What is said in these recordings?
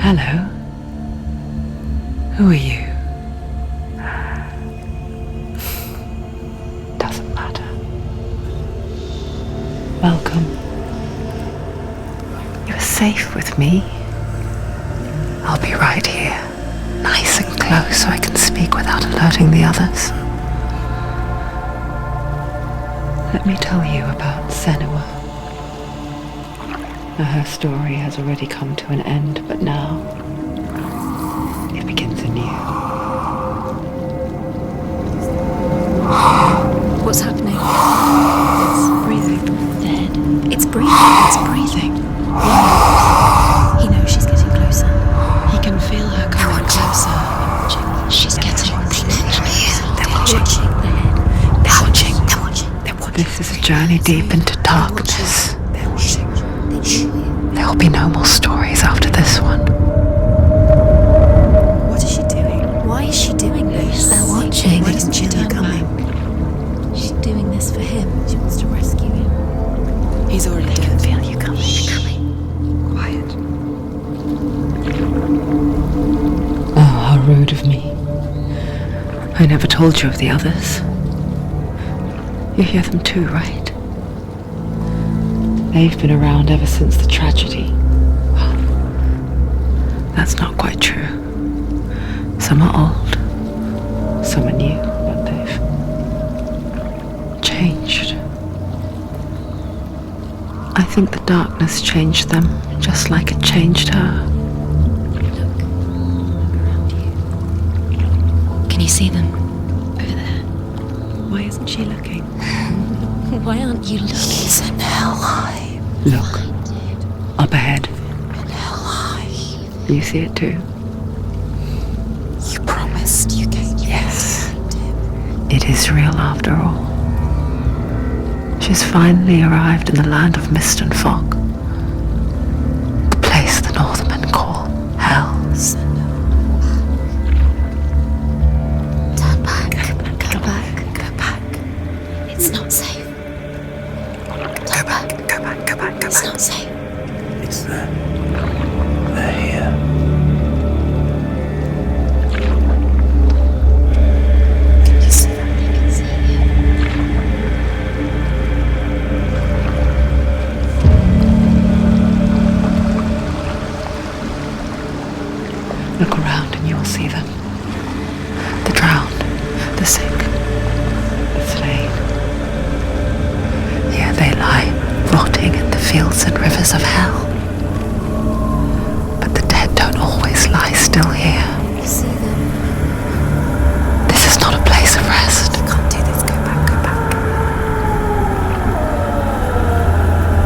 Hello. Who are you? Doesn't matter. Welcome. You're safe with me. I'll be right here, nice and close so I can speak without alerting the others. Let me tell you about Senua. Her story has already come to an end, but now it begins anew. What's happening? It's breathing. Dead. It's breathing. It's breathing. He knows she's getting closer. He can feel her coming closer. She's getting closer. They're watching. They're watching. They're watching. They're watching. This is a journey deep into darkness. They're watching. There will be no more stories after this one. What is she doing? Why is she doing this? They're watching. Why doesn't she turn back? She's doing this for him. She wants to rescue him. He's already dead. I can feel you coming. Quiet. Oh, how rude of me. I never told you of the others. You hear them too, right? They've been around ever since the tragedy. Well, that's not quite true. Some are old, some are new, but they've changed. I think the darkness changed them, just like it changed her. Look around you. Can you see them? Over there. Why isn't she looking? Why aren't you looking? He's in hell. Look, up ahead. In hell. You see it too? You promised you gave me. Yes. It is real after all. She's finally arrived in the land of mist and fog. The place the Northmen call Hell. Turn back. Go back. Go back. It's not safe. Go back. Go back. Go back. Go It's back. not safe. It's them. They're here. Can you see them? I can see you. Look around and you'll see them. The drowned, the sick, the slain. Here they lie, rotting in the fields and rivers of hell. But the dead don't always lie still here. You see them? This is not a place of rest. You can't do this. Go back. Go back.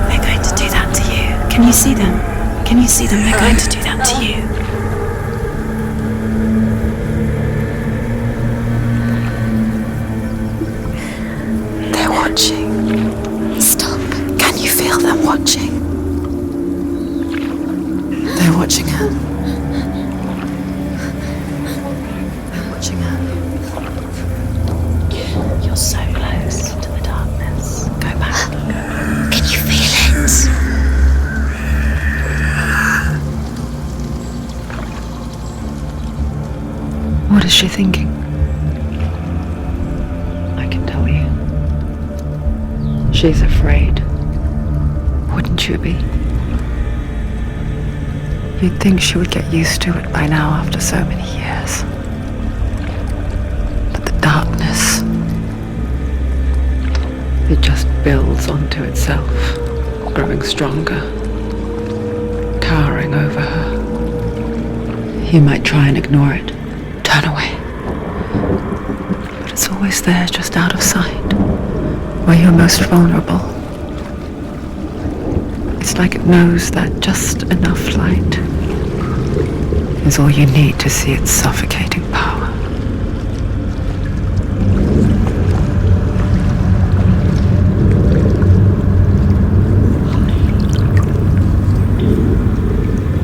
They're going to do that to you. Can you see them? Can you see them? They're going to do that to you. They're watching. Stop. Can you feel them watching? They're watching her. They're watching her. You're so close to the darkness. Go back. Can you feel it? What is she thinking? I can tell you. She's afraid. Wouldn't you be? You'd think she would get used to it by now after so many years. But the darkness, it just builds onto itself, growing stronger, towering over her. You might try and ignore it, turn away. But it's always there, just out of sight, where you're most vulnerable. It's like it knows that just enough light is all you need to see its suffocating power.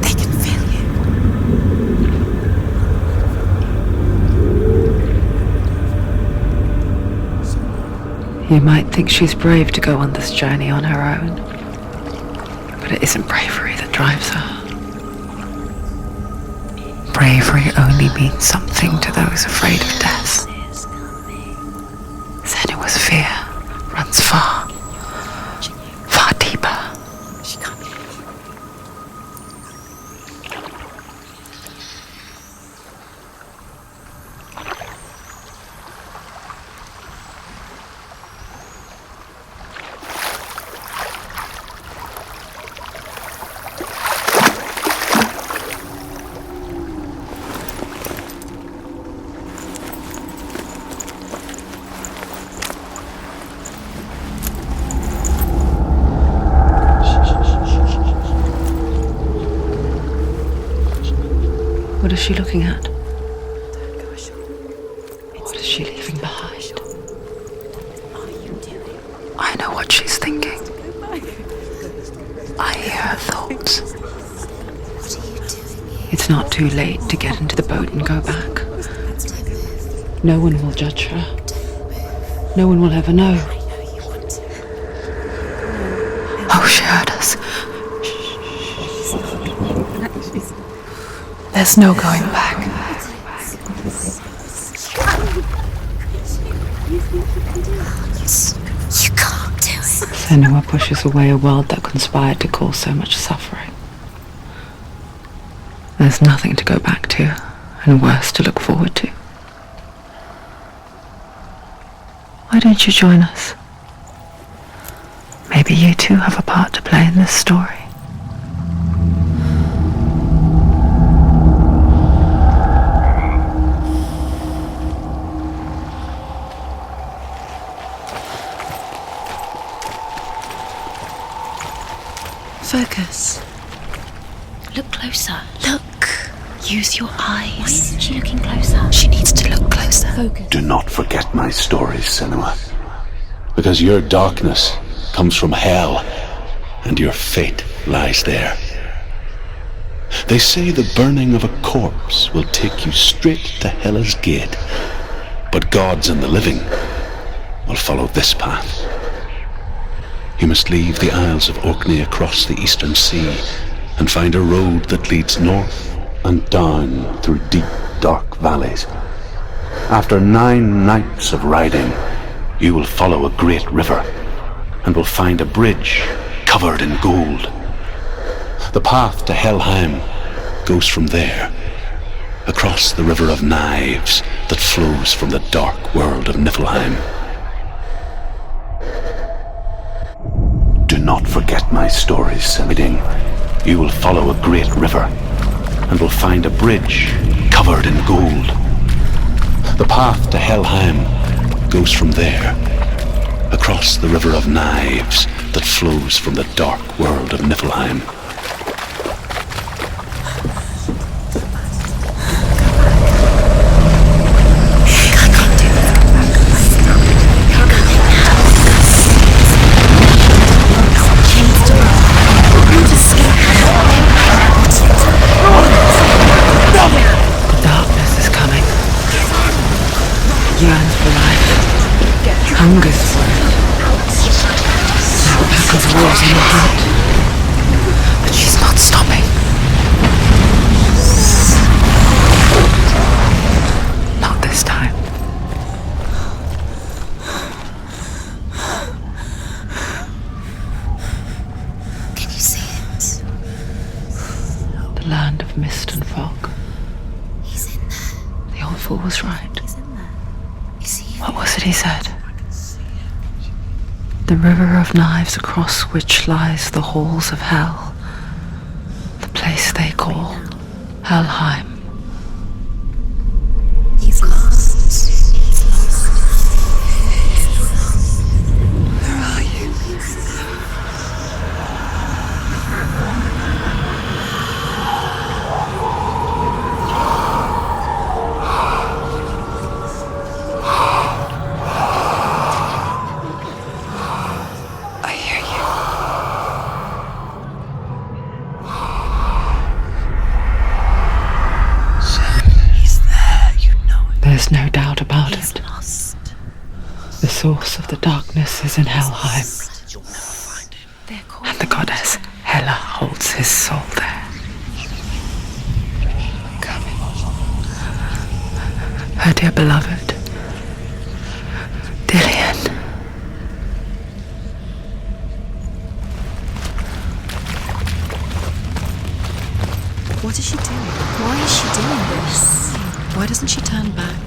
They can feel you. You might think she's brave to go on this journey on her own, but it isn't bravery that drives her. bravery only means something to those afraid of death. Senua'S fear runs far, far deeper. She can't be. What is she looking at? What is she leaving behind? What are you doing? I know what she's thinking. I hear her thoughts. What are you doing here? It's not too late to get into the boat and go back. No one will judge her. No one will ever know. I know you want to. Oh, she heard us. There's no going back. You can't do it. Senua pushes away a world that conspired to cause so much suffering. There's nothing to go back to, and worse to look forward to. Why don't you join us? Maybe you too have a part to play in this story. Focus. Look closer. Look. Use your eyes. Why isn't she looking closer? She needs to look closer. Focus. Do not forget my stories, Senua. Because your darkness comes from hell, and your fate lies there. They say the burning of a corpse will take you straight to Hela's gate, but gods and the living will follow this path. You must leave the Isles of Orkney across the eastern sea and find a road that leads north and down through deep, dark valleys. After 9 nights of riding, you will follow a great river and will find a bridge covered in gold. The path to Helheim goes from there, across the river of knives that flows from the dark world of Niflheim. Do not forget my stories, Senua. You will follow a great river and will find a bridge covered in gold. The path to Helheim goes from there, across the river of knives that flows from the dark world of Niflheim. Yearns for life, hungers for it. Now a pack of wolves in her heart, but she's not stopping. Not this time. Can you see it? The land of mist and fog. He's in there. The old fool was right. He's in there. Is he? What was it he said? The river of knives across which lies the halls of hell. The place they call Helheim. He's lost. He's lost. Where are you? I hear you. He's there, you know it. There's no doubt about He's it. lost. The source of the darkness is in Helheim, You'll never find him. They're called and the goddess Hela holds his soul there. Coming. her dear beloved, Dillian. What is she doing? Why is she doing this? Why doesn't she turn back?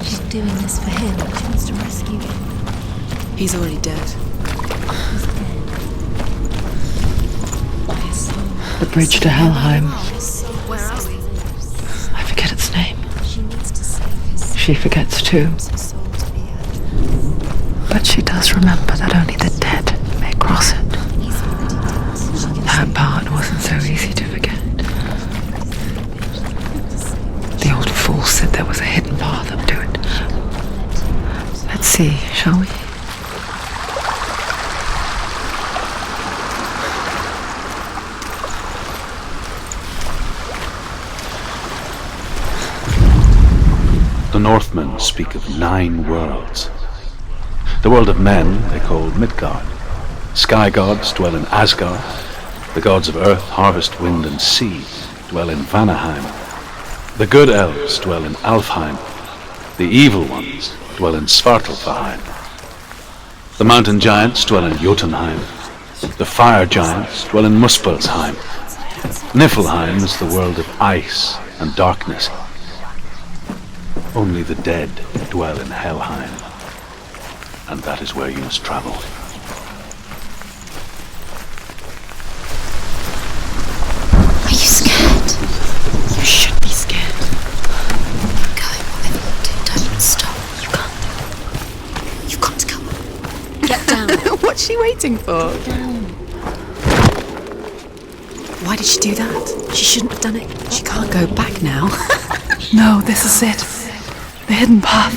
She's doing this for him. She wants to rescue him. He's already dead. He's dead. The bridge to Helheim. Where are we? I forget its name. She needs to save his She forgets too. soul to be at. But she does remember that only the dead may cross it. He's already dead. She can That part wasn't so easy to forget. The old fool said there was a hidden path up to it. Let's see, shall we? The Northmen speak of 9 worlds. The world of men they call Midgard. Sky gods dwell in Asgard. The gods of earth, harvest, wind and sea dwell in Vanaheim. The good elves dwell in Alfheim. The evil ones dwell in Svartalfheim. The mountain giants dwell in Jotunheim. The fire giants dwell in Muspelheim. Niflheim is the world of ice and darkness. Only the dead dwell in Helheim, and that is where you must travel. Are you scared? You should be scared. Keep going, whatever you do, don't stop. You can't. You've got to go. Get down. What's she waiting for? Why did she do that? She shouldn't have done it. She can't go back now. No, this is it. The hidden path.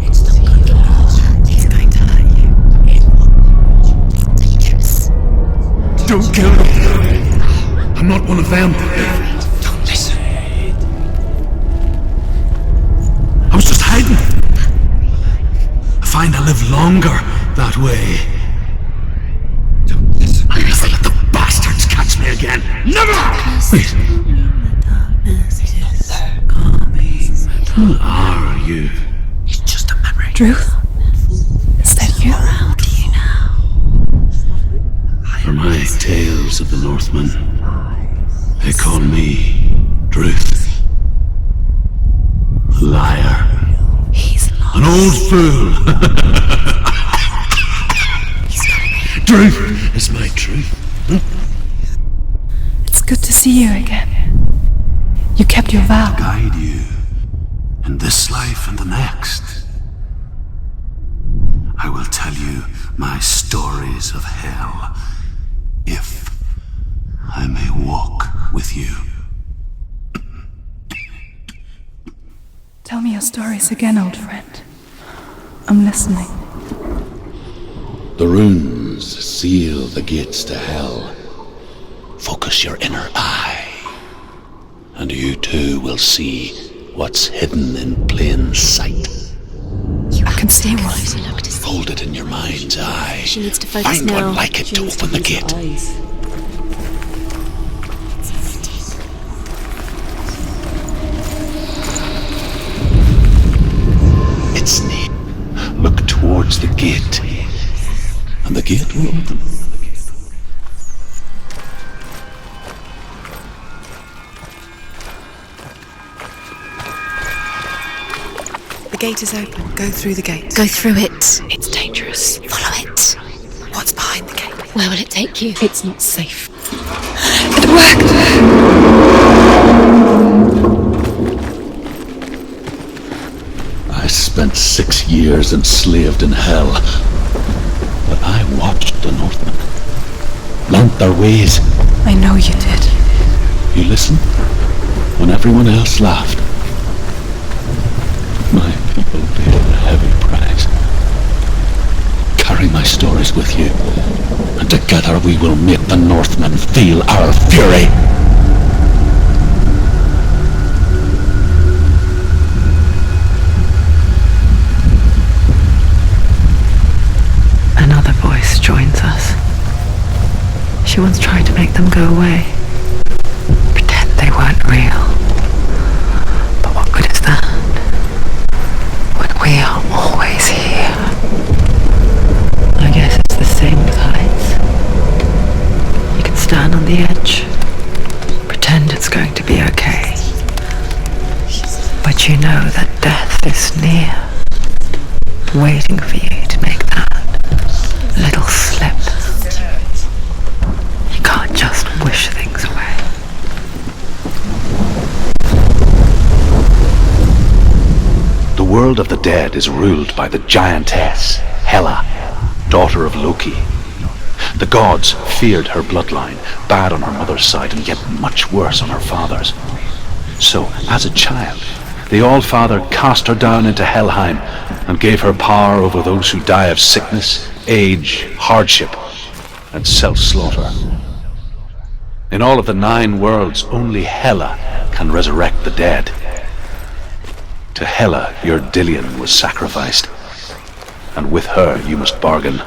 It's not going to hurt. It's going to hurt you. It's dangerous. Don't kill me. I'm not one of them. Don't listen. I was just hiding. I find I live longer that way. I'll never let the bastards catch me again. Never! Wait. Who are you? It's just a memory. Drew? Is that you? Around you now. For my tales of the Northmen, they call me Druth. A liar. He's lost. An old fool. Truth is my truth. It's good to see you again. You kept your vow. Guide you in this life and the next. I will tell you my stories of hell, if I may walk with you. Tell me your stories again, old friend. I'm listening. The runes seal the gates to hell. Focus your inner eye, and you too will see what's hidden in plain sight. I can see one. Look to see. Hold it in your mind's eye. She needs to focus Find now. one like it to open the gate. It's neat. Look towards the gate, and the gate will open. The gate is open. Go through the gate. Go through it. It's dangerous. Follow it. What's behind the gate? Where will it take you? It's not safe. It worked! I spent 6 years enslaved in hell, but I watched the Northmen, learnt their ways. I know you did. You listened when everyone else laughed. My people paid a heavy price. Carry my stories with you, and together we will make the Northmen feel our fury. Another She once tried to make them go away. Pretend they weren't real. But what good is that? When we are always here. I guess it's the same with heights. You can stand on the edge, pretend it's going to be okay. But you know that death is near, waiting for you to make that little slip. You can't just wish things away. The world of the dead is ruled by the giantess, Hela, daughter of Loki. The gods feared her bloodline, bad on her mother's side and yet much worse on her father's. So, as a child, the All-Father cast her down into Helheim and gave her power over those who die of sickness, age, hardship, and self-slaughter. In all of the 9 worlds, only Hela can resurrect the dead. To Hela, your Dillion was sacrificed, and with her you must bargain.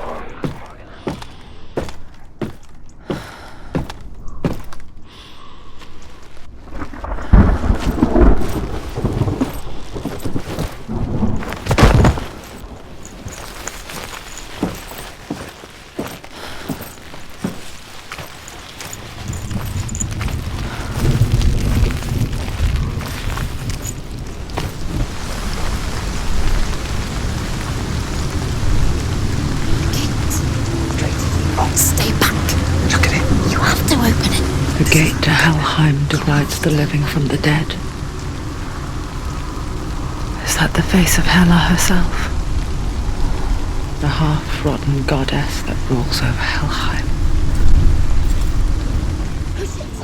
The gate to Helheim divides the living from the dead. Is that the face of Hela herself? The half-rotten goddess that rules over Helheim.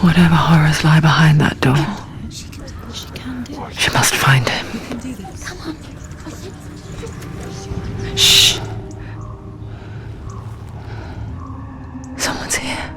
Whatever horrors lie behind that door, she must find him. Shh. Someone's here.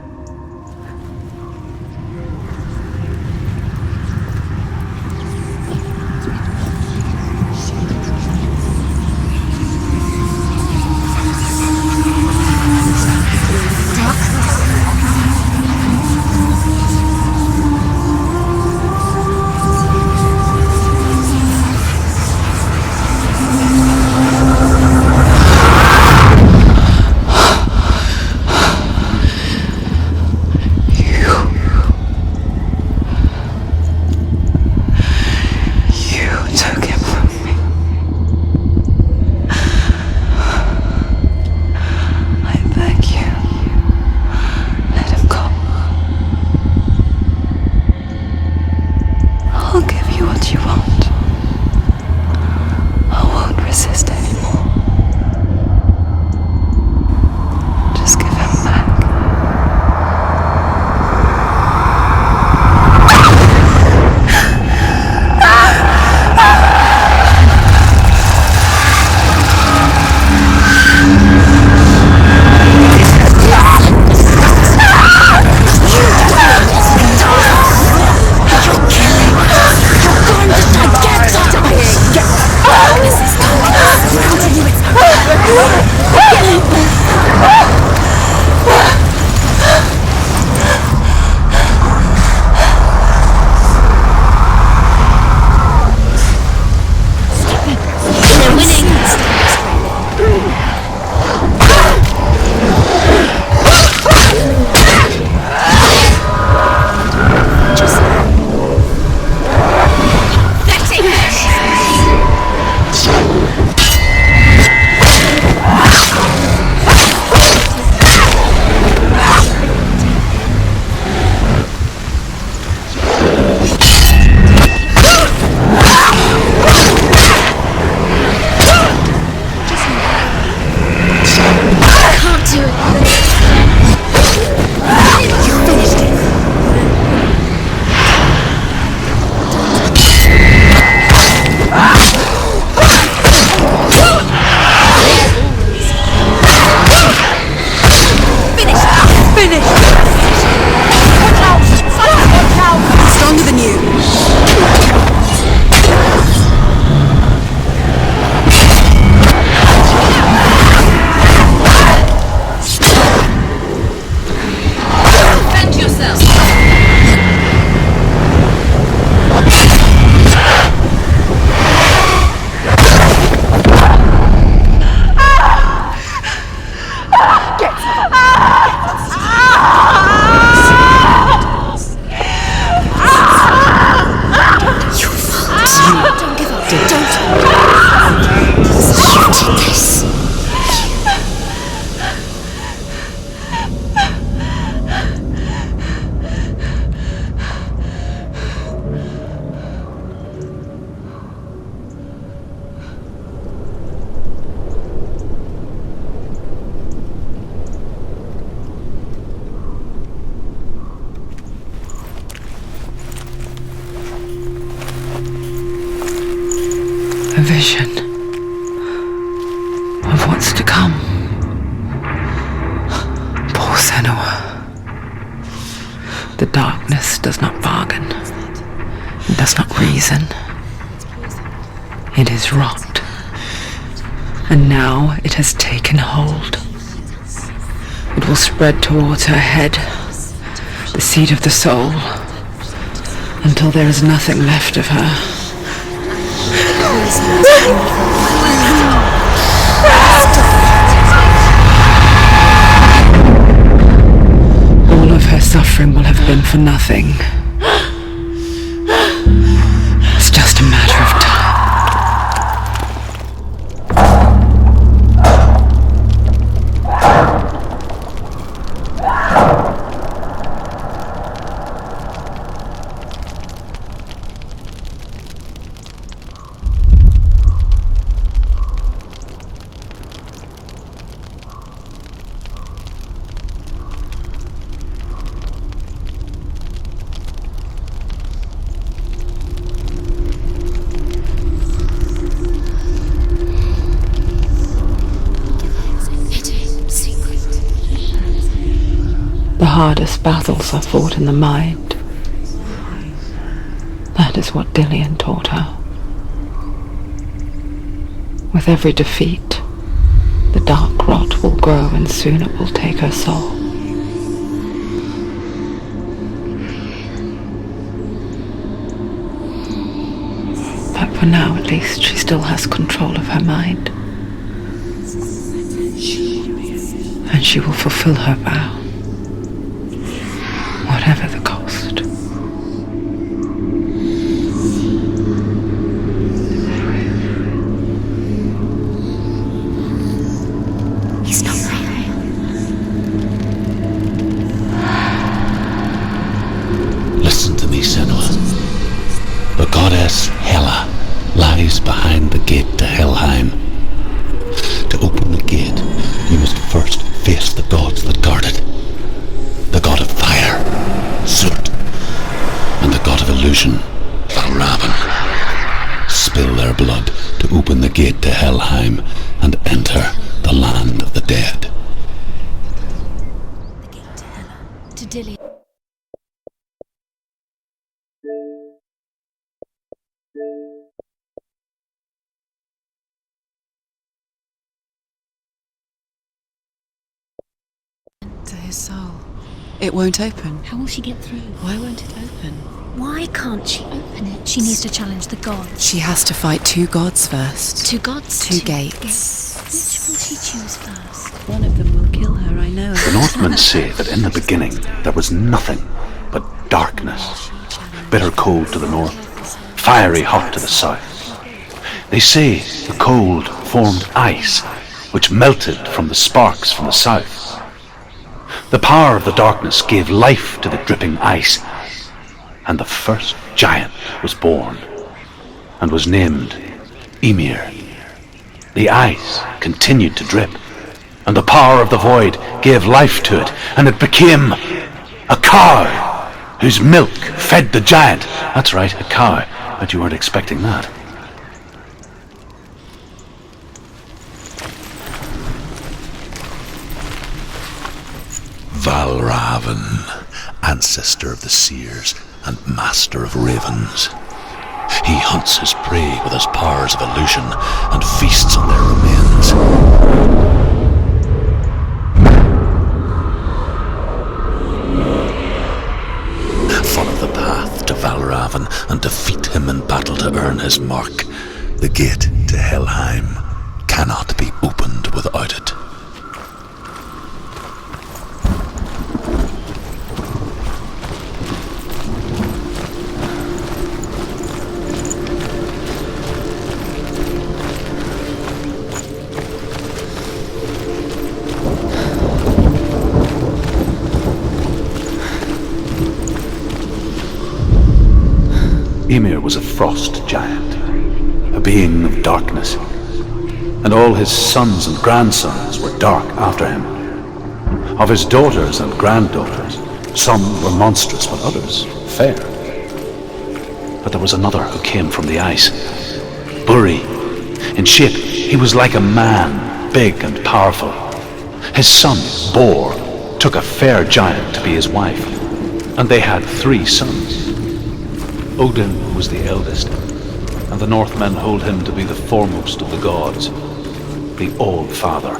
Don't give up. Don't. You did this. A vision of what's to come. Poor Senua. The darkness does not bargain. It does not reason. It is rot. And now it has taken hold. It will spread towards her head, the seat of the soul, until there is nothing left of her. All of her suffering will have been for nothing. It's just a matter of time. The hardest battles are fought in the mind. That is what Dillion taught her. With every defeat, the dark rot will grow and soon it will take her soul. But for now, at least, she still has control of her mind. And she will fulfill her vow. Whatever the cost. He's not there. Listen to me, Senua. The goddess Hela lies behind the gate to Helheim. To open the gate, you must first face the gods that guard it. The god of fire, Surt, and the god of illusion, Valravn. Spill their blood to open the gate to Helheim and enter the land of the dead. The gate to Hela, to Dillion. To his soul. It won't open. How will she get through? Why won't it open? Why can't she open it? She needs to challenge the gods. She has to fight two gods first. Two gods? Two gates. Which will she choose first? One of them will kill her, I know. The Northmen say that in the beginning there was nothing but darkness. Bitter cold to the north, fiery hot to the south. They say the cold formed ice, which melted from the sparks from the south. The power of the darkness gave life to the dripping ice, and the first giant was born, and was named Ymir. The ice continued to drip, and the power of the void gave life to it, and it became a cow, whose milk fed the giant. That's right, a cow. Bet you weren't expecting that. Valravn, ancestor of the seers and master of ravens. He hunts his prey with his powers of illusion and feasts on their remains. Follow the path to Valravn and defeat him in battle to earn his mark. The gate to Helheim cannot be opened without it. Ymir was a frost giant, a being of darkness, and all his sons and grandsons were dark after him. Of his daughters and granddaughters, some were monstrous, but others fair. But there was another who came from the ice. Buri. In shape, he was like a man, big and powerful. His son, Bor, took a fair giant to be his wife, and they had 3 sons. Odin was the eldest, and the Northmen hold him to be the foremost of the gods, the All-Father.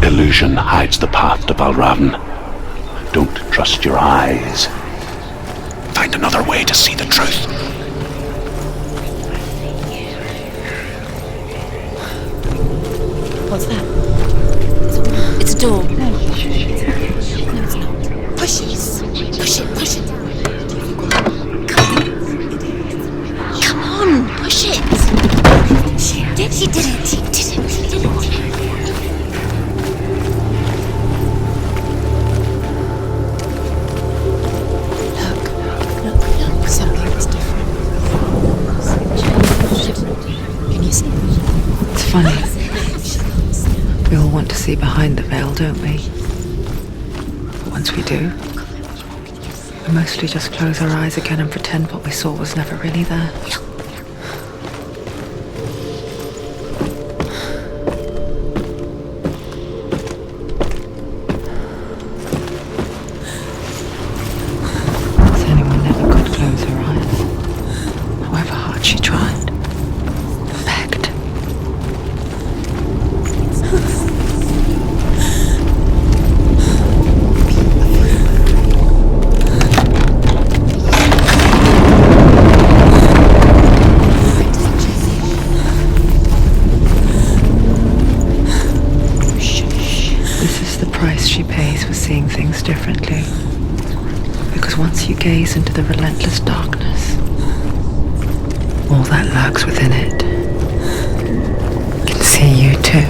Illusion hides the path to Valravn. Don't trust your eyes. Find another way to see the truth. What's that? It's a door. No, it's not. Push it. Push it. Push it. Come on, push it. He did it. Look, something's different. Can you see? It's funny. We all want to see behind the veil, don't we? But once we do, we mostly just close our eyes again and pretend what we saw was never really there. Differently, because once you gaze into the relentless darkness, all that lurks within it can see you too.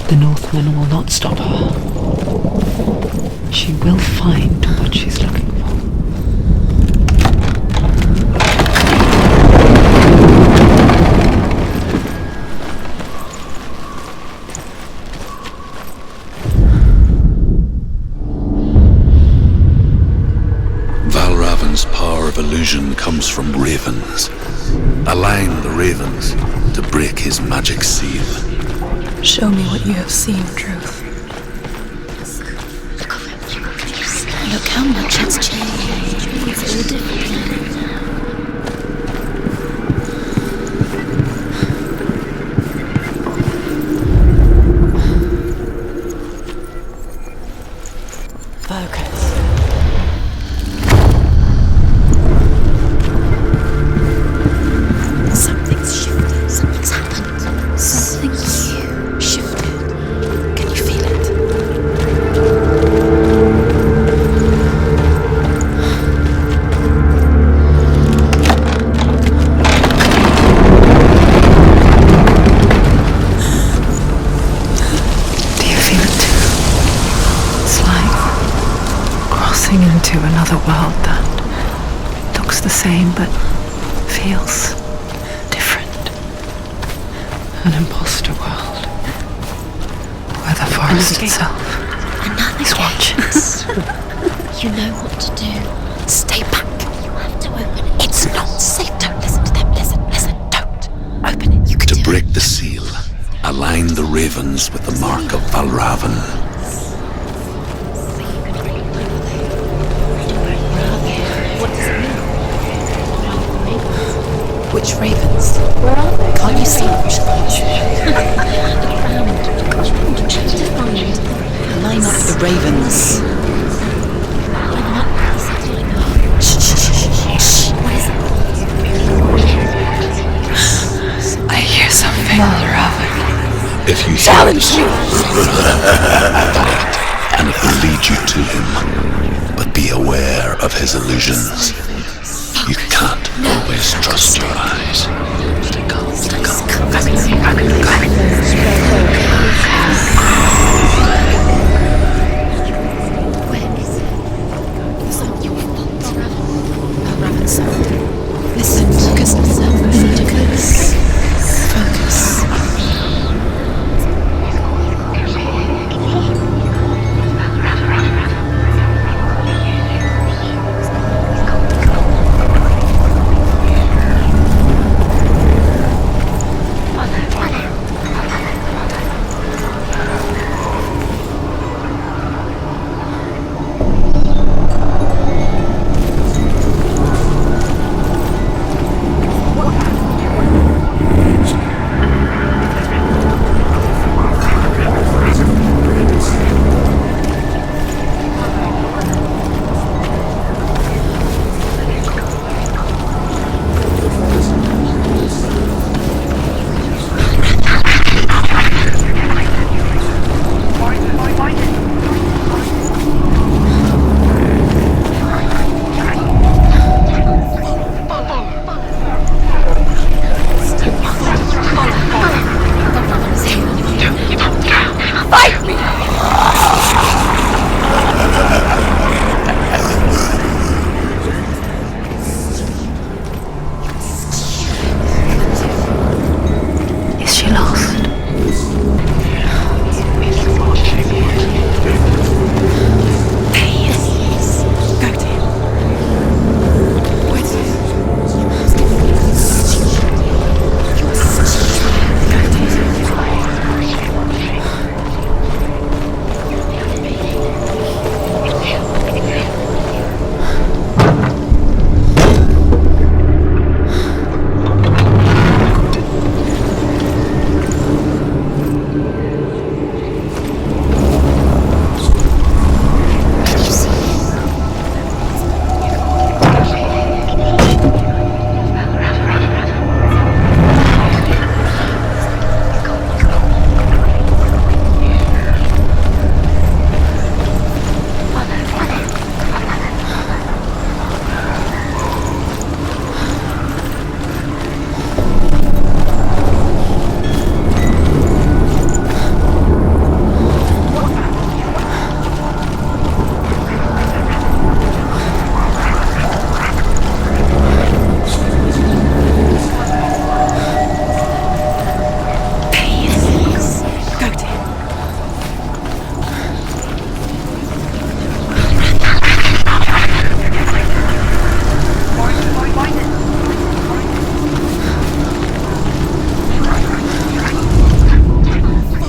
The Northmen will not stop her. She will find what she's looking for. Valravn's power of illusion comes from ravens. Align the ravens to break his magic seal. Show me what you have seen, Truth. Look how much it's changed. It's all different now. Focus. Something's shifted. Something's happened. Something new shifted. Can you feel it? Do you feel it too? It's like crossing into another world that looks the same but feels different. An imposter world where the forest itself is watching. You know what to do. Stay back. You have to open it. It's not safe. Don't listen to them. Listen, don't. Open it. You can To do break it. the seal, align the ravens with the mark of Valravn. What does it mean? Which ravens? Where are they? Can't you see them? The ground. Try to find Line up the ravens. I hear something. Valravn. If you hear the sound, and it will lead you to him. But be aware of his illusions. You can't always trust your eyes. Where is it? It's not your fault. Valravn sound. Listen, focus. Focus.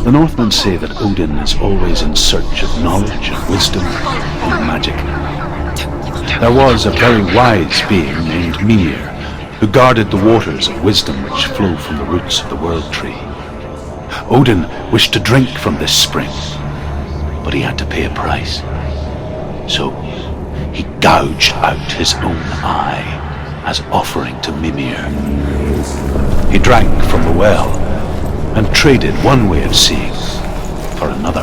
The Northmen say that Odin is always in search of knowledge and wisdom and magic. There was a very wise being named Mimir, who guarded the waters of wisdom which flow from the roots of the world tree. Odin wished to drink from this spring, but he had to pay a price. So he gouged out his own eye as offering to Mimir. He drank from the well and traded one way of seeing for another.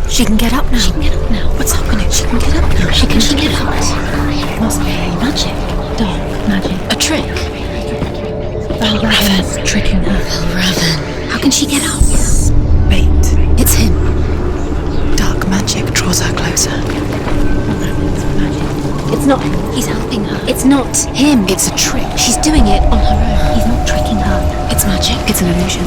She can get up now. She can get up now. What's happening? She can get up now. She can get up. Must be magic. Dark magic. A trick. Valravn tricking her. Valravn. How can she get up? Bait. It's him. Dark magic draws her closer. It's not him. He's helping her. It's not him. It's a trick. She's doing it on her own. He's not tricking her. It's magic. It's an illusion.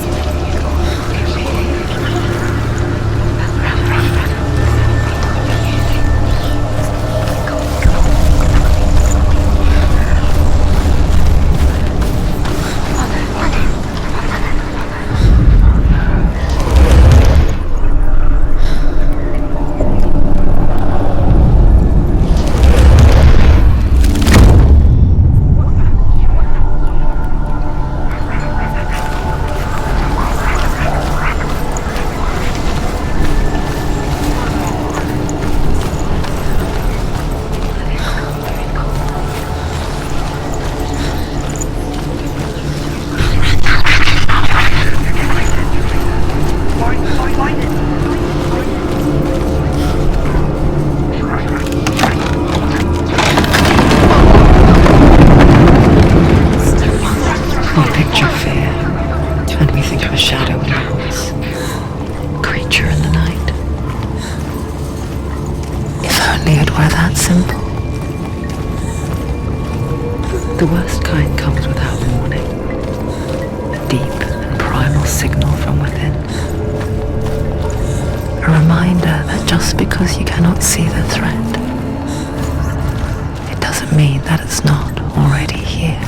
The worst kind comes without warning. A deep and primal signal from within. A reminder that just because you cannot see the threat, it doesn't mean that it's not already here.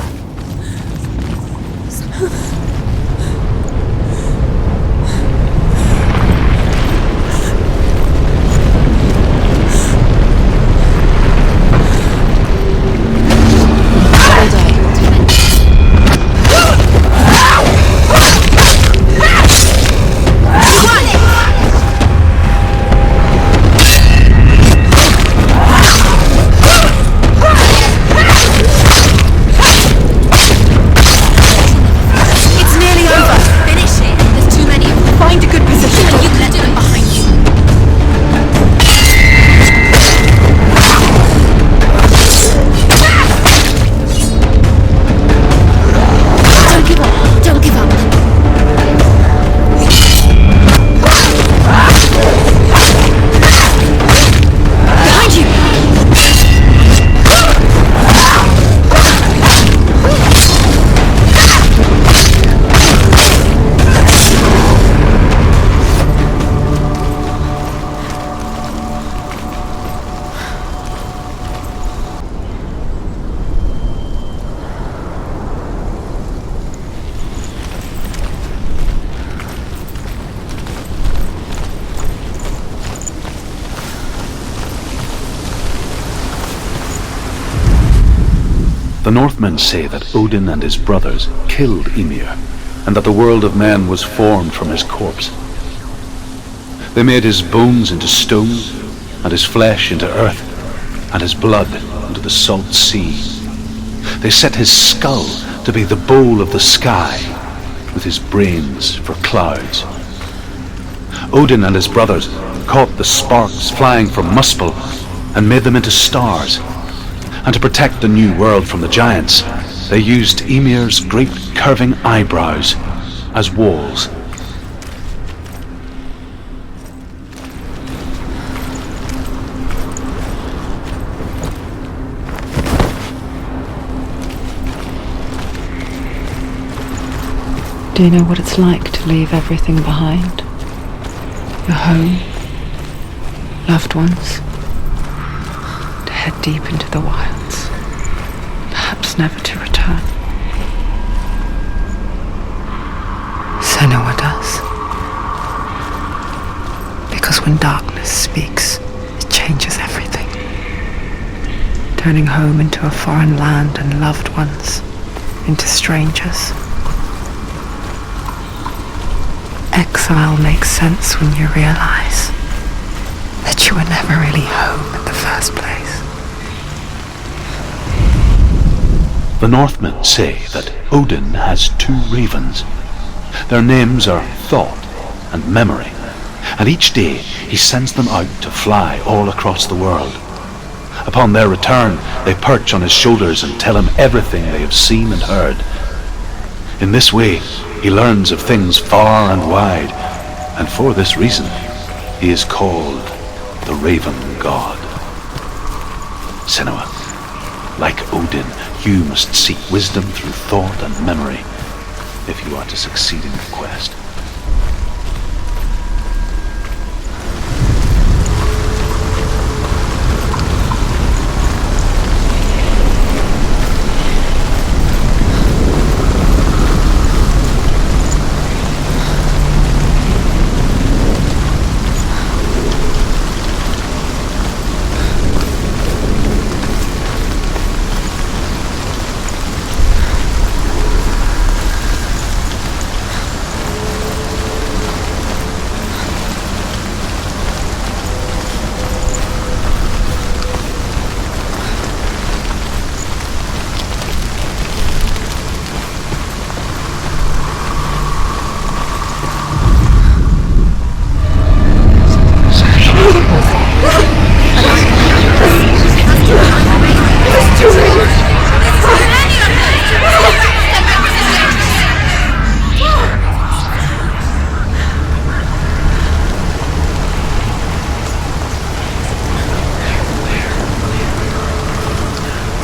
The Northmen say that Odin and his brothers killed Ymir, and that the world of men was formed from his corpse. They made his bones into stone, and his flesh into earth, and his blood into the salt sea. They set his skull to be the bowl of the sky, with his brains for clouds. Odin and his brothers caught the sparks flying from Muspel and made them into stars. And to protect the new world from the giants, They used Ymir's great curving eyebrows as walls. Do you know what it's like to leave everything behind? Your home, loved ones, to head deep into the wilds, perhaps never to return. Senua does. Because when darkness speaks, it changes everything, turning home into a foreign land and loved ones into strangers. Exile makes sense when you realize that you were never really home in the first place. The Northmen say that Odin has 2 ravens. Their names are Thought and Memory, and each day he sends them out to fly all across the world. Upon their return, they perch on his shoulders and tell him everything they have seen and heard. In this way, he learns of things far and wide, and for this reason, he is called the Raven God. Senua, like Odin, you must seek wisdom through thought and memory if you are to succeed in your quest.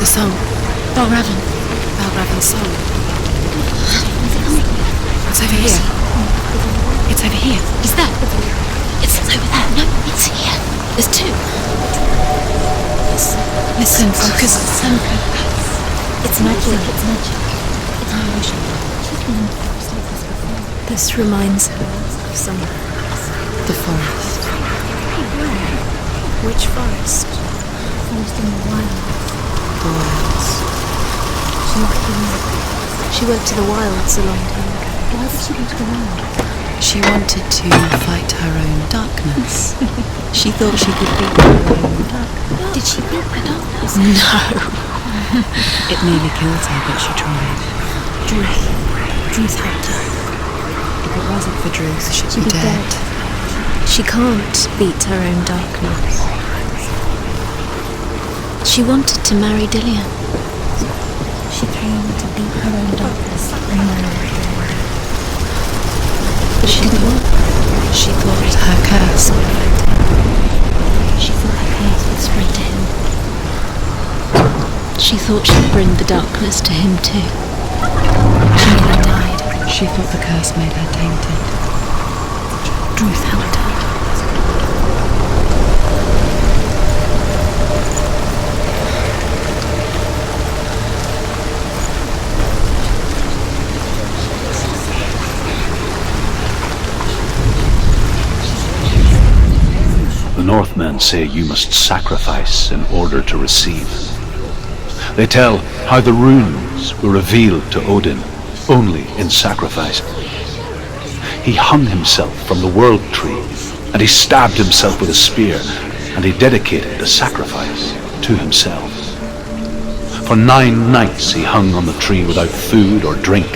song. Valravn's song. It's over here. It's over here. Is that? It's over there. No, it's here. There's two. Listen, focus. It's magic. It's magic. It's magic. This reminds her of somewhere. The forest. Which forest? Forest in the wild. The wilds. She went to the wilds a long time ago. Why did she go to the wild? She wanted to fight her own darkness. She thought she could beat her own darkness. Did she beat the darkness? No. It nearly killed her, but she tried. Druth helped her. If it wasn't for Druth, she'd be dead. She can't beat her own darkness. She wanted to marry Dillion. She came to beat her own darkness and marry him. But she didn't. She thought her curse would affect him. She thought her curse would spread to him. She thought she'd bring the darkness to him too. She nearly died. She thought the curse made her tainted. Druth helped her. The Northmen say you must sacrifice in order to receive. They tell how the runes were revealed to Odin only in sacrifice. He hung himself from the world tree, and he stabbed himself with a spear, and he dedicated the sacrifice to himself. For 9 nights he hung on the tree without food or drink,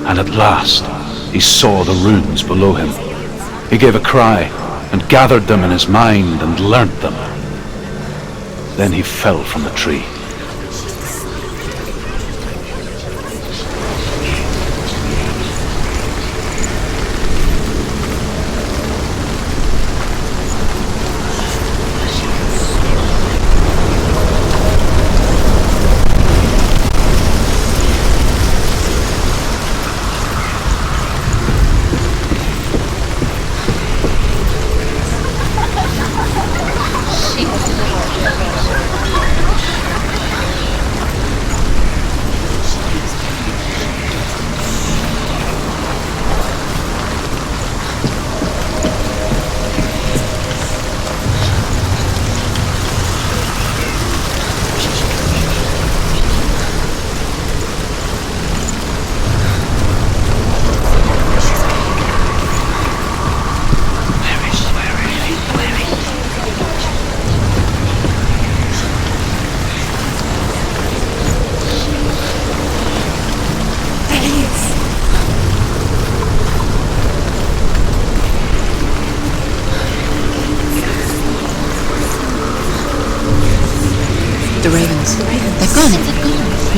and at last he saw the runes below him. He gave a cry, and gathered them in his mind and learnt them. Then he fell from the tree.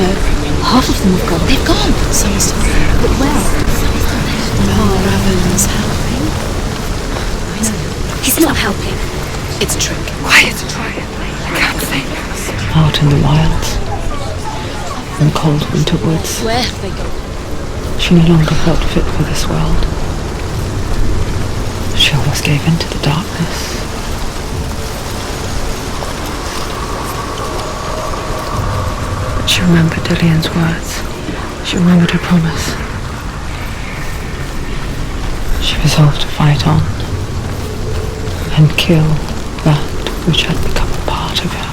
No, half of them have gone. They've gone. Some is still there. But where? Valravn's helping. No, He's not helping. it's a trick. Quiet. I can't think. Out in the wilds, in cold winter woods, Where have they gone? she no longer felt fit for this world. She almost gave in to the darkness. But she remembered Dillian's words. She remembered her promise. She resolved to fight on and kill that which had become a part of her.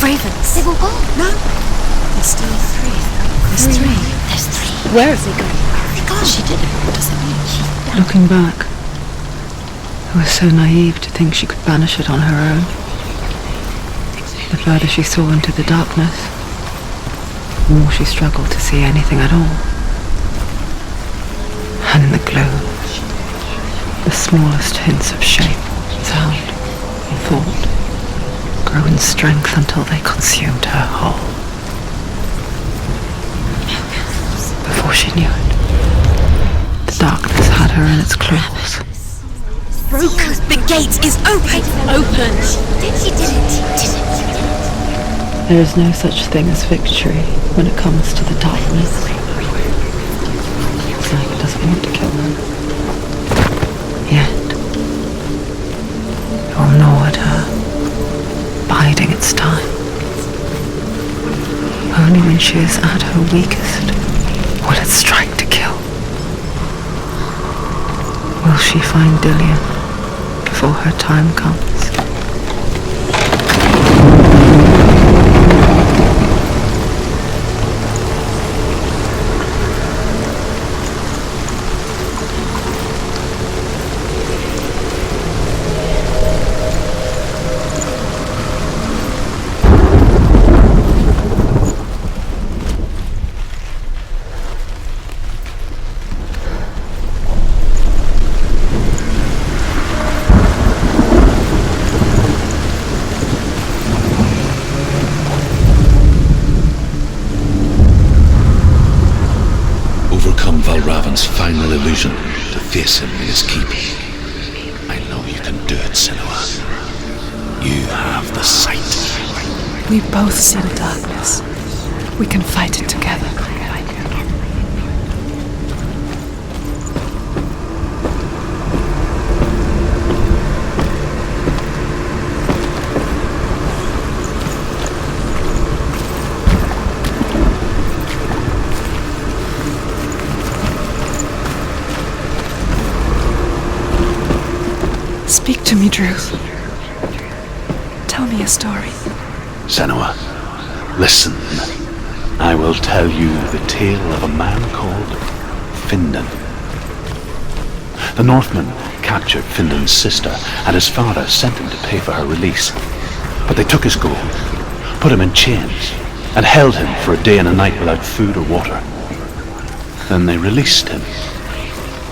Ravens. They've all gone. No. There's still three. There's three. There's three. Where have they gone? They're gone. She did it. What does it mean? Looking back, it was so naive to think she could banish it on her own. The further she saw into the darkness, the more she struggled to see anything at all. And in the gloom, the smallest hints of shape, sound, or thought grew in strength until they consumed her whole. Before she knew it, the darkness had her in its claws. Broken. The gate is open. Open. She did it. There is no such thing as victory when it comes to the darkness. It's like it doesn't want to kill them. Yet, it will gnaw at her, biding its time. Only when she is at her weakest will it strike to kill. Will she find Dillian before her time comes? Valravn's final illusion to face him in his keep. I know you can do it, Senua. You have the sight. We both see the darkness. We can fight it together. Speak to me, Drew. Tell me a story. Senua, listen. I will tell you the tale of a man called Findan. The Northmen captured Findan's sister, and his father sent him to pay for her release. But they took his gold, put him in chains, and held him for a day and a night without food or water. Then they released him.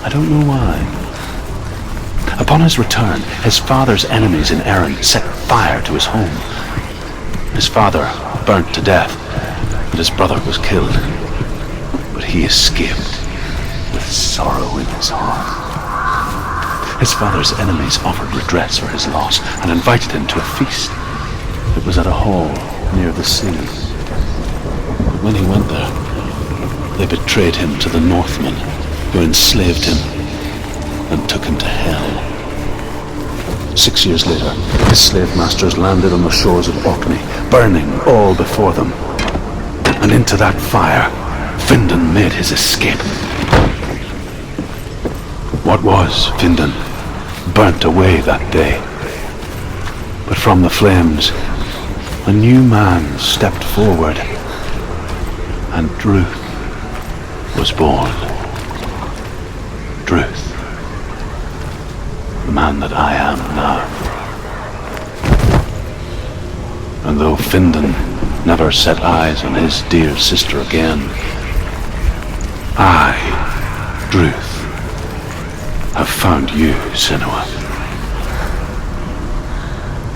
I don't know why. Upon his return, his father's enemies in Erin set fire to his home. His father burnt to death, and his brother was killed. But he escaped with sorrow in his heart. His father's enemies offered redress for his loss and invited him to a feast. It was at a hall near the sea. But when he went there, they betrayed him to the Northmen, who enslaved him and took him to hell. 6 years later, his slave masters landed on the shores of Orkney, burning all before them. And into that fire, Findan made his escape. What was Findan burnt away that day. But from the flames, a new man stepped forward, and Druth was born. Druth, the man that I am now. And though Findan never set eyes on his dear sister again, I, Druth, have found you, Senua.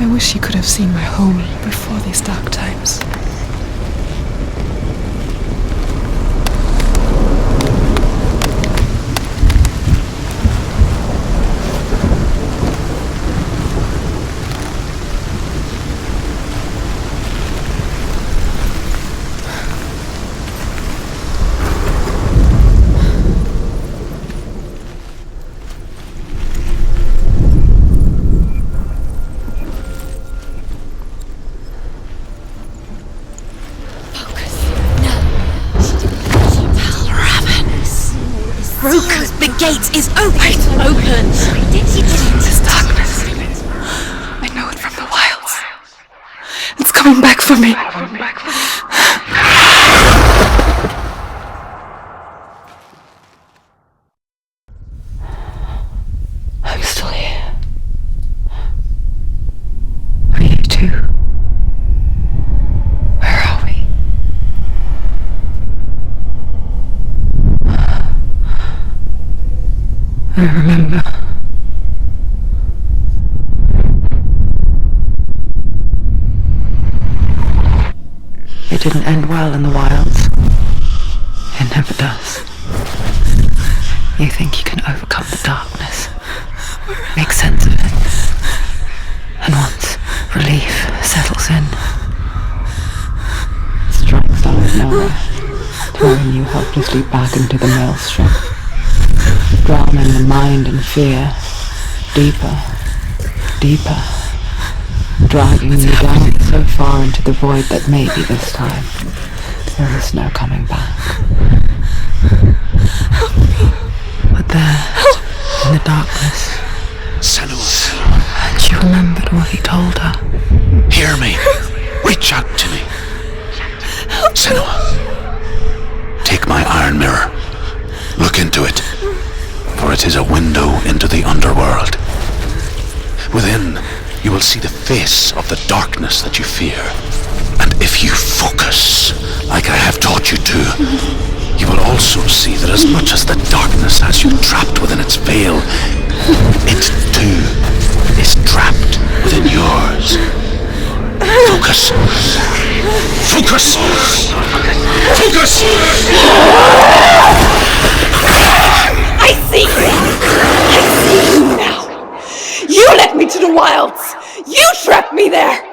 I wish you could have seen my home before these dark times. The gate is open! Open! This darkness. I know it from the wilds. It's coming back for me. I'm still here. Are you too? Where are we? I remember. It didn't end well in the wilds. It never does. You think you can overcome the darkness, make sense of it, and once relief settles in, it strikes out of nowhere, throwing you helplessly back into the maelstrom, drowning the mind in fear, deeper, deeper, dragging you down so far into the void that maybe this time there is no coming back. But there, in the darkness, Senua, she remembered what he told her. hear me. Reach out to me. Senua, take my iron mirror. Look into it, for it is a window into the underworld. Within, you will see the face of the darkness that you fear. And if you focus, like I have taught you to, you will also see that as much as the darkness has you trapped within its veil, it too is trapped within yours. Focus! Focus! Focus! I see you! I see you now! You led me to the wilds! You trapped me there!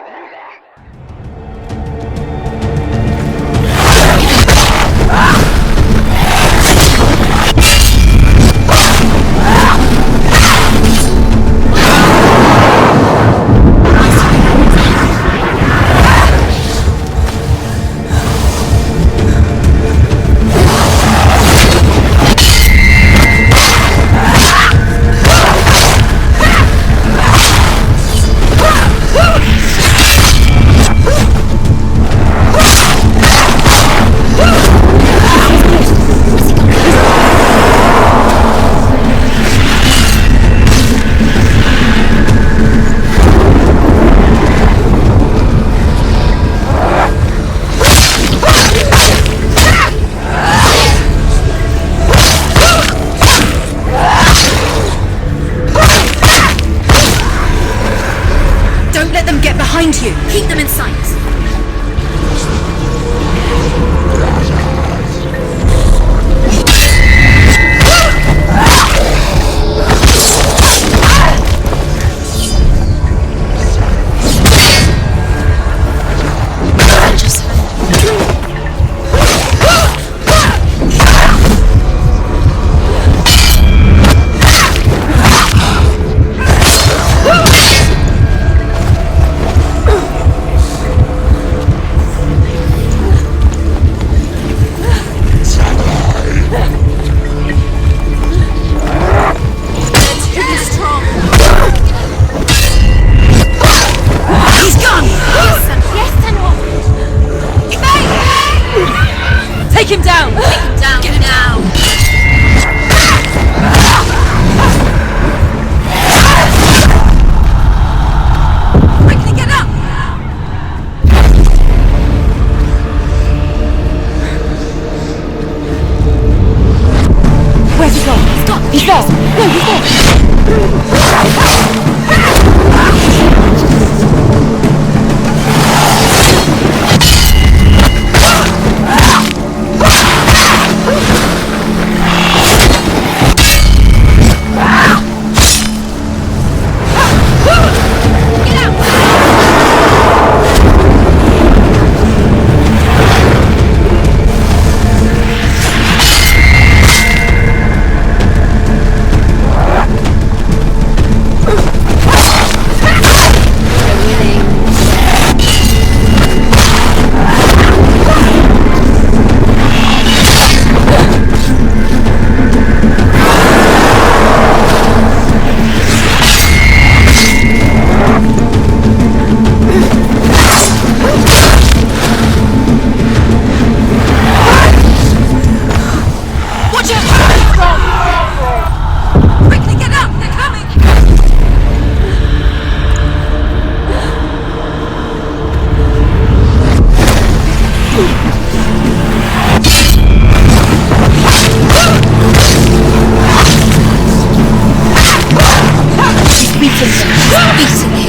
behind you. Keep them in sight.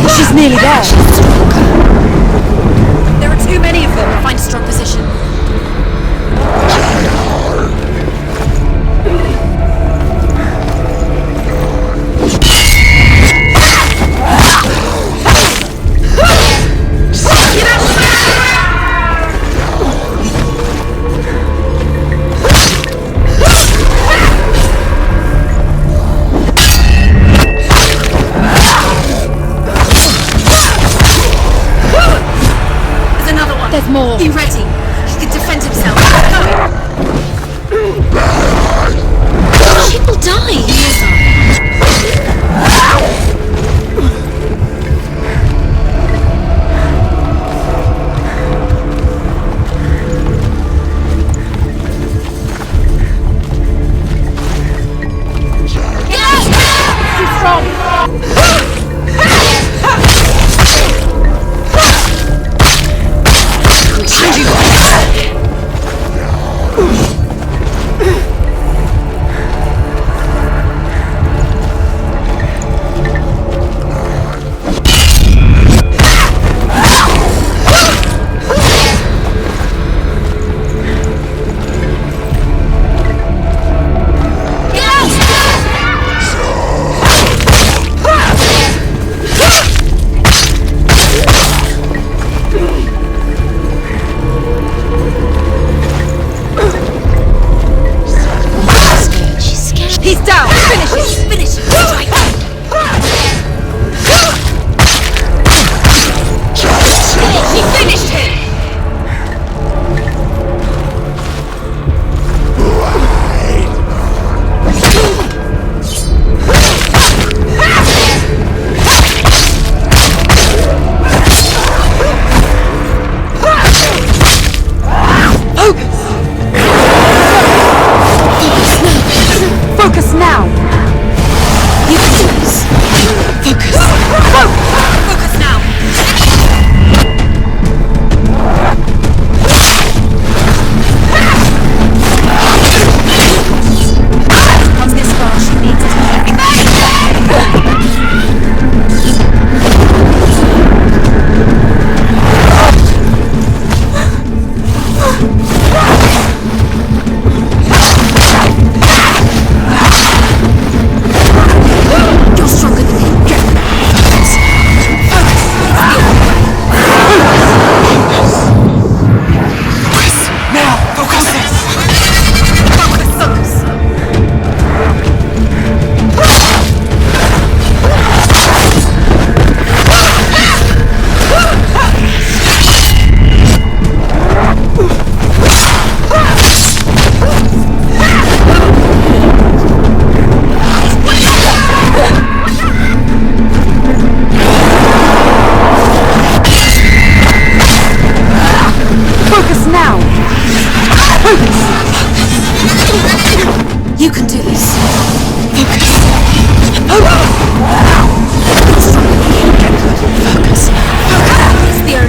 She's nearly there. There are too many of them. Find a strong position. There's more. Be ready. He can defend himself. She will die. He will She's strong.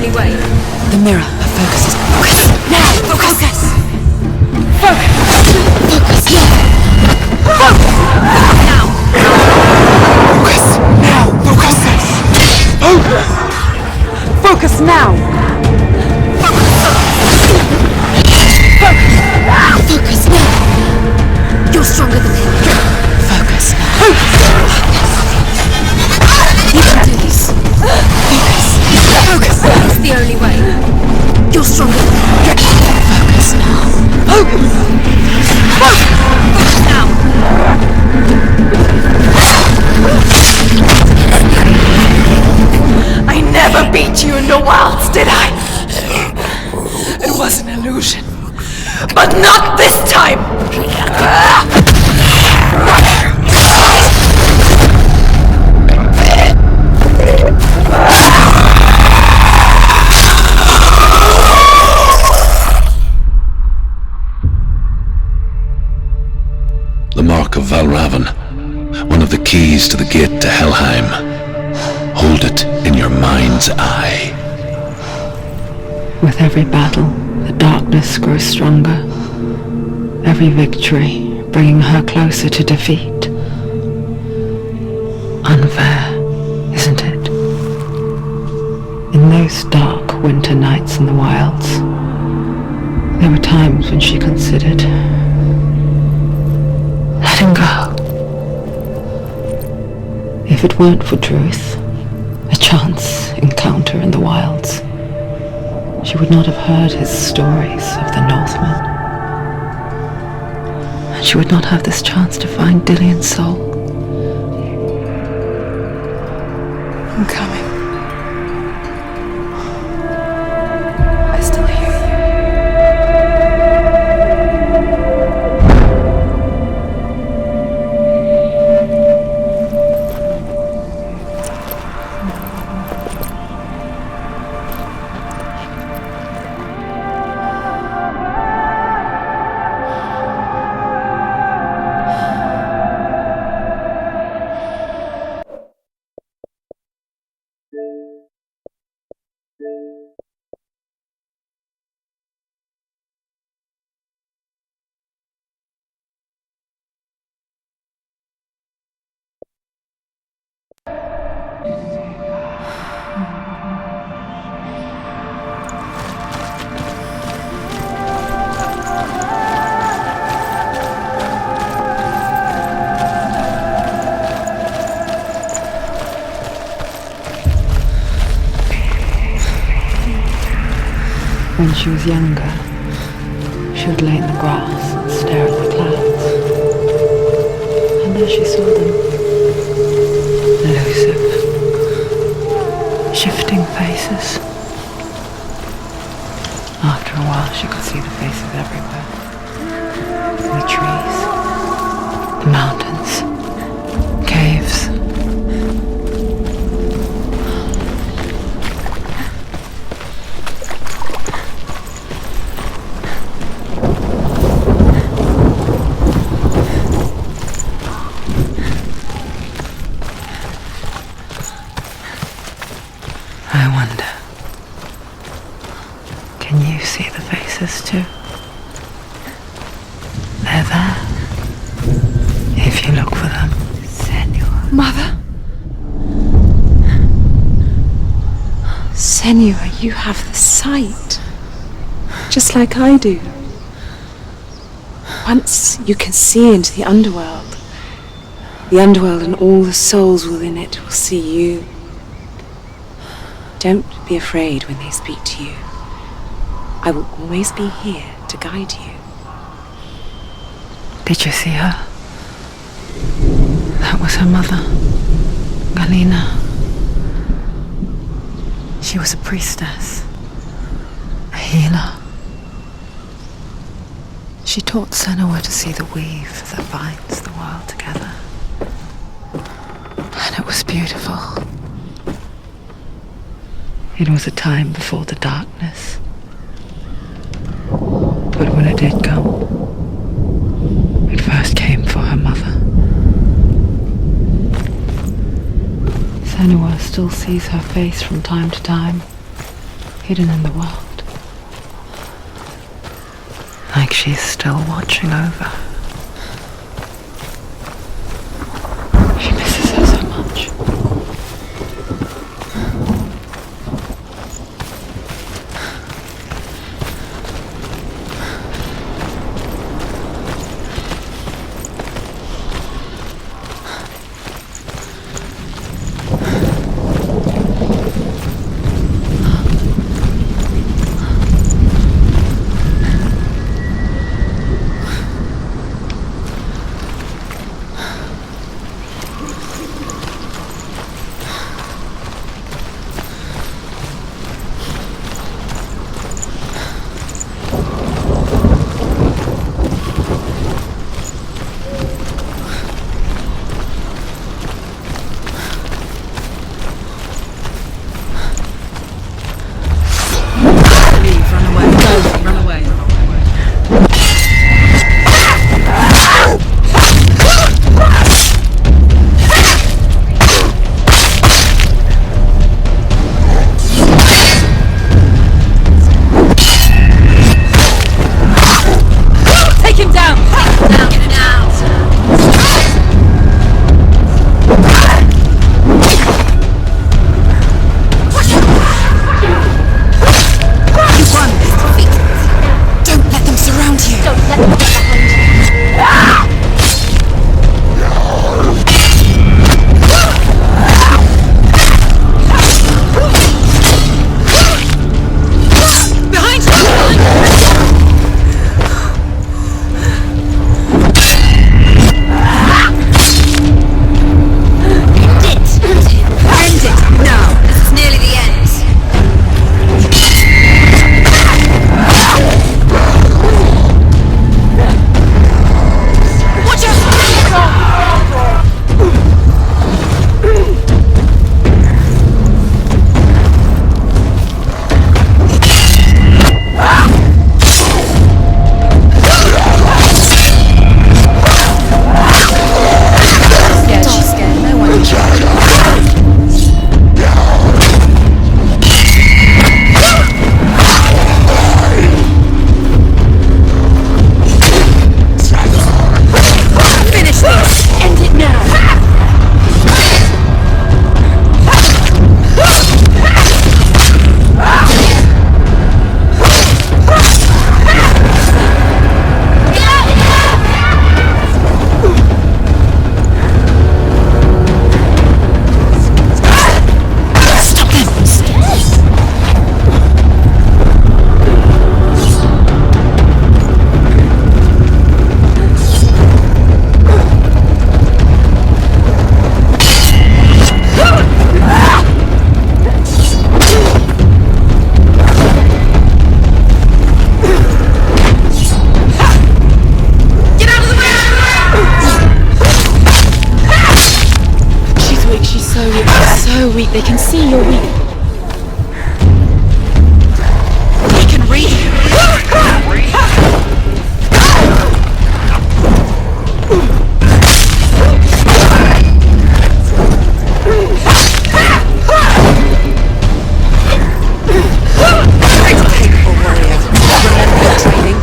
only way. The mirror of focus is... Focus! Now! Focus! Focus! Focus! Focus! Now! Focus! Now! Focus! Focus! Focus now! Focus now! You're stronger than him. Focus now. You can do this. Focus. Focus. It's the only way. You're stronger than him. Focus now. Focus. Focus. Focus now. I never beat you in the wilds, did I? It was an illusion. But not this time! The mark of Valravn, one of the keys to the gate to Helheim. Hold it in your mind's eye. With every battle, the darkness grows stronger. Every victory bringing her closer to defeat. Unfair, isn't it? In those dark winter nights in the wilds, there were times when she considered letting go. If it weren't for truth, a chance encounter in the wilds, she would not have heard his stories of the Northmen. And she would not have this chance to find Dillion's soul. I'm coming. I still hear you. When she was younger, she would lay in the grass and stare at the clouds. And there she saw them. Elusive, shifting faces. After a while, she could see the faces everywhere. The trees, the mountains, caves. I wonder, can you see the faces too? They're there, if you look for them. Senua. Mother? Senua, you have the sight. Just like I do. Once you can see into the underworld and all the souls within it will see you. Don't be afraid when they speak to you. I will always be here to guide you. Did you see her? That was her mother, Galina. She was a priestess, a healer. She taught Senua to see the weave that binds the world together. And it was beautiful. It was a time before the darkness. But when it did come, it first came for her mother. Senua still sees her face from time to time, hidden in the world. Like she's still watching over. She misses her so much. Weak. They can see you're weak. They can read you. Capable warrior. Remember your training.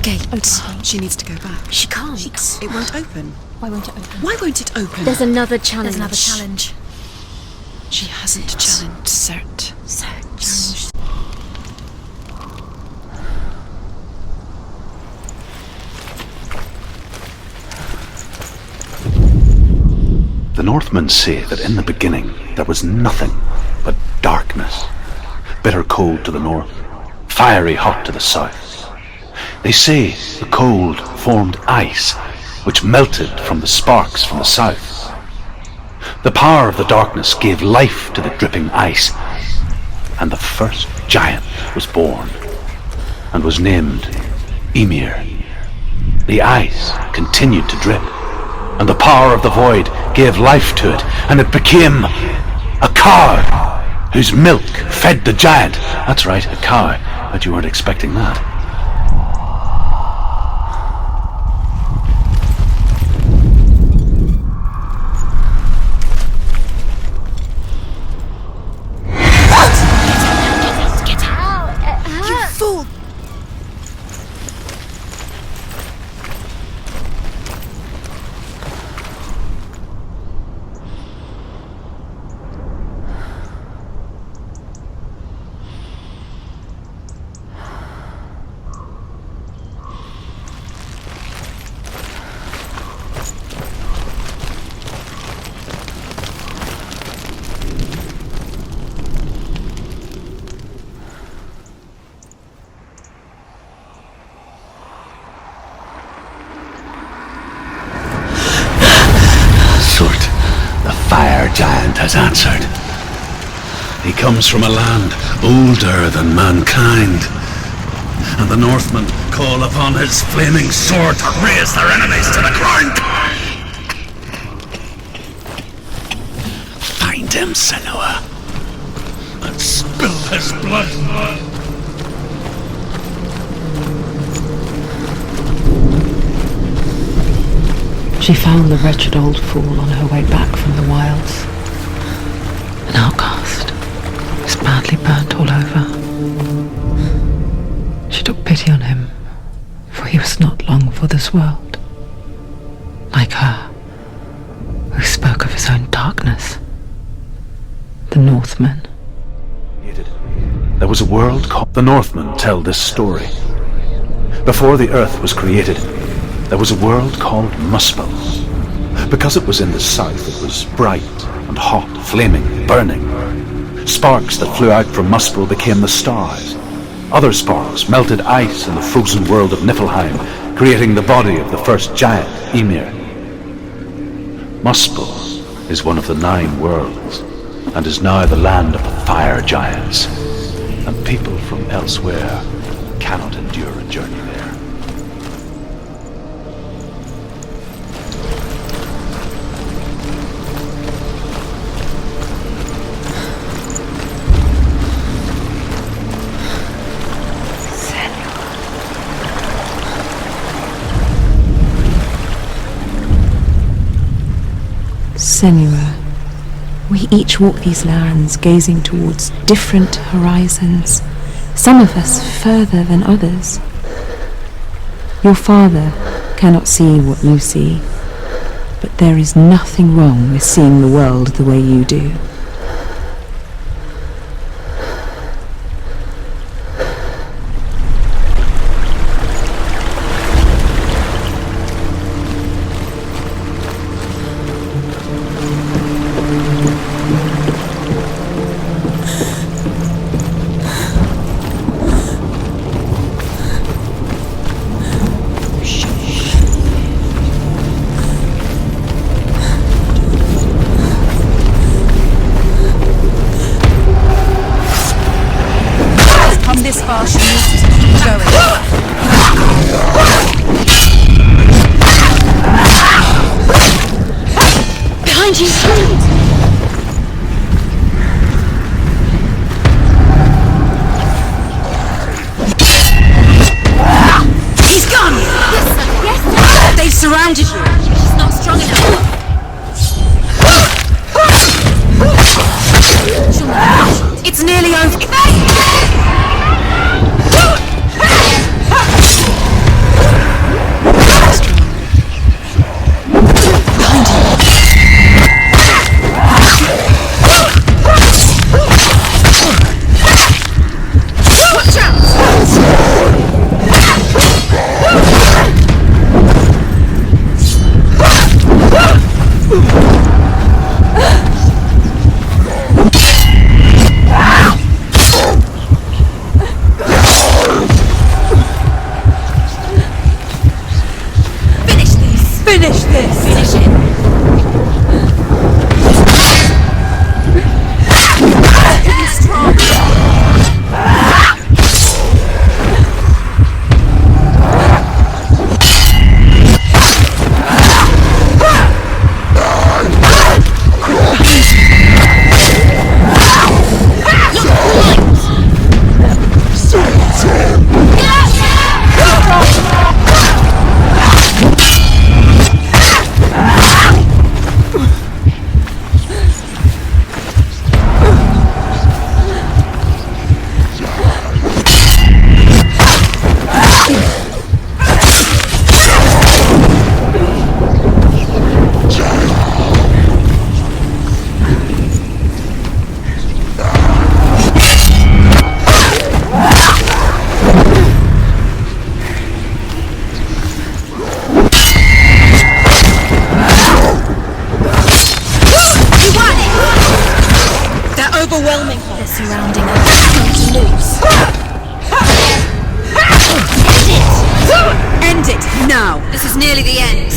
gate. She needs to go back. She can't. It won't open. Why won't it open? Why won't it open? There's another challenge. She hasn't challenged Surt. Search. The Northmen say that in the beginning there was nothing but darkness. Bitter cold to the north, fiery hot to the south. They say the cold formed ice, which melted from the sparks from the south. The power of the darkness gave life to the dripping ice, and the first giant was born, and was named Ymir. The ice continued to drip, and the power of the void gave life to it, and it became a cow, whose milk fed the giant. That's right, a cow. Bet you weren't expecting that. Giant has answered. He comes from a land older than mankind, and the Northmen call upon his flaming sword to raze their enemies to the ground. Find him, Senua, and spill his blood. She found the wretched old fool on her way back from the wilds. An outcast, was badly burnt all over. She took pity on him, for he was not long for this world. Like her, who spoke of his own darkness. The Northmen. There was a world called... The Northmen tell this story. Before the earth was created, there was a world called Muspel. Because it was in the south, it was bright and hot, flaming, burning. Sparks that flew out from Muspel became the stars. Other sparks melted ice in the frozen world of Niflheim, creating the body of the first giant, Ymir. Muspel is one of the 9 worlds, and is now the land of the fire giants. And people from elsewhere cannot endure a journey there. Senua, we each walk these lands gazing towards different horizons, some of us further than others. Your father cannot see what you see, but there is nothing wrong with seeing the world the way you do. now! This is nearly the end.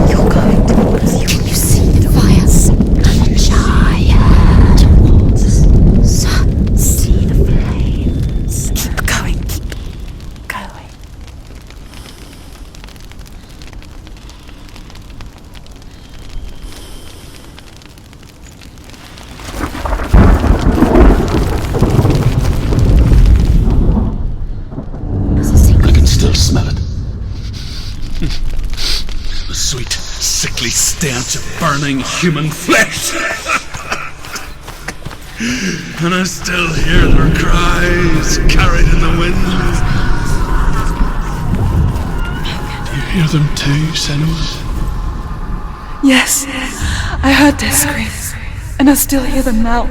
You're going towards you. Can you see the fires? Much higher. Towards the sun. See the flames. Keep going. Keep going. I can still smell it. The sweet, sickly stench of burning human flesh. And I still hear their cries carried in the wind. You hear them too, Senua? Yes, I heard their screams, and I still hear them now.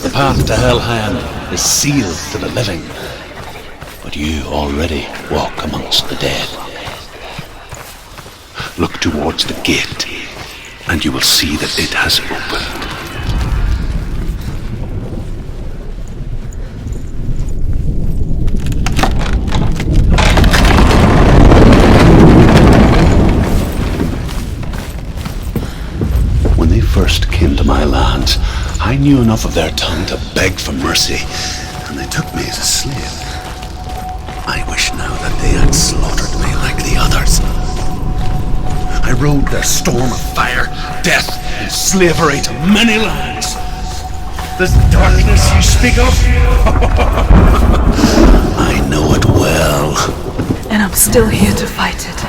The path to Helheim is sealed to the living, but you already walk amongst the dead. Look towards the gate, and you will see that it has opened. When they first came to my lands, I knew enough of their tongue to beg for mercy, and they took me as a slave. I wish now that they had slaughtered me like the others. I rode their storm of fire, death, and slavery to many lands. This darkness you speak of, I know it well. And I'm still here to fight it.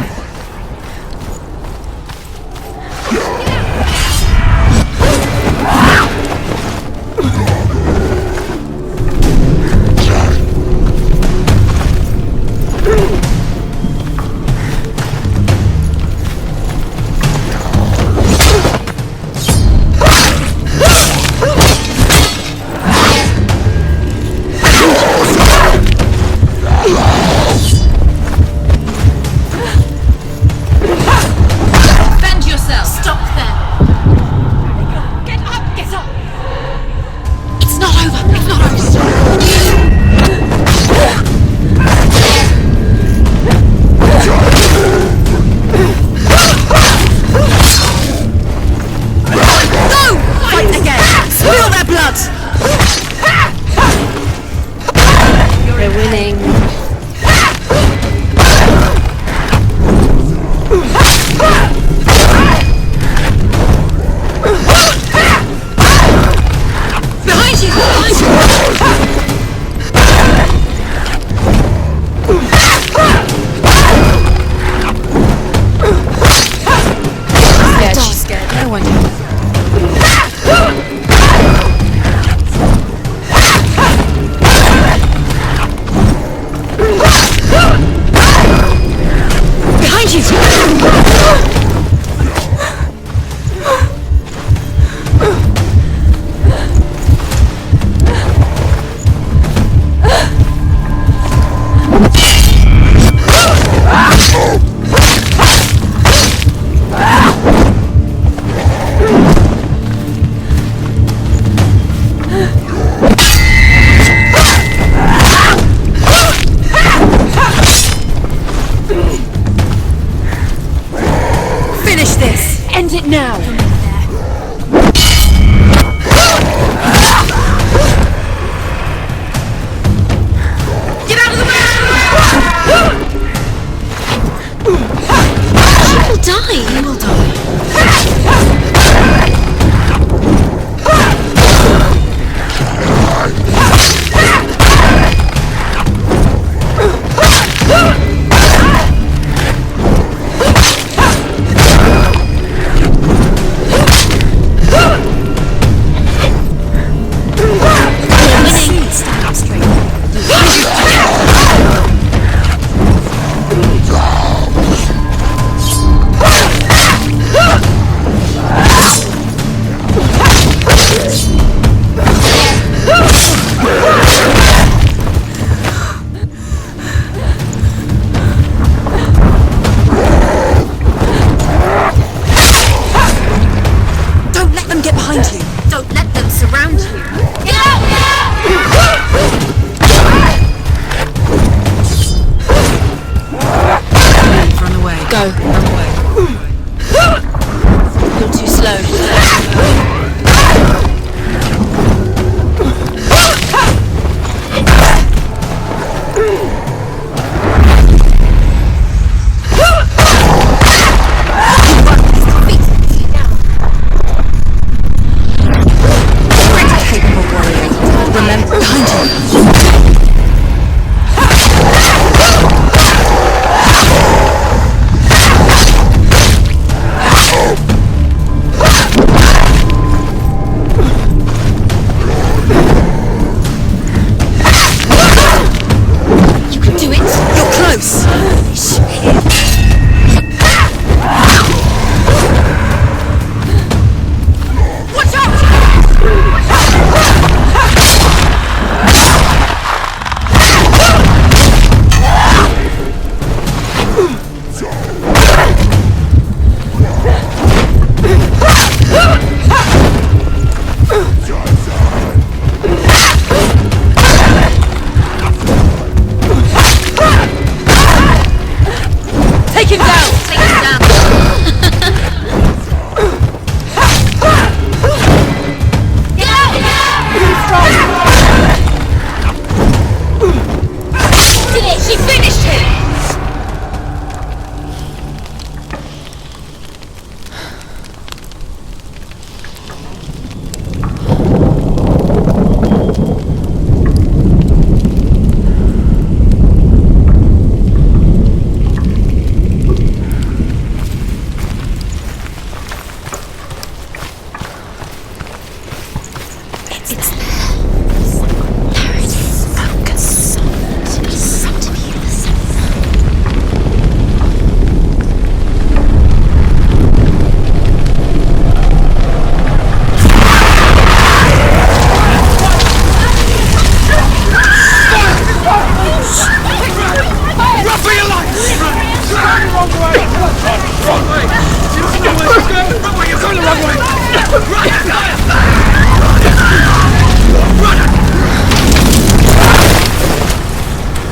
You can do it. You're close.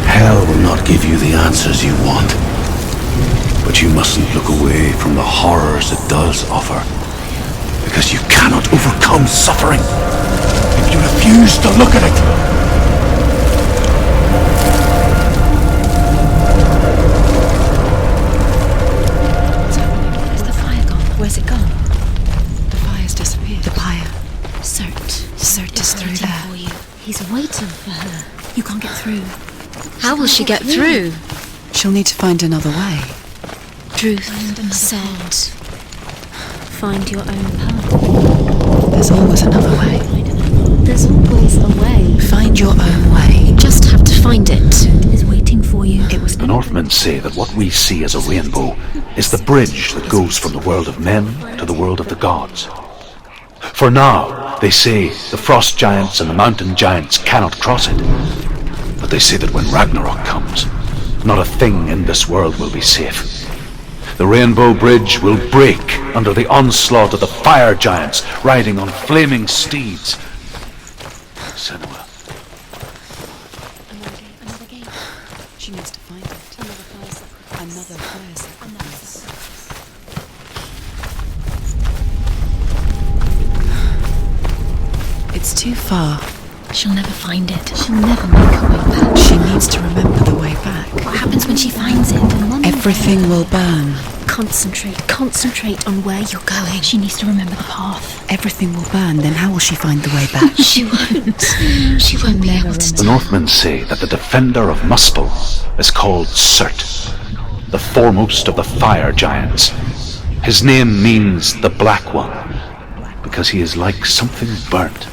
Hell will not give you the answers you want. But you mustn't look away from the horrors it does offer. Because you cannot overcome suffering if you refuse to look at it. Where's the fire gone? Where's it gone? The fire's disappeared. The pyre. Surt is through there. For you. He's waiting for her. You can't get through. How will she get through? She'll need to find another way. Truth said, find your own path. There's always another way. There's always a way. Find your own way. You just have to find it. It is waiting for you. It was The Northmen say that what we see as a rainbow is the bridge that goes from the world of men to the world of the gods. For now, they say the frost giants and the mountain giants cannot cross it. But they say that when Ragnarok comes, not a thing in this world will be safe. The rainbow bridge will break under the onslaught of the fire giants riding on flaming steeds. Senua. Another gate. She needs to find it. Another fire sacrifice. It's too far. She'll never find it. She'll never make her way back. She needs to remember the way back. What happens when she finds it? Everything will burn. Concentrate on where you're going. She needs to remember the path. Everything will burn, then how will she find the way back? She won't. She won't be able to. The Northmen say that the defender of Muspel is called Surt, the foremost of the fire giants. His name means the Black One, because he is like something burnt.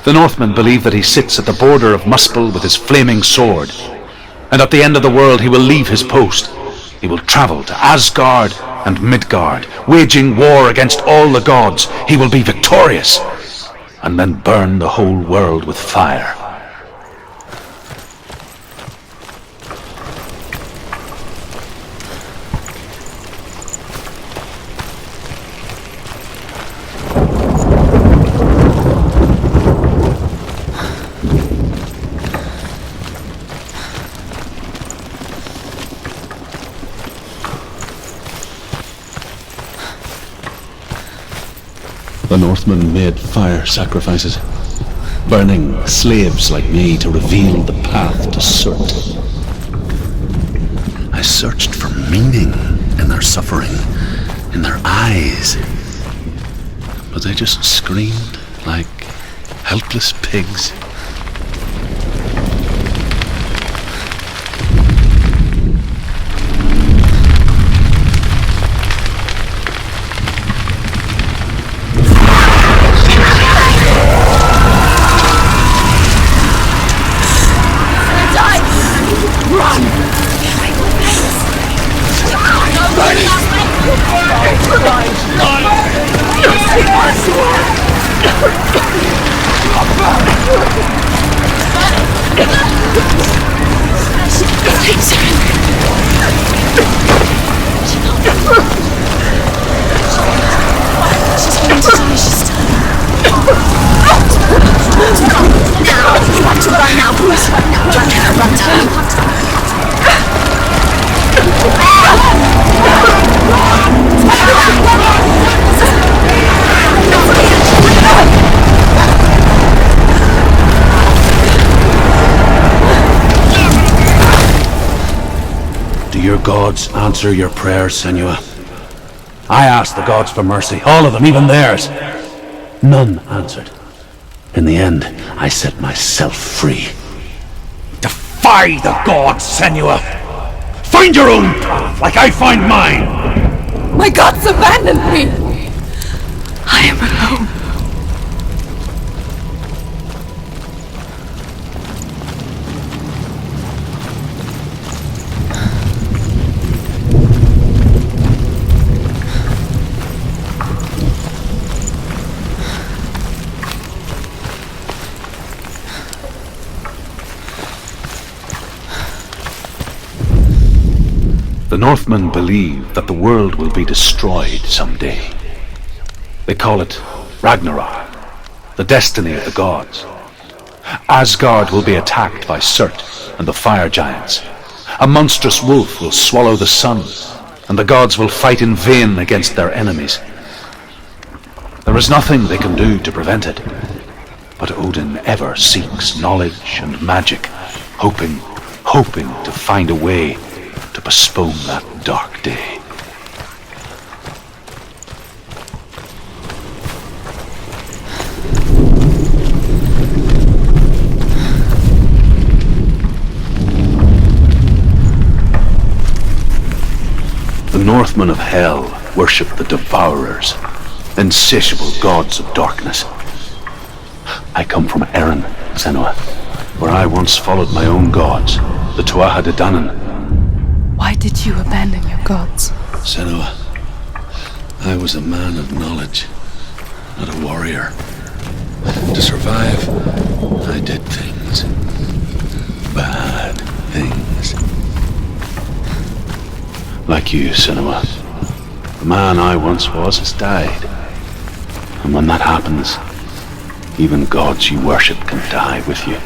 The Northmen believe that he sits at the border of Muspel with his flaming sword, and at the end of the world he will leave his post. He will travel to Asgard and Midgard, waging war against all the gods. He will be victorious, and then burn the whole world with fire. The Northmen made fire sacrifices, burning slaves like me to reveal the path to Surt. I searched for meaning in their suffering, in their eyes, but they just screamed like helpless pigs. She's going to die, she's still... Now! You have to run now, please! Don't let her run down. Do your gods answer your prayers, Senua? I asked the gods for mercy, all of them, even theirs. None answered. In the end, I set myself free. Defy the gods, Senua! Find your own path, like I find mine! My gods abandoned me! I am alone. The Northmen believe that the world will be destroyed someday. They call it Ragnarok, the destiny of the gods. Asgard will be attacked by Surt and the fire giants. A monstrous wolf will swallow the sun, and the gods will fight in vain against their enemies. There is nothing they can do to prevent it, but Odin ever seeks knowledge and magic, hoping to find a way to postpone that dark day. The Northmen of Hell worship the Devourers, insatiable gods of darkness. I come from Erin, Senua, where I once followed my own gods, the Tuatha De Danann. Why did you abandon your gods? Senua, I was a man of knowledge, not a warrior. To survive, I did things. Bad things. Like you, Senua. The man I once was has died. And when that happens, even gods you worship can die with you.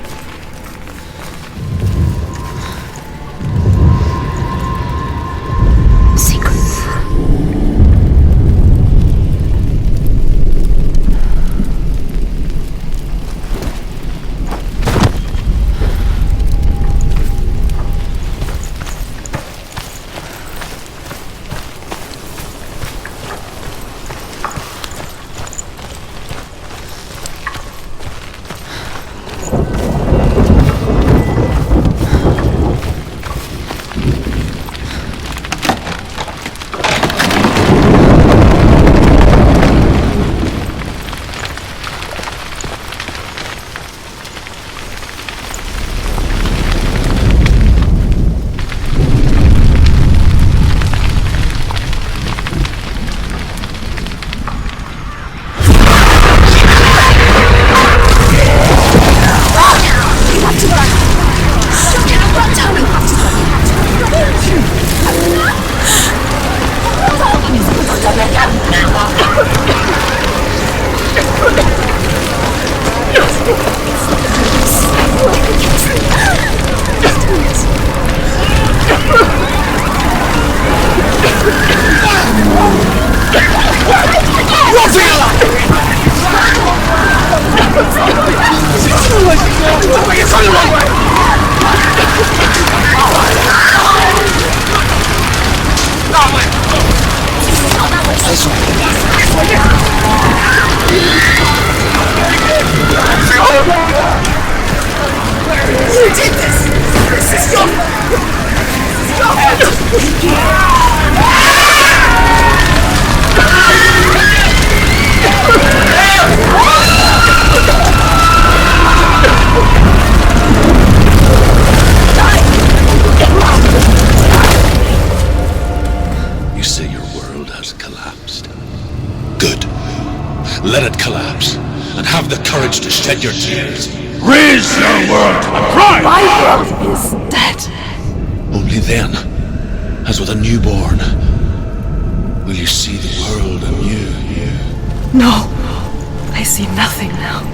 shed your tears. Raise your world to the prime! My world is dead. Only then, as with a newborn, will you see the world anew. No, I see nothing now.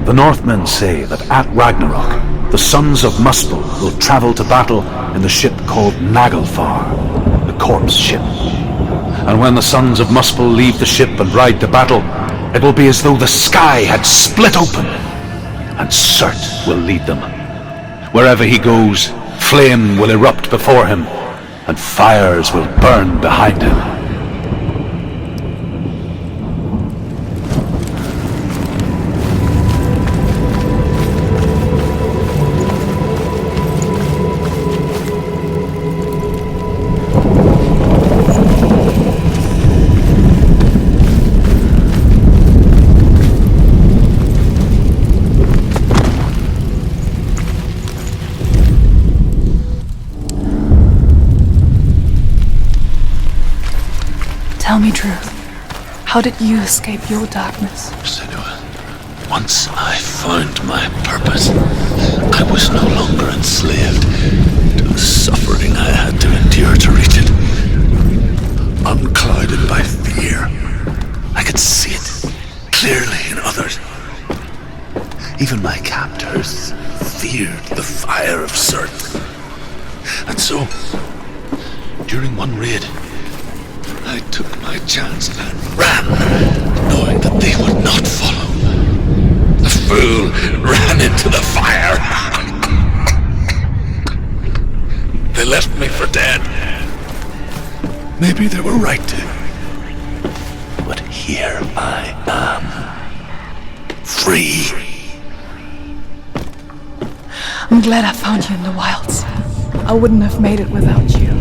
The Northmen say that at Ragnarok, the sons of Muspel will travel to battle in the ship called Naglfar, the corpse ship. And when the sons of Muspel leave the ship and ride to battle, it will be as though the sky had split open, and Surt will lead them. Wherever he goes, flame will erupt before him, and fires will burn behind him. Tell me truth. How did you escape your darkness? Senua, once I found my purpose, I was no longer enslaved to the suffering I had to endure to reach it. Unclouded by fear, I could see it clearly in others. Even my captors feared the fire of Surt. And so, during one raid, I took my chance and ran, knowing that they would not follow. The fool ran into the fire. They left me for dead. Maybe they were right to. But here I am, free. I'm glad I found you in the wilds. I wouldn't have made it without you.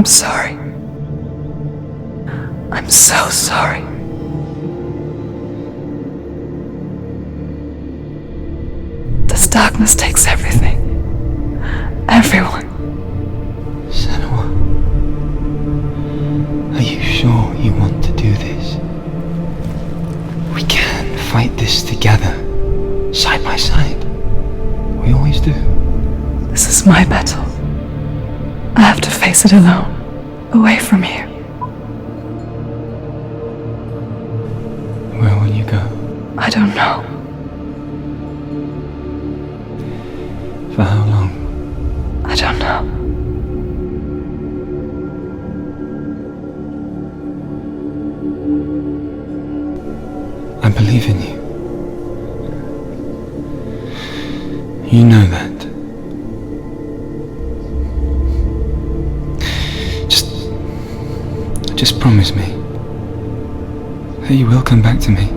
I'm sorry. I'm so sorry. This darkness takes everything. Everyone. Senua, are you sure you want to do this? We can fight this together, side by side. We always do. This is my battle. I have to face it alone, away from here. Where will you go? I don't know. For how long? I don't know. I believe in you. You know that. Just promise me that you will come back to me.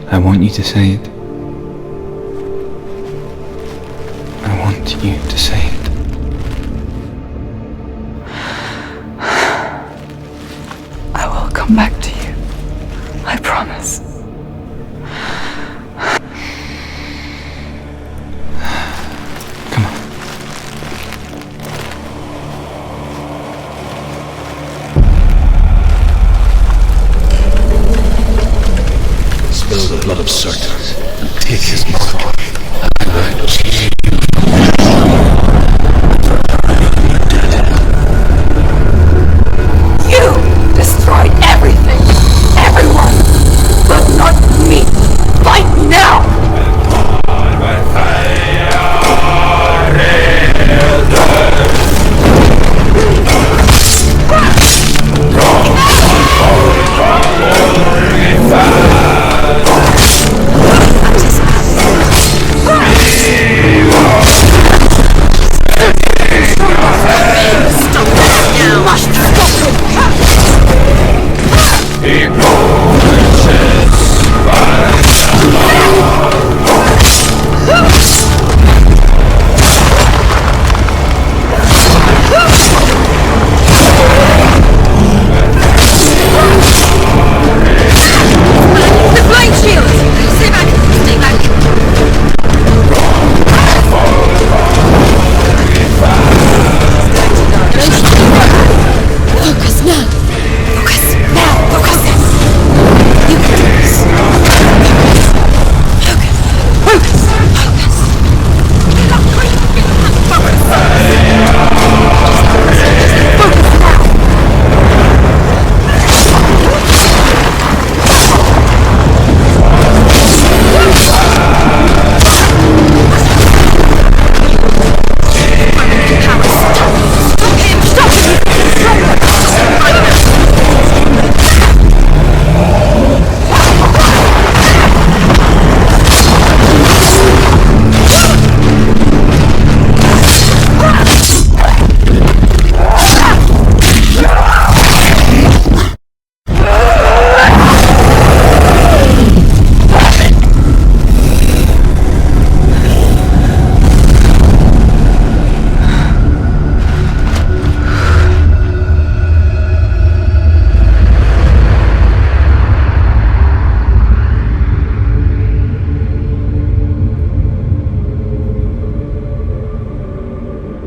I want you to say it. I want you to say it. I will come back to you. I promise. Come on. Spill the blood of Surt and take his mark. You destroyed everything, everyone, but not me. Fight me now!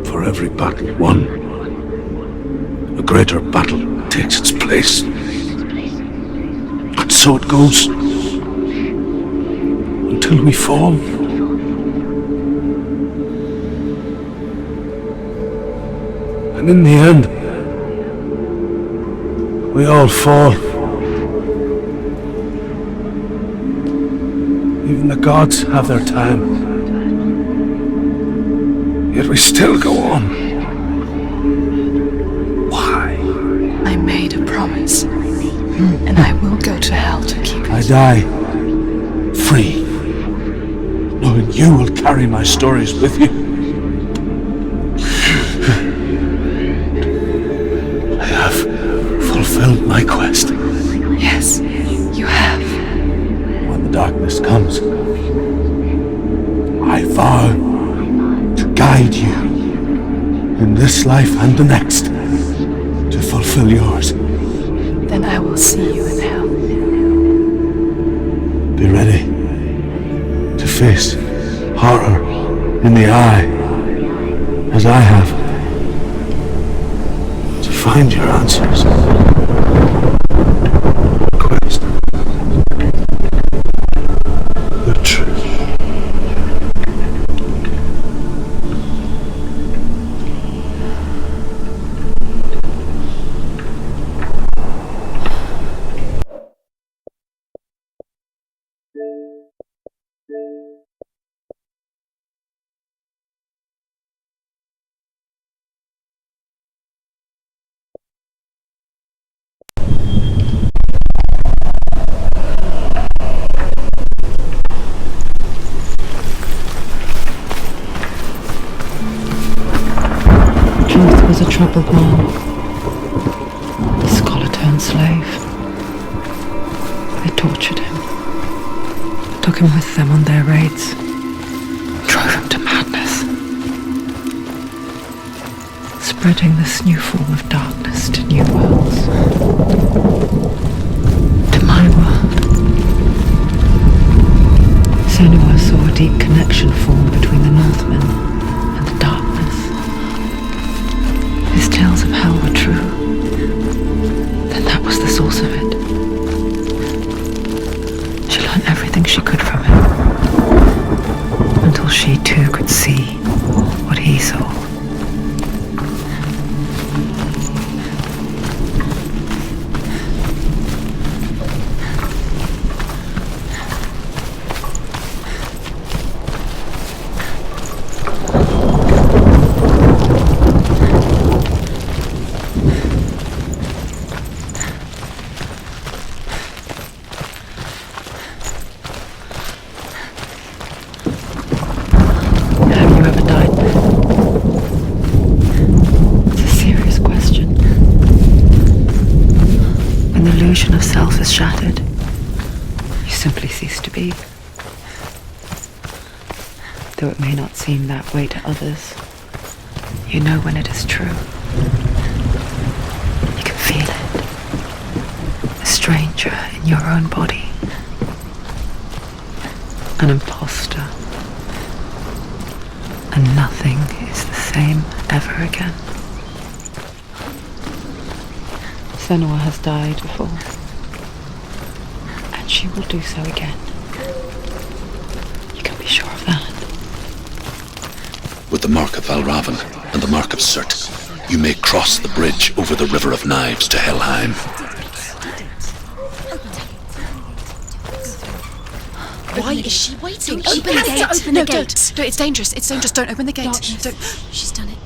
For every battle won, a greater battle takes its place. And so it goes, until we fall. And in the end, we all fall. Even the gods have their time. Yet we still go on. Why? I made a promise, and I will go to hell to keep it. I die free, knowing you will carry my stories with you. I have fulfilled my quest. Yes, you have. When the darkness comes, I vow to guide you in this life and the next, to fulfill yours. Then I will see you in hell. Be ready to face horror in the eye, as I have, to find your answers. Quest the truth. Truth was a troubled man, a scholar turned slave. They tortured him, took him with them on their raids, drove him to madness, spreading this new form of darkness to new worlds, to my world. Senua saw a deep connection form between the Northmen and the darkness. His tales of hell were true. Then that was the source of it. She learned everything she could from him, until she too could see what he saw. Of self is shattered, you simply cease to be. Though it may not seem that way to others, you know when it is true. You can feel it. A stranger in your own body. An imposter. And nothing is the same ever again. Senua has died before, and she will do so again. You can be sure of that. With the mark of Valravn and the mark of Surt, you may cross the bridge over the River of Knives to Helheim. Why is she waiting? Open the gate. Open the gate. No, it's dangerous. It's dangerous. Don't open the gate. Darkness. Don't. She's done it.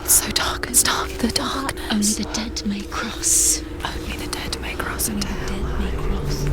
It's so dark. It's dark. The darkness. Only the dead may cross. Only the dead may cross into Only the hell. dead may cross.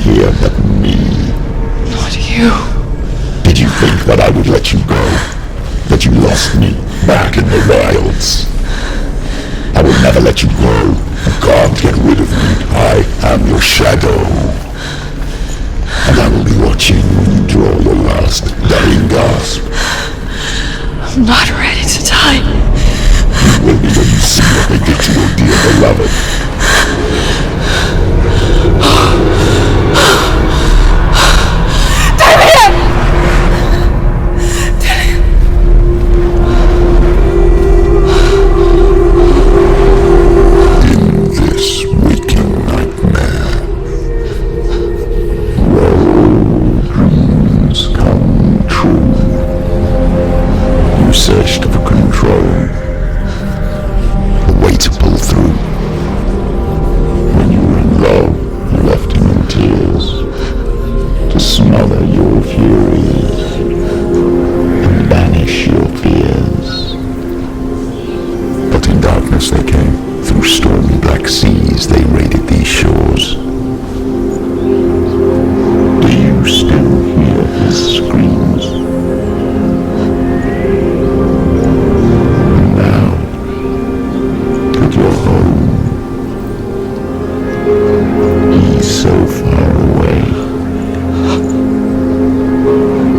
Here but me. Not you. Did you think that I would let you go? That you lost me back in the wilds? I will never let you go. You can't get rid of me. I am your shadow. And I will be watching when you draw your last dying gasp. I'm not ready to die. You will be when you see what they did to your dear beloved. Searched for control, a way to pull through. When you were in love, you left him in tears to smother your furies. banish your fears. But in darkness they came. Through stormy black seas they raided these shores. Do you still hear his screams? And now, at your home, he's so far away.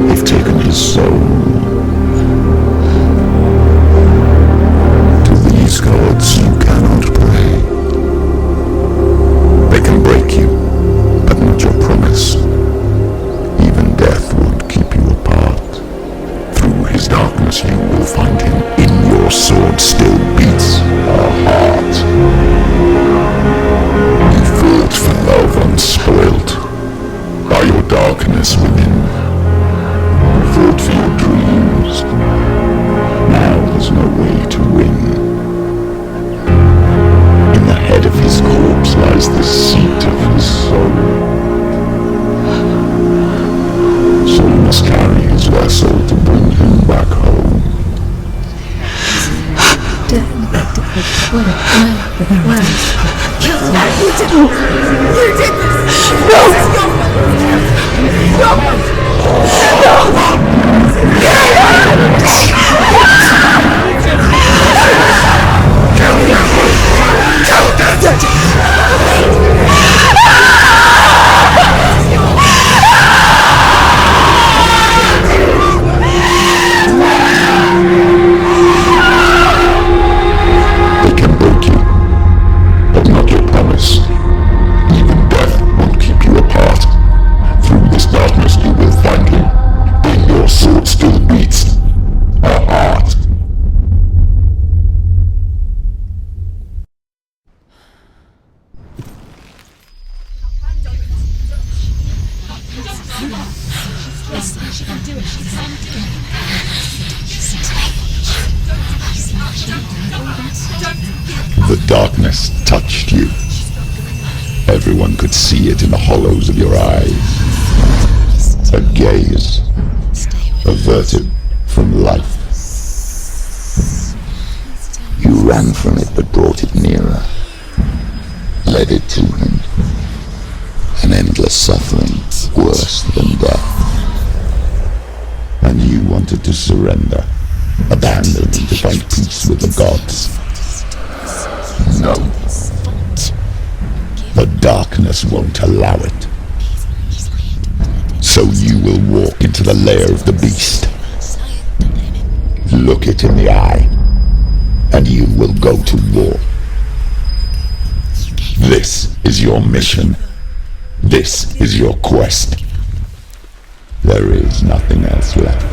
They've taken his soul. To these gods you cannot pray. They can break you, but not your promise. Even death won't keep you apart. Through his darkness you will find him. In your sword still beats a heart. You fought for love unspoilt by your darkness within. You fought for your dreams. Now there's no way to win. In the head of his corpse lies the seat of his soul. So you must carry his vessel to bring him back home. They can break you, but not your promise. Even death won't keep you apart. Through this darkness you will find him. In your sword still beats a heart. The darkness touched you. Everyone could see it in the hollows of your eyes. A gaze averted from life. You ran from it but brought it nearer. Led it to him. An endless suffering worse than death. And you wanted to surrender. Abandon to find peace with the gods. No. The darkness won't allow it. So you will walk into the lair of the beast. Look it in the eye, and you will go to war. This is your mission. This is your quest. There is nothing else left.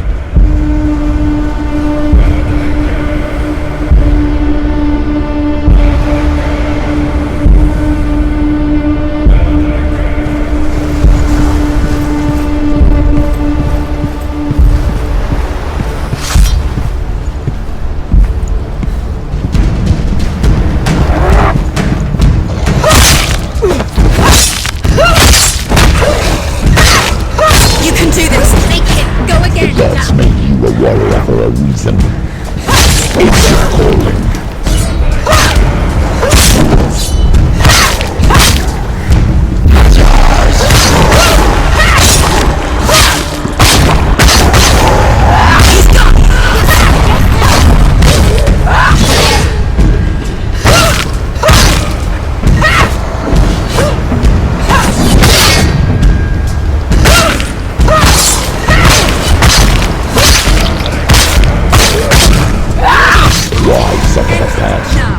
The gods made you a warrior for a reason. It's your calling.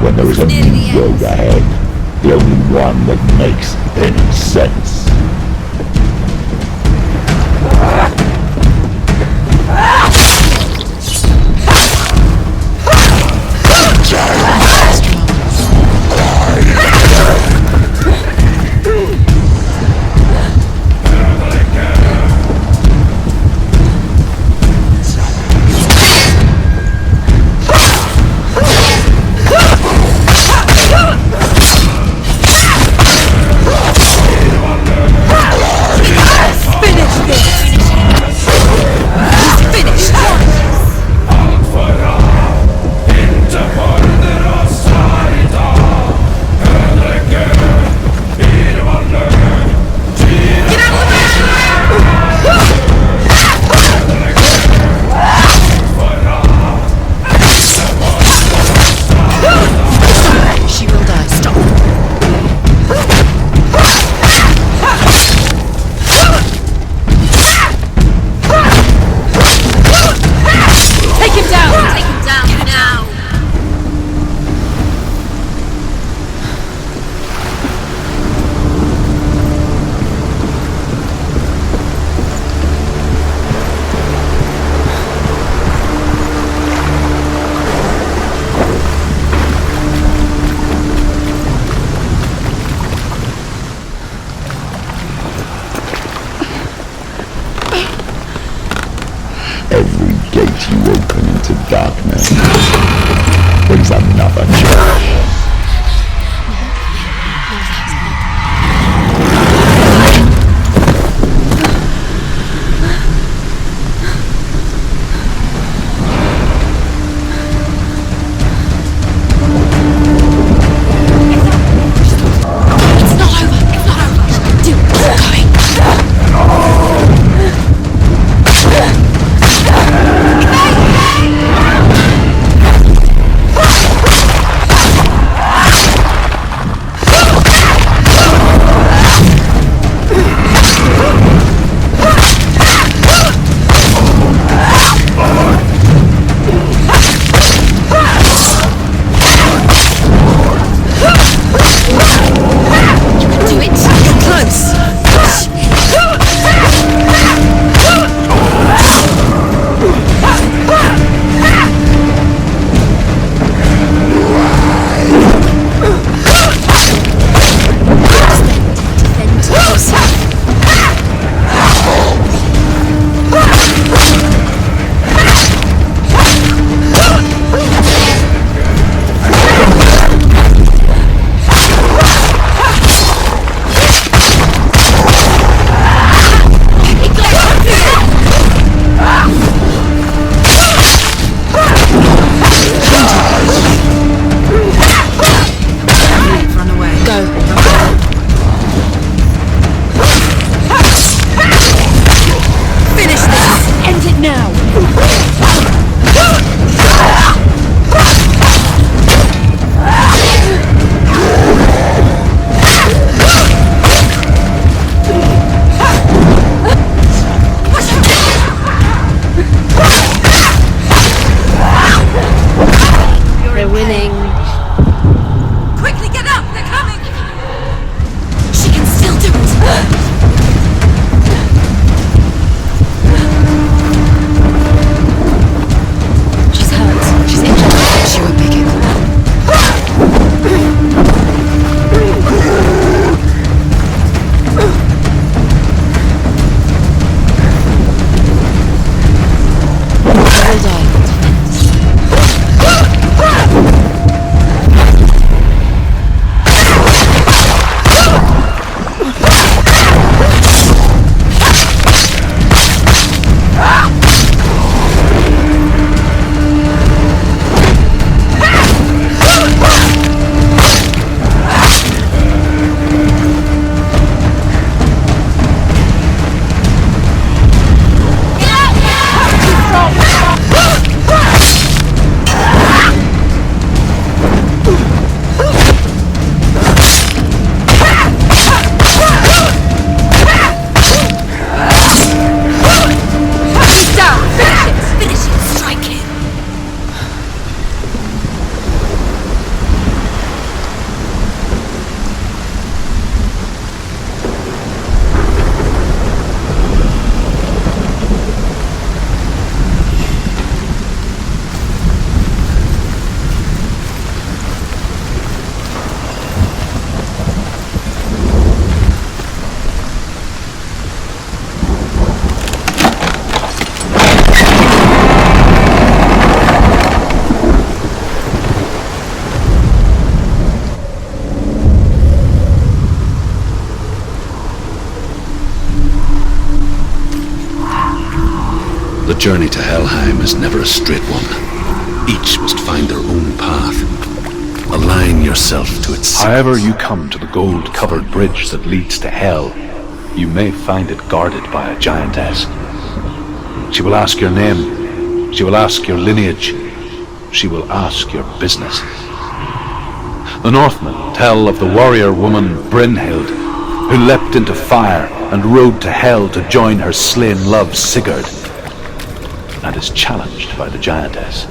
When there is a new road ahead, the only one that makes any sense. into darkness brings another change. The journey to Helheim is never a straight one. Each must find their own path. Align yourself to its... However you come to the gold-covered bridge that leads to Hell, you may find it guarded by a giantess. She will ask your name. She will ask your lineage. She will ask your business. The Northmen tell of the warrior woman Brynhild, who leapt into fire and rode to Hell to join her slain love Sigurd, and is challenged by the giantess.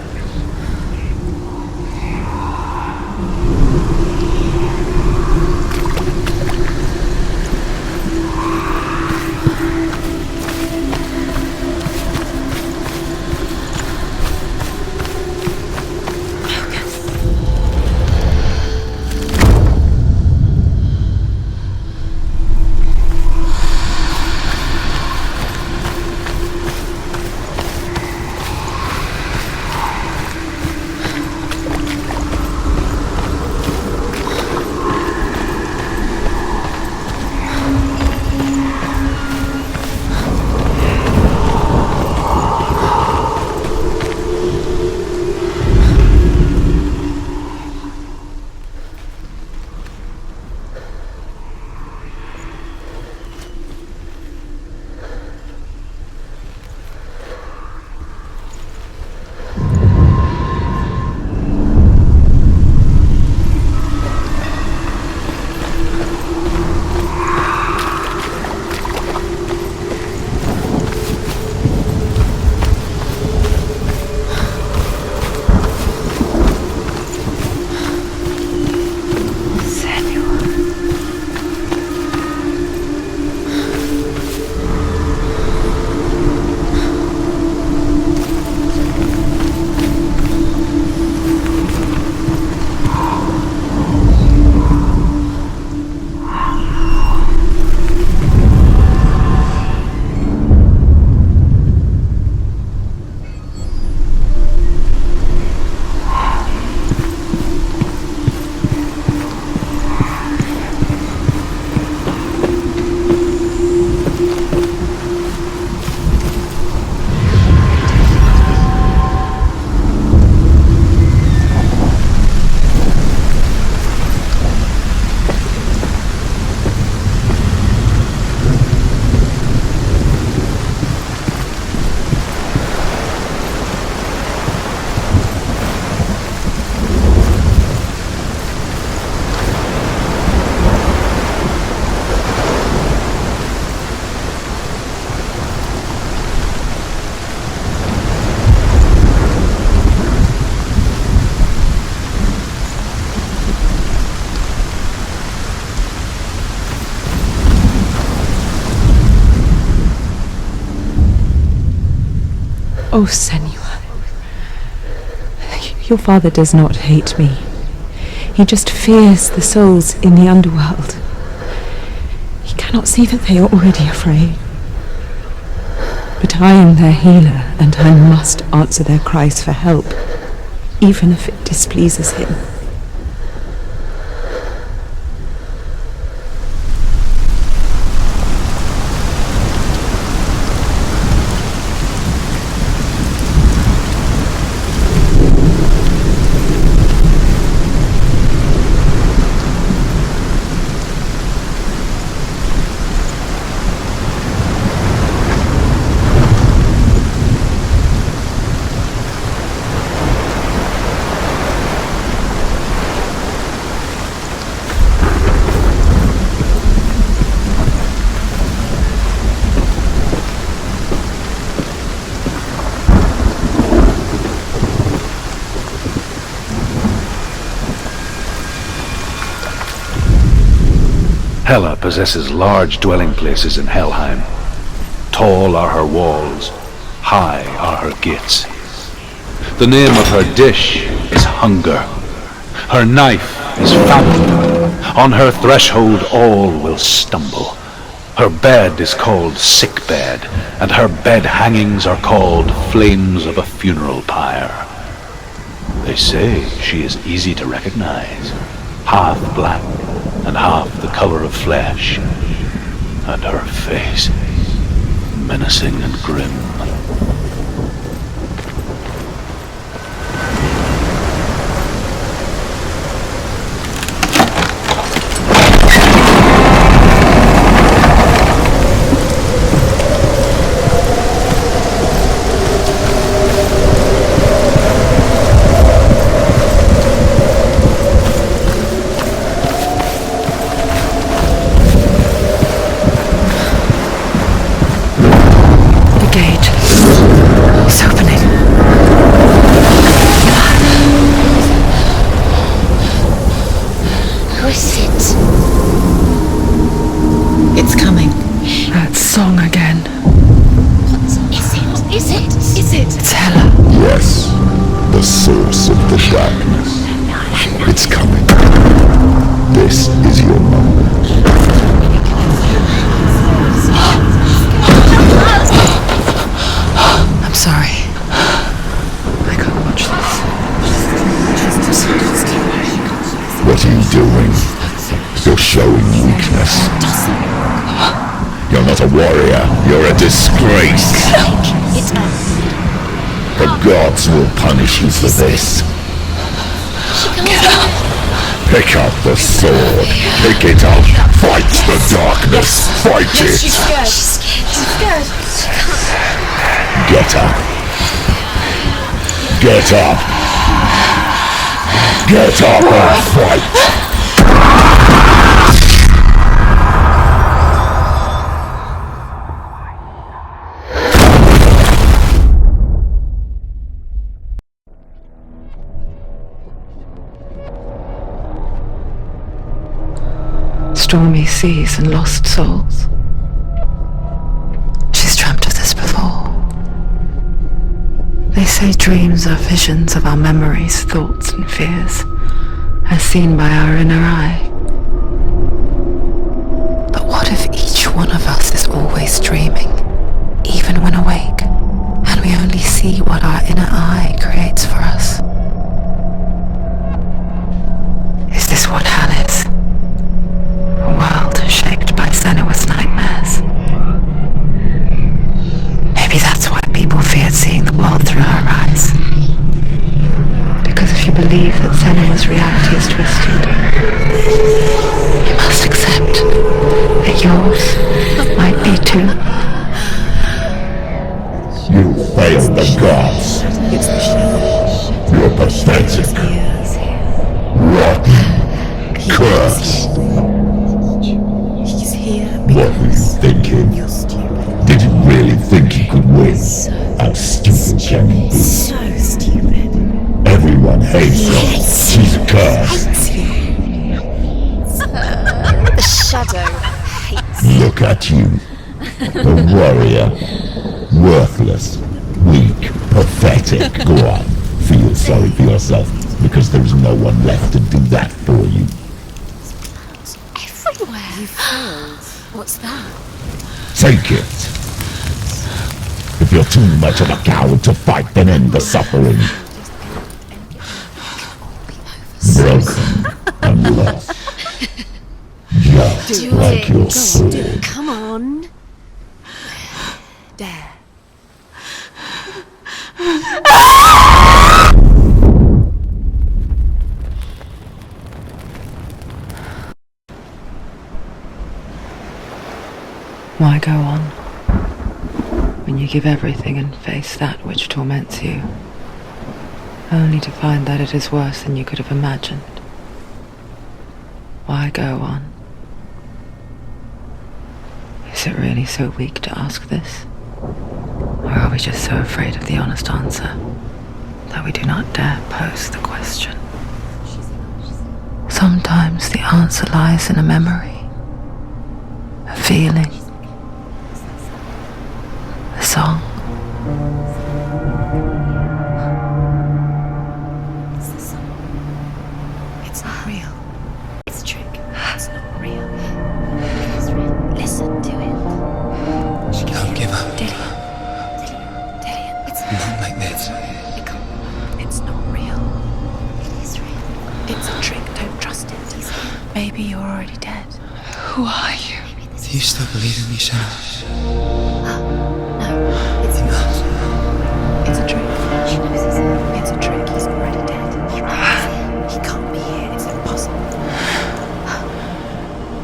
Oh, Senua. Your father does not hate me. He just fears the souls in the underworld. He cannot see that they are already afraid. But I am their healer, and I must answer their cries for help, even if it displeases him. Hela possesses large dwelling places in Helheim. Tall are her walls, high are her gates. The name of her dish is hunger. Her knife is famine. On her threshold all will stumble. Her bed is called sick bed, and her bed hangings are called flames of a funeral pyre. They say she is easy to recognize, half black and half the color of flesh, and her face menacing and grim. Will punish you for this. Pick up the sword. Pick it up. Fight the darkness. Fight it. She's scared. She's scared. Get up. Get up. Get up and fight. Stormy seas and lost souls. She's dreamt of this before. They say dreams are visions of our memories, thoughts and fears, as seen by our inner eye. But what if each one of us is always dreaming, even when awake, and we only see what our inner eye creates for us? Is this what Hell is? A world shaped by Senua'S nightmares. Maybe that's why people feared seeing the world through her eyes. Because if you believe that Senua'S reality is twisted, you must accept that yours might be too. You failed the gods. You're pathetic. Rotten. Cursed. What were you thinking? Did you really think you could win? How stupid can you be? So stupid. Everyone hates her. She's cursed. The shadow hates you. Look at you. A warrior. Worthless. Weak. Pathetic. Go on. Feel sorry for yourself, because there's no one left to do that for you. Everywhere. You failed. What's that? Take it. If you're too much of a coward to fight, then end the suffering. Broken and lost. Just like your sword. Come on. There. Why go on, when you give everything and face that which torments you, only to find that it is worse than you could have imagined? Why go on? Is it really so weak to ask this? Or are we just so afraid of the honest answer that we do not dare pose the question? Sometimes the answer lies in a memory, a feeling, a song. It's not real. It's a trick. It's not real. It's real. Listen to it. Don't give up. Dellian. It's Not like this. It's not real. It is real. It's a trick. Don't trust it. Maybe you're already dead. Who are you? Do you still believe in me, Senua'S? No, it's not. It's a trick. She knows he's here. It's a trick. He's already dead. He can't be here. It's impossible.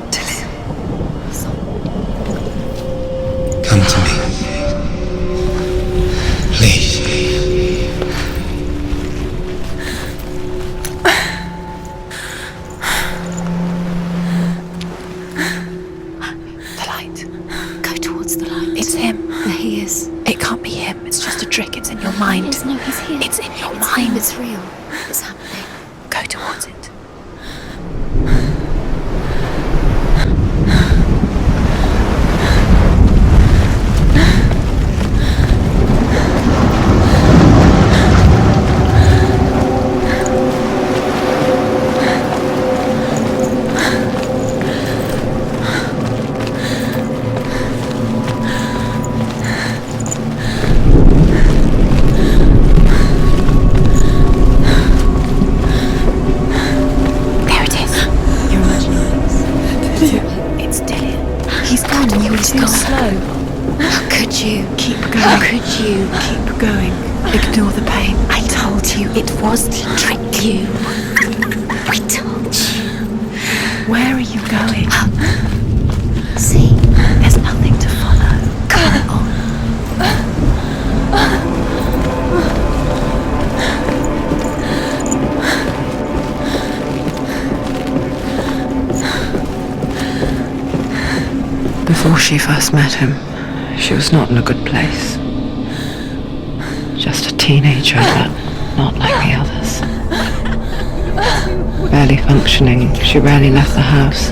Dellian. Come to me. Please. The light. Go towards the light. It's him. There he is. It can't be him. It's just a trick. It's in your mind. No, he's here. It's in your mind. It's real. It's happening. Go towards it. There it is. You're imagining it. It's Dellian. He's gone. You were too slow. How could you? Keep going. How could you? Keep going. Ignore the pain. I told you it was to trick you. I told you. Where are you going? See? There's nothing to follow. Come on. Before she first met him, she was not in a good place. Just a teenager, but not like the others. Barely functioning, she rarely left the house.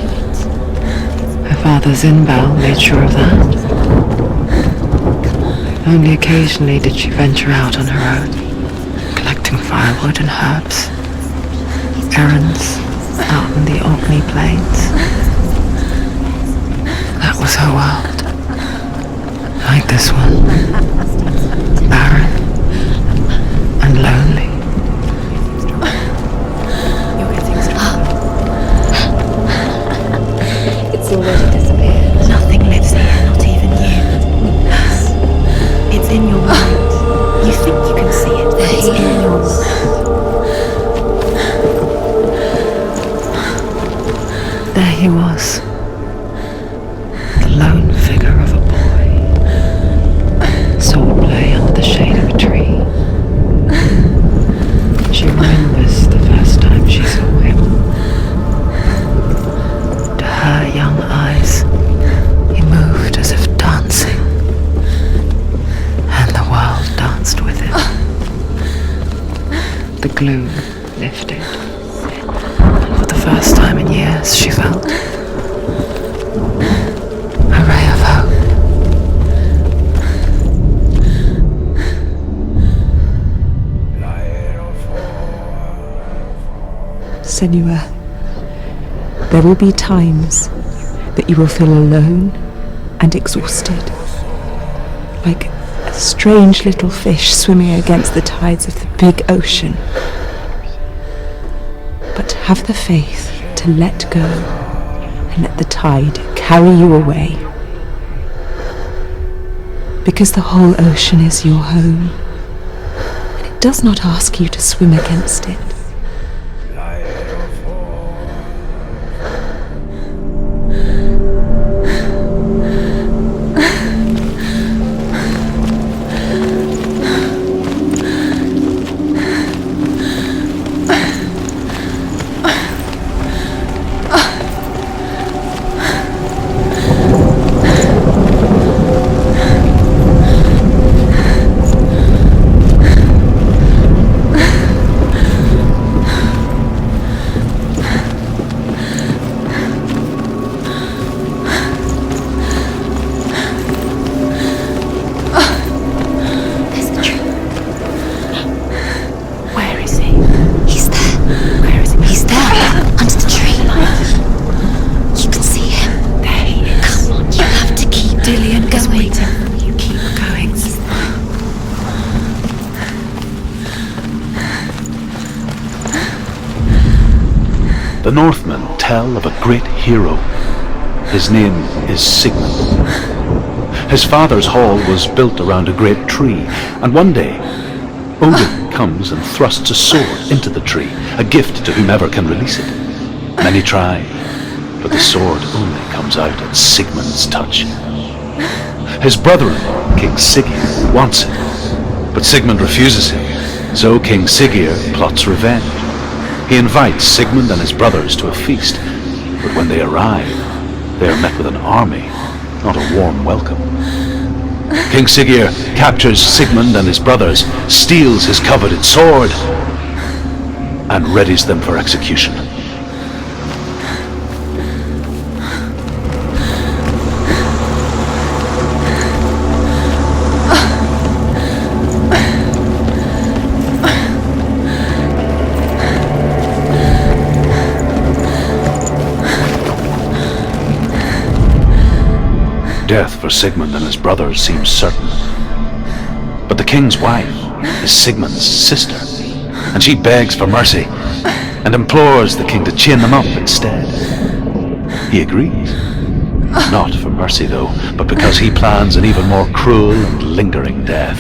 Her father's in-bell made sure of that. Only occasionally did she venture out on her own, collecting firewood and herbs. Errands out in the Orkney plains. That was her world. Like this one. Barren and lonely. You're getting stronger. It's already disappeared. Nothing lives here, not even you. It's in your mind. You think you can see it, but it's in your mind. There he was. The lone figure of a boy. Swordplay under the shade of a tree. She remembers the first time she saw him. To her young eyes, he moved as if dancing, and the world danced with him. The gloom lifted, and for the first time in years she felt a ray of hope. Senua. There will be times that you will feel alone and exhausted, like a strange little fish swimming against the tides of the big ocean. But have the faith to let go and let the tide carry you away. Because the whole ocean is your home, and it does not ask you to swim against it. The Northmen tell of a great hero. His name is Sigmund. His father's hall was built around a great tree, and one day Odin comes and thrusts a sword into the tree, a gift to whomever can release it. Many try, but the sword only comes out at Sigmund's touch. His brother-in-law, King Siggeir, wants it, but Sigmund refuses him, so King Siggeir plots revenge. He invites Sigmund and his brothers to a feast, but when they arrive, they are met with an army, not a warm welcome. King Siggeir captures Sigmund and his brothers, steals his coveted sword, and readies them for execution. Death for Sigmund and his brothers seems certain. But the king's wife is Sigmund's sister, and she begs for mercy and implores the king to chain them up instead. He agrees. Not for mercy though, but because he plans an even more cruel and lingering death.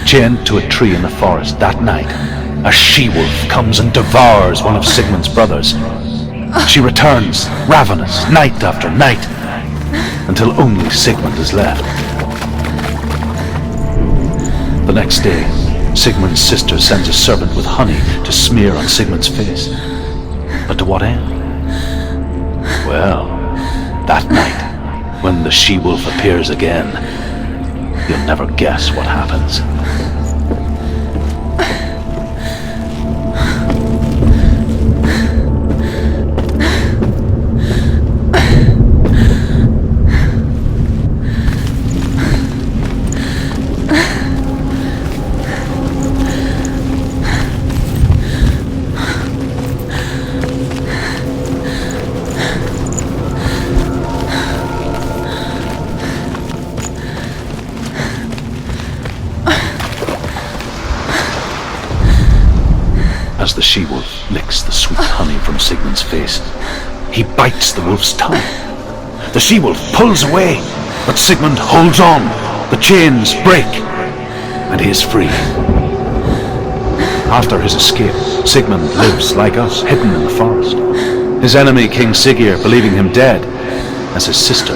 Chained to a tree in the forest that night, a she-wolf comes and devours one of Sigmund's brothers. She returns, ravenous, night after night, until only Sigmund is left. The next day, Sigmund's sister sends a servant with honey to smear on Sigmund's face. But to what end? Well, that night, when the she-wolf appears again, you'll never guess what happens. As the she-wolf licks the sweet honey from Sigmund's face, he bites the wolf's tongue. The she-wolf pulls away, but Sigmund holds on. The chains break, and he is free. After his escape, Sigmund lives like us, hidden in the forest. His enemy, King Siggeir, believing him dead, as his sister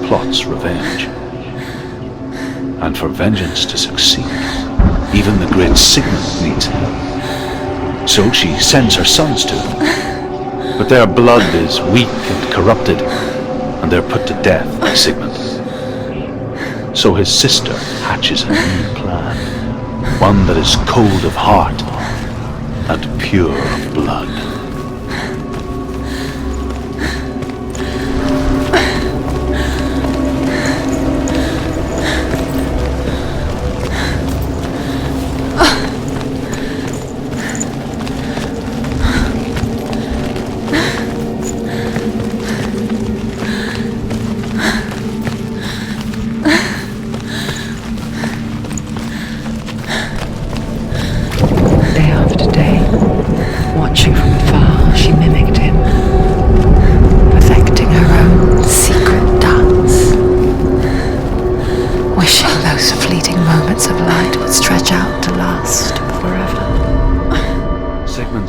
plots revenge. And for vengeance to succeed, even the great Sigmund needs help. So she sends her sons to him. But their blood is weak and corrupted, and they're put to death by Sigmund. So his sister hatches a new plan, one that is cold of heart and pure of blood.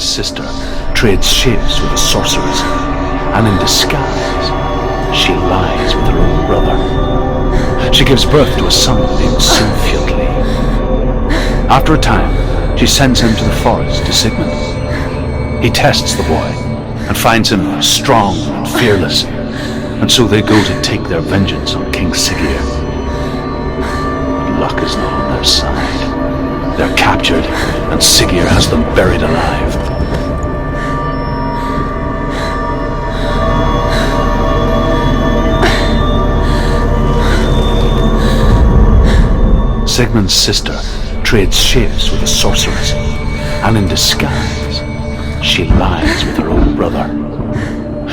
Sigmund's sister trades shapes with a sorceress, and in disguise, she lies with her own brother. She gives birth to a son named Sinfjotli. After a time, she sends him to the forest to Sigmund. He tests the boy and finds him strong and fearless, and so they go to take their vengeance on King Siggeir. But luck is not on their side. They're captured, and Siggeir has them buried alive. Sigmund's sister trades shapes with a sorceress, and in disguise, she lies with her own brother.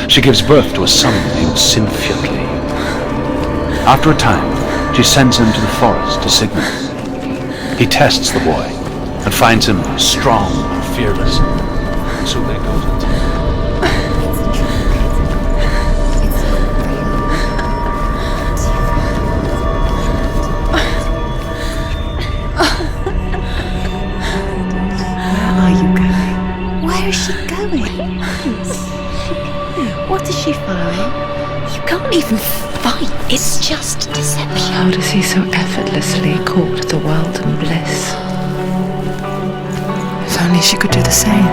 She gives birth to a son named Sinfjotli. After a time, she sends him to the forest to Sigmund. He tests the boy and finds him strong and fearless, and so they go to Where is she going? What is she following? You can't even fight. It's just deception. How does he so effortlessly court the world and bliss? If only she could do the same.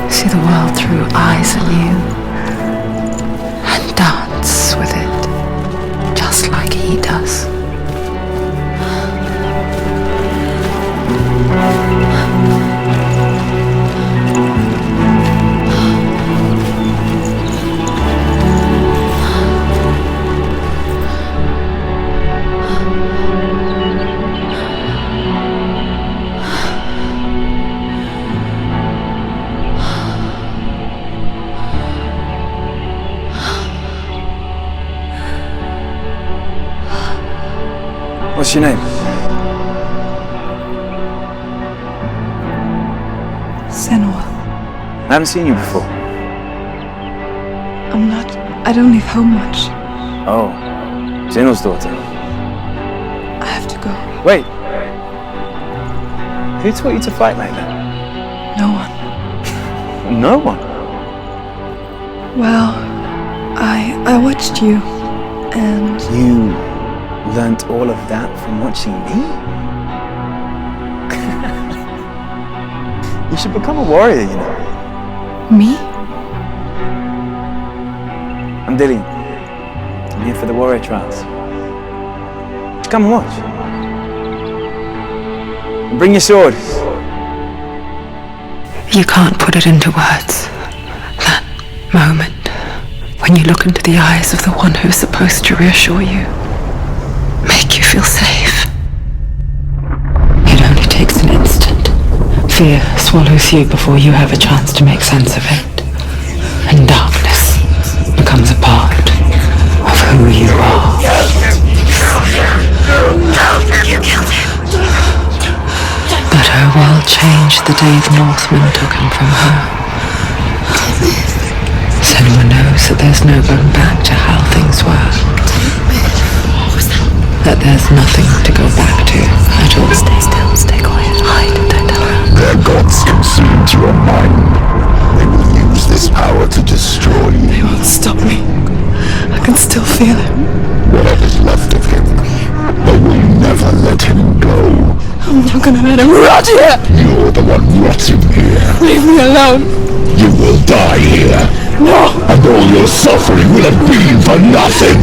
See the world through eyes anew, and dance with it, just like he does. What's your name? Senua. I haven't seen you before. I don't leave home much. Oh, Zenua'S daughter. I have to go. Wait. Who taught you to fight like that? No one. No one? Well, I watched you, and... You learnt all of that from watching me? You should become a warrior, you know. Me? I'm Dillian. I'm here for the warrior trials. Come and watch. And bring your sword. You can't put it into words. That moment when you look into the eyes of the one who's supposed to reassure you, make you feel safe. It only takes an instant. Fear swallows you before you have a chance to make sense of it. And darkness becomes a part of who you are. But her world changed the day the Northmen took him from her. Senua knows that there's no going back to how things were. That there's nothing to go back to at all. Stay still, stay quiet, hide, don't tell her. Their gods consumed your mind. They will use this power to destroy you. They won't stop me. I can still feel him. Whatever's left of him, they will never let him go. I'm not gonna let him rot here! You're the one rotting here. Leave me alone! You will die here. No! And all your suffering will have been for nothing.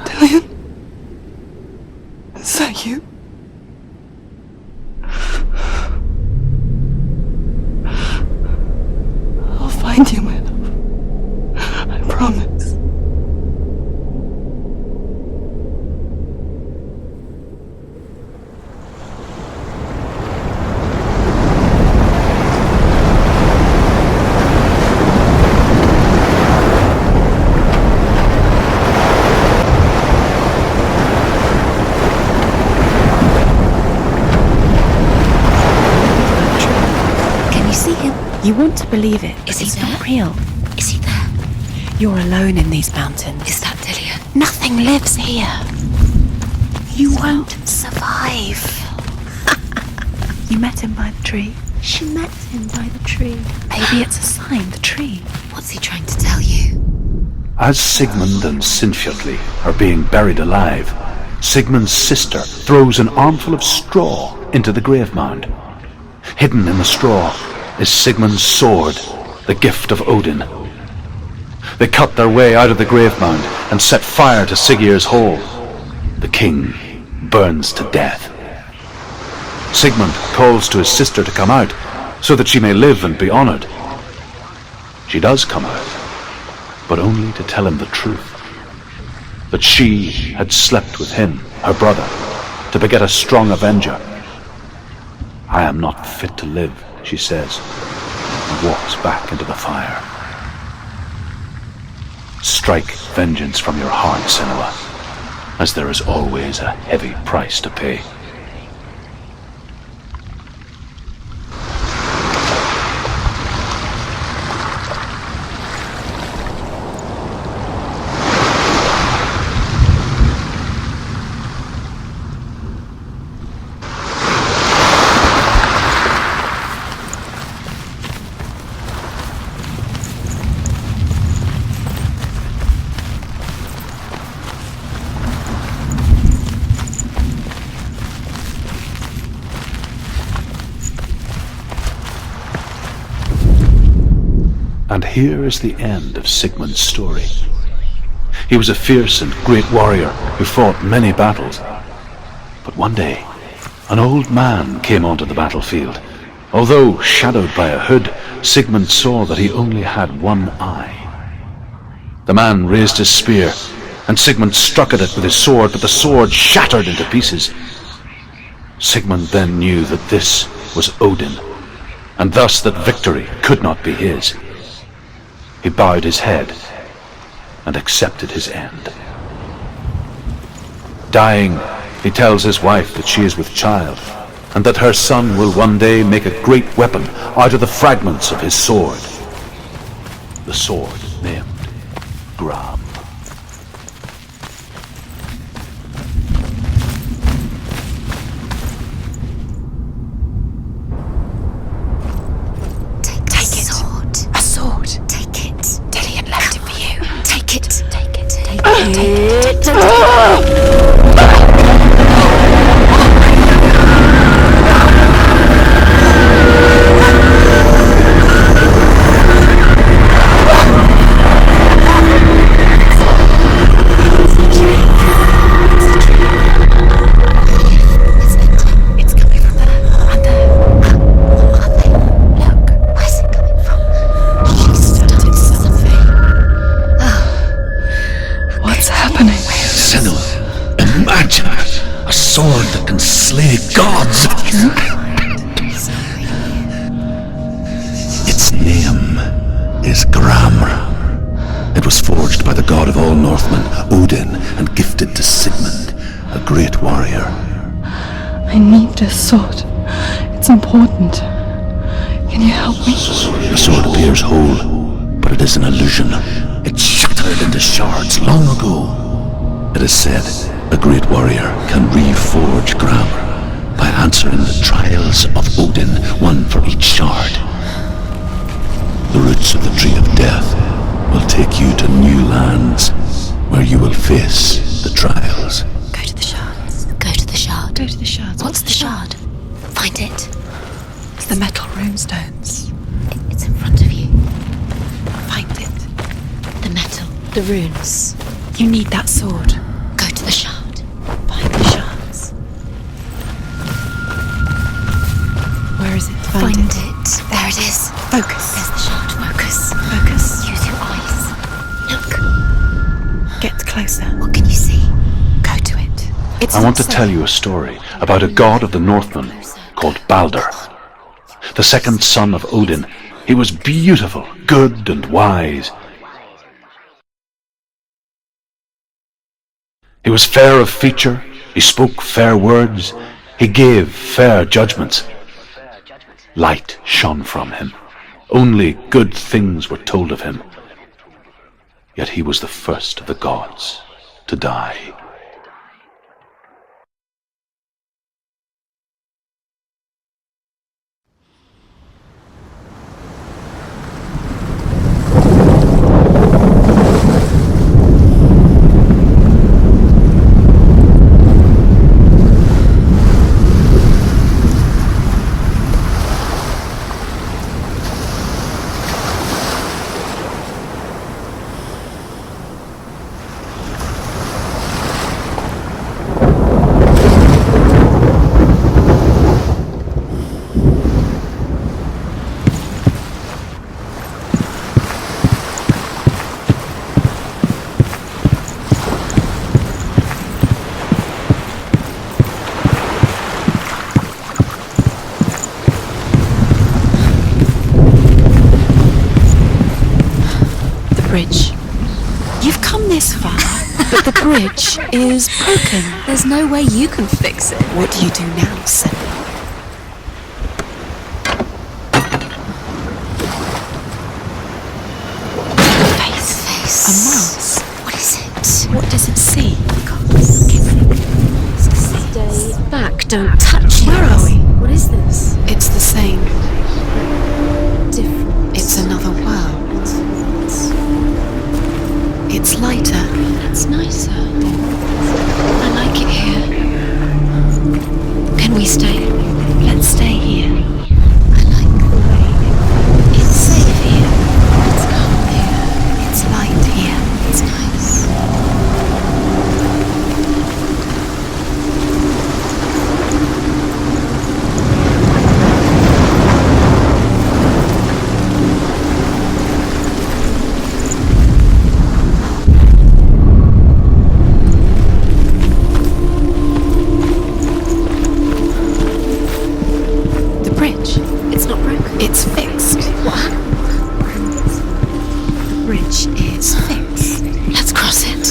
Dillian? Is that you? I'll find you, my love. I promise. Can you see him? You want to believe it, but Is he it's there? not real. Is he there? You're alone in these mountains. Is that Delia? Nothing lives here. You won't survive. You met him by the tree. She met him by the tree. Maybe it's a sign, the tree. What's he trying to tell you? As Sigmund and Sinfjotli are being buried alive, Sigmund's sister throws an armful of straw into the grave mound. Hidden in the straw is Sigmund's sword, the gift of Odin. They cut their way out of the grave mound and set fire to Siggeir's hole. The king burns to death. Sigmund calls to his sister to come out so that she may live and be honored. She does come out, but only to tell him the truth. That she had slept with him, her brother, to beget a strong avenger. I am not fit to live, she says, and walks back into the fire. Strike vengeance from your heart, Senua, as there is always a heavy price to pay. And here is the end of Sigmund's story. He was a fierce and great warrior who fought many battles. But one day, an old man came onto the battlefield. Although shadowed by a hood, Sigmund saw that he only had one eye. The man raised his spear, and Sigmund struck at it with his sword, but the sword shattered into pieces. Sigmund then knew that this was Odin, and thus that victory could not be his. He bowed his head and accepted his end. Dying, he tells his wife that she is with child, and that her son will one day make a great weapon out of the fragments of his sword. The sword named Gram. Gods! Its name is Gram. It was forged by the god of all Northmen, Odin, and gifted to Sigmund, a great warrior. I need this sword. It's important. Can you help me? The sword appears whole, but it is an illusion. It shattered into shards long ago. It is said a great warrior can reforge Gram by answering the trials of Odin, one for each shard. The roots of the Tree of Death will take you to new lands, where you will face the trials. Go to the shards. Go to the shard. Go to the shards. What's the shard? Find it. It's the metal runestones. It's in front of you. Find it. The metal. The runes. You need that sword. Go to the shard. Find the shards. Where is it? Find it. There it is. Focus. There's the shard. Focus. Focus. Use your eyes. Look. Get closer. What can you see? Go to it. I want to tell you a story about a god of the Northmen called Balder. The second son of Odin. He was beautiful, good, and wise. He was fair of feature, he spoke fair words, he gave fair judgments. Light shone from him. Only good things were told of him. yet he was the first of the gods to die. Bridge. You've come this far, but the bridge is broken. There's no way you can fix it. What do you do now, Senua? Face. A mouse. What is it? What does it see? Stay back, don't touch it. Where are we? What is this? It's the same. Different. It's another world. It's lighter. It's nicer. I like it here. Can we stay? Let's stay here. I like the way It's safe here. it's calm here. It's light here. It's nice. It's fixed. What? The bridge is fixed. Let's cross it.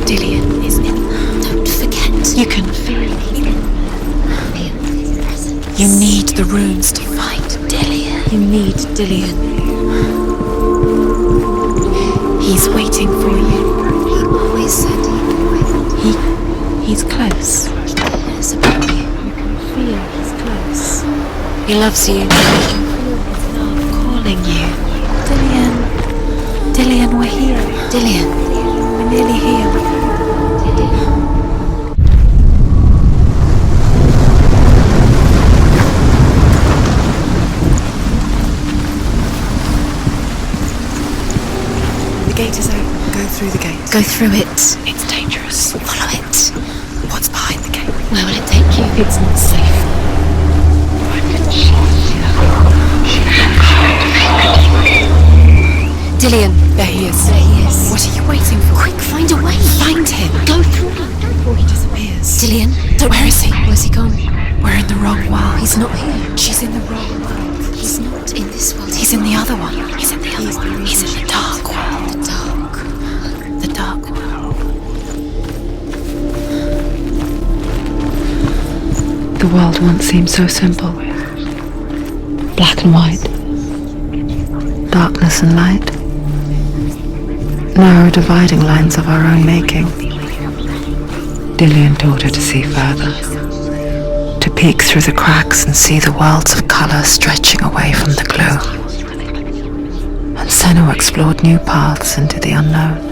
Dillion is in. Don't forget. You can feel Feel his presence. You need the runes to fight Dillion. You need Dillion. He's waiting for you. He always said he would. He's close. He cares about you. You can feel he's close. He loves you. You can feel his love. Calling you. Dillion. Dillion, we're here. Dillion. We're nearly here. The gate is open. Go through the gate. Go through it. It's dangerous. Follow it. What's behind the gate? Where will it take you? It's not safe. Dillion. There he is. There he is. What are you waiting for? Quick, find a way. Find him. Go through. Before he disappears. Dillion. Where is he? Where's he gone? We're in the wrong world. He's not here. She's in the wrong world. He's not in this world. He's in the other one. He's in the other one. He's in the dark world. The dark. The dark world. The world once seemed so simple. Black and white. Darkness and light. Narrow dividing lines of our own making. Dillion taught her to see further. To peek through the cracks and see the worlds of colour stretching away from the glue. And Senua explored new paths into the unknown.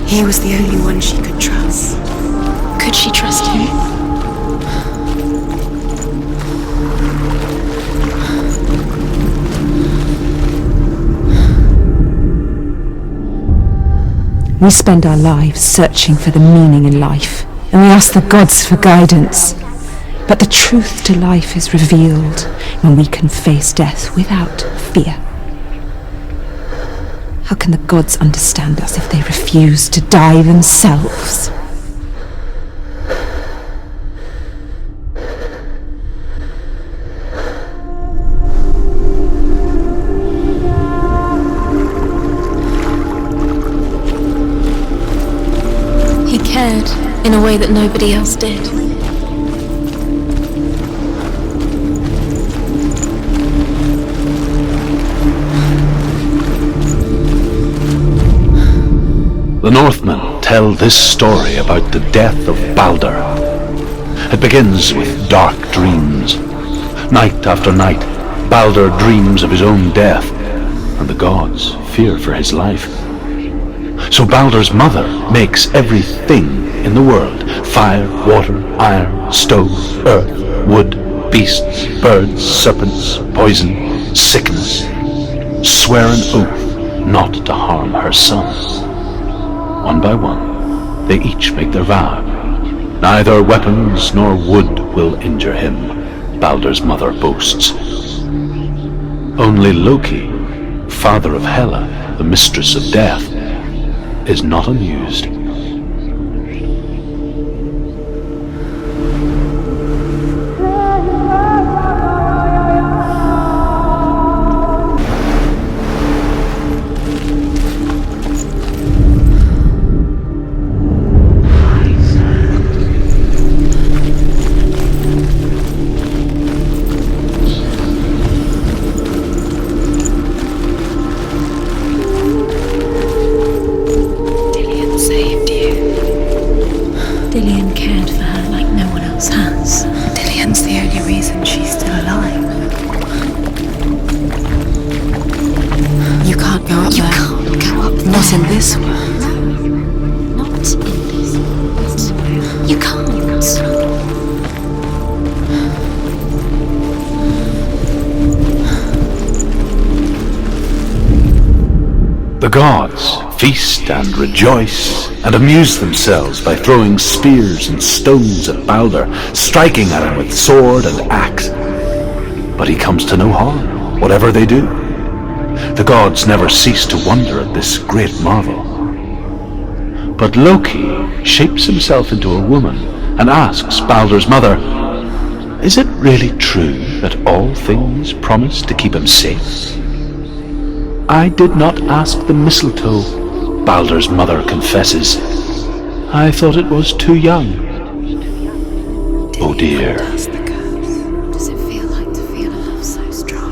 He was the only one she could trust. Could she trust him? We spend our lives searching for the meaning in life, and we ask the gods for guidance. But the truth to life is revealed when we can face death without fear. How can the gods understand us if they refuse to die themselves? He cared in a way that nobody else did. The Northmen tell this story about the death of Baldur. It begins with dark dreams. Night after night, Baldur dreams of his own death, and the gods fear for his life. So Baldur's mother makes everything in the world, fire, water, iron, stone, earth, wood, beasts, birds, serpents, poison, sickness, swear an oath not to harm her son. One by one, they each make their vow. Neither weapons nor wood will injure him, Baldur's mother boasts. Only Loki, father of Hela, the mistress of death, is not amused. The gods feast and rejoice and amuse themselves by throwing spears and stones at Baldur, striking at him with sword and axe. But he comes to no harm, whatever they do. The gods never cease to wonder at this great marvel. But Loki shapes himself into a woman and asks Baldur's mother, "Is it really true that all things promise to keep him safe?" "I did not ask the mistletoe," Baldur's mother confesses. "I thought it was too young." Oh dear. Does it feel like to feel a love so strong?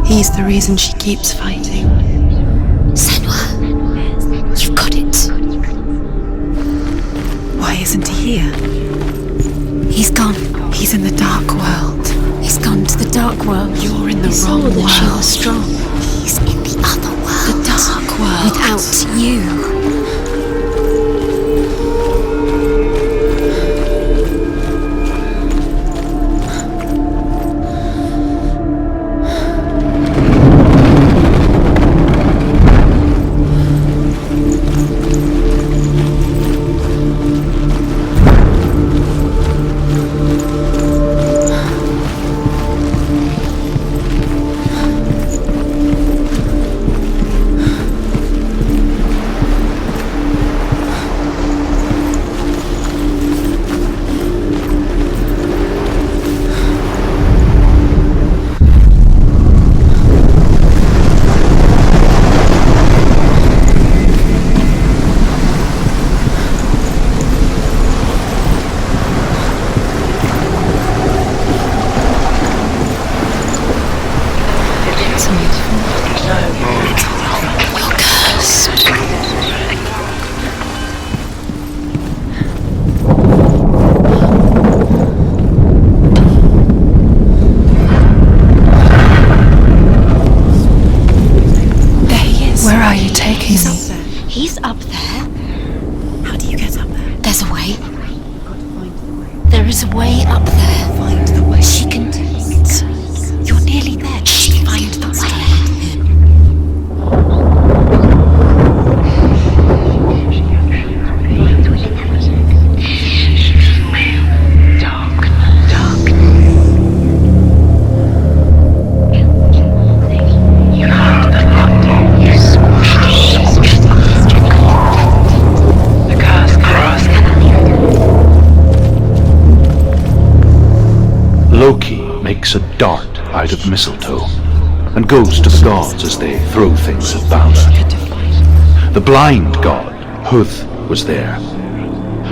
He's the reason she keeps fighting. Senua, you've got it. Why isn't he here? He's gone. He's in the dark world. He's gone to the dark world. You're in the You saw wrong that world. she was strong. He's in the other world. The dark world. Without you. Loki makes a dart out of mistletoe and goes to the gods as they throw things at Balder. The blind god, Huth, was there.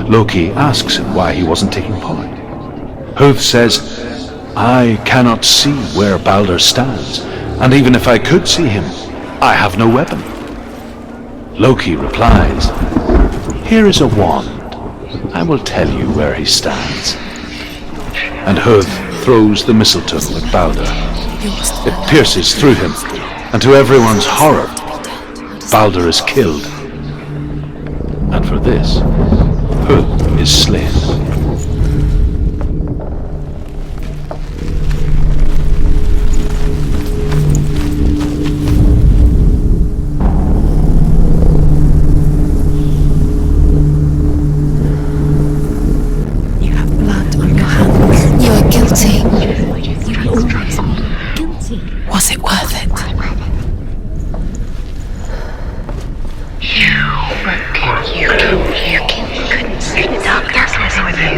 Loki asks him why he wasn't taking part. Huth says, "I cannot see where Balder stands, and even if I could see him, I have no weapon." Loki replies, "Here is a wand. I will tell you where he stands." And Huth throws the mistletoe at Balder. It pierces through him, and to everyone's horror, Balder is killed. And for this, Huth is slain. You have blood on your hands. You are guilty. Was it worth it? You couldn't see the darkness was with you.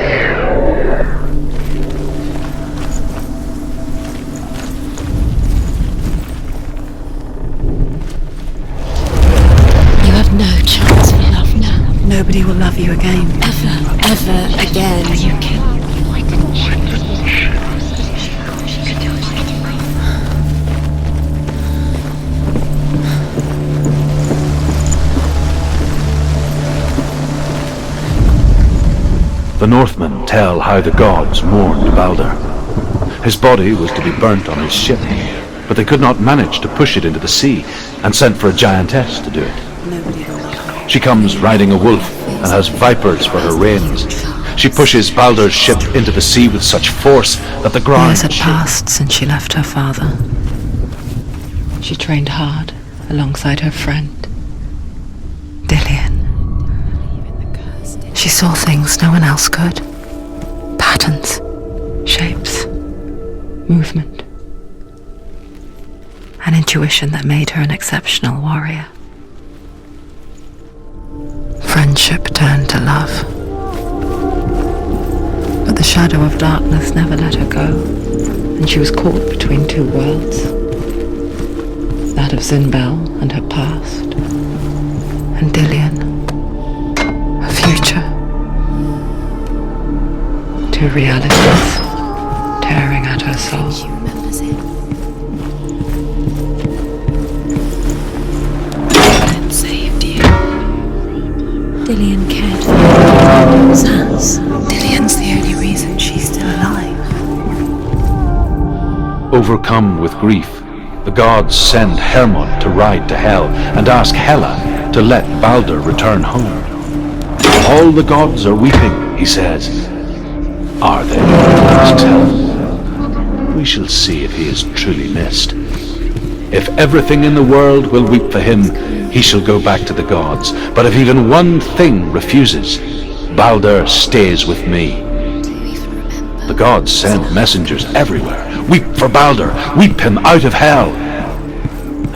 You have no chance for love now. Nobody will love you again. Ever again. You can. Why didn't she? The Northmen tell how the gods mourned Balder. His body was to be burnt on his ship, but they could not manage to push it into the sea and sent for a giantess to do it. She comes riding a wolf and has vipers for her reins. She pushes Balder's ship into the sea with such force that the ground Years had passed since she left her father. She trained hard alongside her friend, Dillion. She saw things no one else could. Patterns, shapes, movement. An intuition that made her an exceptional warrior. Friendship turned to love. But the shadow of darkness never let her go, and she was caught between two worlds. That of Zinbel and her past, and Dillion, her future. Two realities tearing at her soul. She remembers it. Dillion saved you. Dillion cared for you. Sans. Dillion's the only reason she's still alive. Overcome with grief, the gods send Hermod to ride to Hel and ask Hela to let Balder return home. All the gods are weeping, he says. Are they? Asks Hela. We shall see if he is truly missed. If everything in the world will weep for him, he shall go back to the gods. But if even one thing refuses, Balder stays with me. The gods send messengers everywhere. Weep for Balder! Weep him out of hell!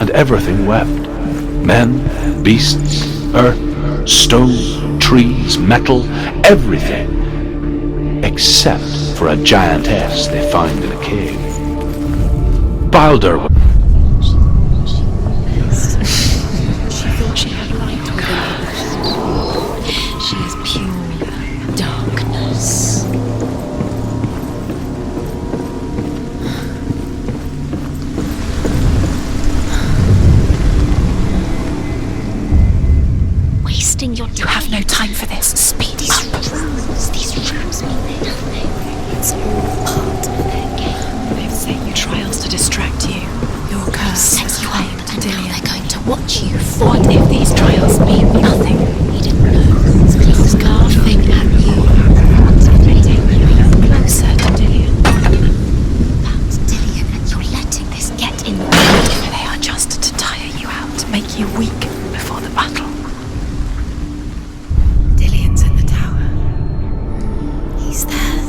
And everything wept. Men, beasts, earth, stone, trees, metal, everything. Except for a giantess they found in a cave. Balder was... She thought she had light within her. She is pure darkness. Wasting your time. You have no time for this. Speed up. These rooms mean nothing. It's all part of their game. They've set you trials to distract you. Your curse Set has you claimed up, and now Dillion. they're going to watch you fall. What if these trials mean nothing? He didn't know. He's laughing at you. Closer to Dillion. About Dillion, and you're letting this get in the way. If they are just to tire you out, to make you weak before the battle. Dillion's in the tower. He's there.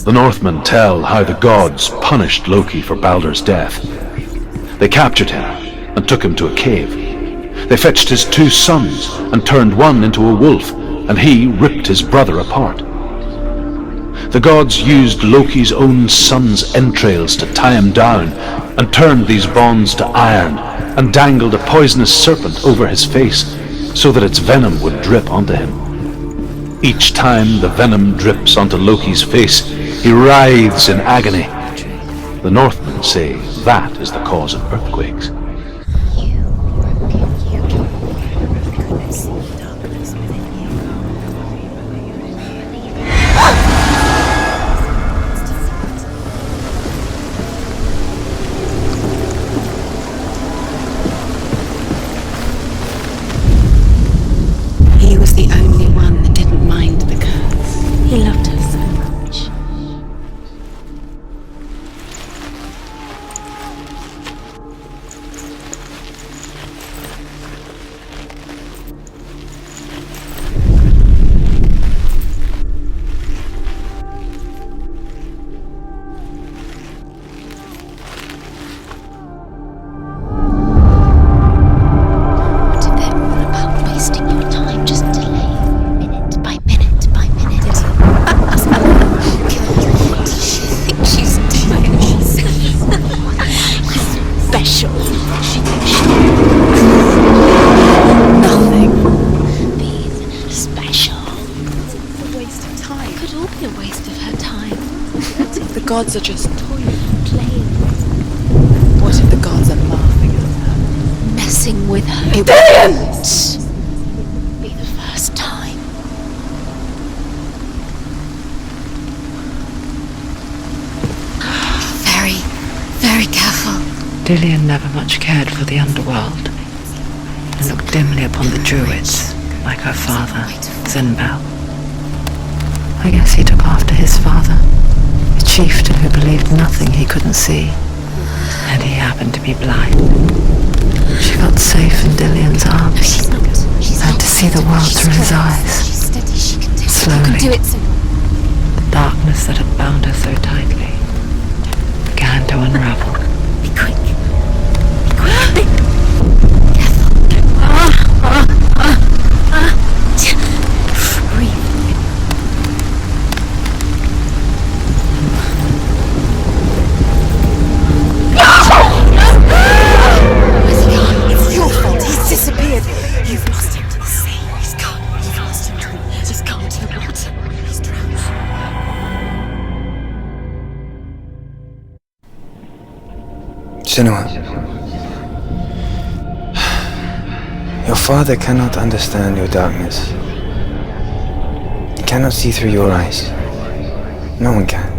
The Northmen tell how the gods punished Loki for Baldur's death. They captured him and took him to a cave. They fetched his 2 sons and turned one into a wolf, and he ripped his brother apart. The gods used Loki's own son's entrails to tie him down and turned these bonds to iron and dangled a poisonous serpent over his face so that its venom would drip onto him. Each time the venom drips onto Loki's face, he writhes in agony. The Northmen say that is the cause of earthquakes. He was the only one that didn't mind the curse. He loved her so much. What if they're all about wasting your time, just delaying minute by minute by minute? What does she think she's doing? You're special. She thinks Nothing. she's special. It's a waste of time. It could all be a waste of her time. What if the gods are just toying? Playing, What if the gods are laughing at her? messing with her. It Be the first time. Very, very careful. Dillion never much cared for the underworld and looked dimly upon the druids, like her father, Zinbel. I guess he took after his father, a chieftain who believed nothing he couldn't see, and he happened to be blind. She felt safe in Dillion's arms, She's not. and to see the world through his eyes. She's steady. She can do it. Slowly. You can do it, Senua. The darkness that had bound her so tightly began to unravel. Be quick. Breathe. Where's he gone? It's your fault. He's disappeared. You've lost him to the sea. He's gone. You've lost him to the water. He's gone to the water. He's drowned. Senua, your father cannot understand your darkness. He cannot see through your eyes. No one can.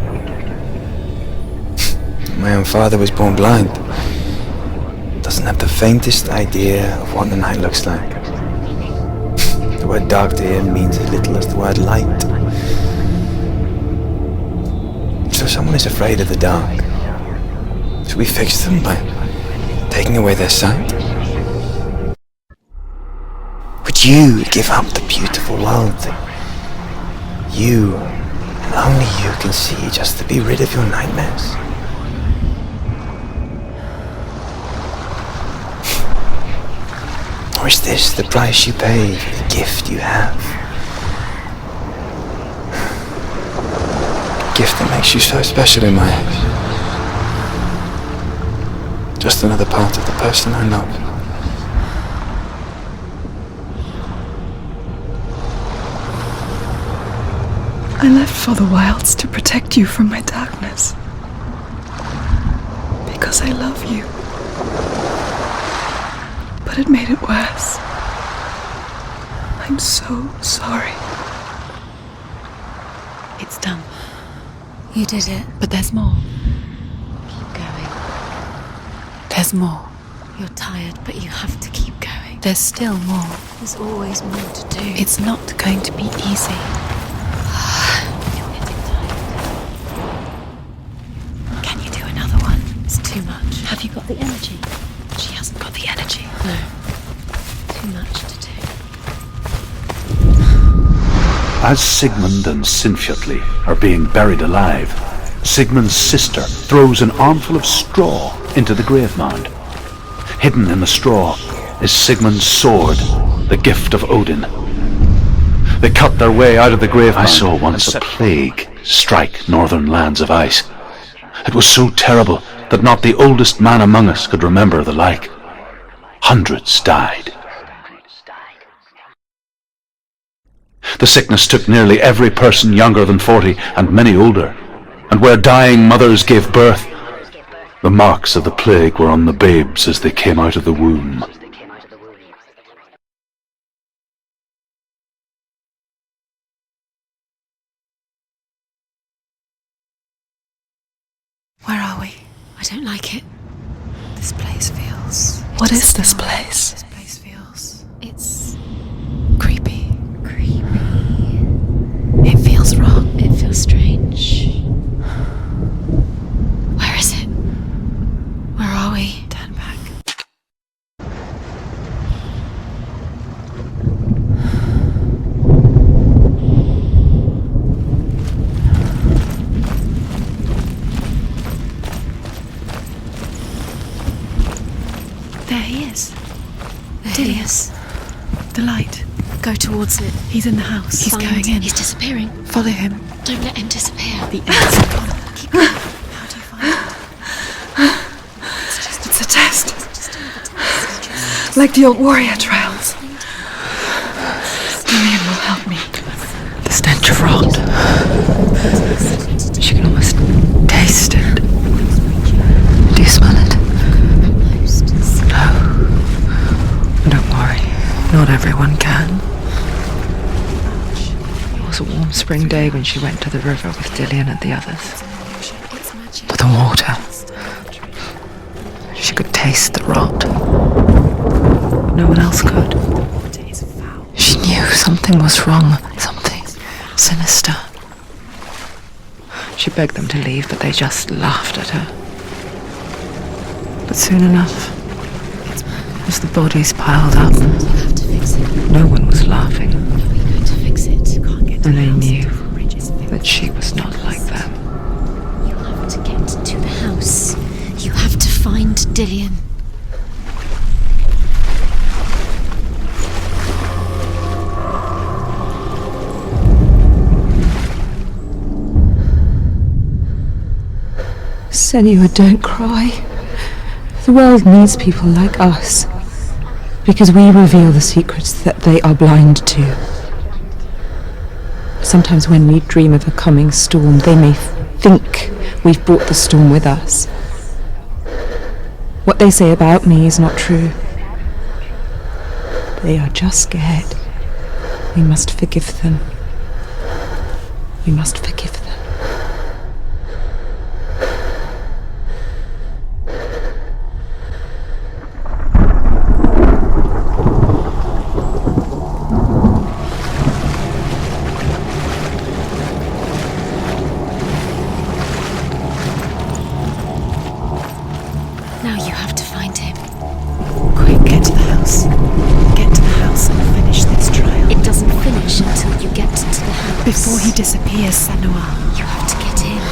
My own father was born blind. Doesn't have the faintest idea of what the night looks like. The word dark to him means as little as the word light. So if someone is afraid of the dark, should we fix them by taking away their sight? Would you give up the beautiful world that you, and only you, can see just to be rid of your nightmares? Or is this the price you pay for the gift you have? A gift that makes you so special in my eyes. Just another part of the person I love. I left for the wilds to protect you from my darkness. Because I love you. But it made it worse. I'm so sorry. It's done. You did it. But there's more. Keep going. There's more. You're tired, but you have to keep going. There's still more. There's always more to do. It's not going to be easy. You're getting tired. Can you do another one? It's too much. Have you got the energy? She hasn't got the energy. No. Too much to do. As Sigmund and Sinfjotli are being buried alive, Sigmund's sister throws an armful of straw into the grave mound. Hidden in the straw is Sigmund's sword, the gift of Odin. They cut their way out of the grave mound. I saw once a plague strike northern lands of ice. It was so terrible that not the oldest man among us could remember the like. Hundreds died. The sickness took nearly every person younger than 40 and many older, and where dying mothers gave birth, the marks of the plague were on the babes as they came out of the womb. Where are we? I don't like it. This place feels... What is this place? This place feels... It's... creepy. Creepy. It feels wrong. It feels strange. Where is it? Where are we? Turn back. There he is. There Dillian. he is. The light. Go towards it. He's in the house. He's Find going in. He's disappearing. Follow him. Don't let him disappear. The ants are gone. Keep going. How do you find him? It's a test. Like the old warrior trials. Dillian will help me. The stench of rot. She can almost taste it. Do you smell it? No. Don't worry. Not everyone can. It was a warm spring day when she went to the river with Dillian and the others. But the water... She could taste the rot. No one else could. She knew something was wrong. Something sinister. She begged them to leave, but they just laughed at her. But soon enough, as the bodies piled up, no one was laughing. And they knew that she was not like them. You have to get to the house. You have to find Dillian. Senua, don't cry. The world needs people like us, because we reveal the secrets that they are blind to. Sometimes when we dream of a coming storm, they may think we've brought the storm with us. What they say about me is not true. They are just scared. We must forgive them. We must forgive them. Now you have to find him. Quick, get to the house. Get to the house and finish this trial. It doesn't finish until you get to the house. Before he disappears, Senua. You have to get in.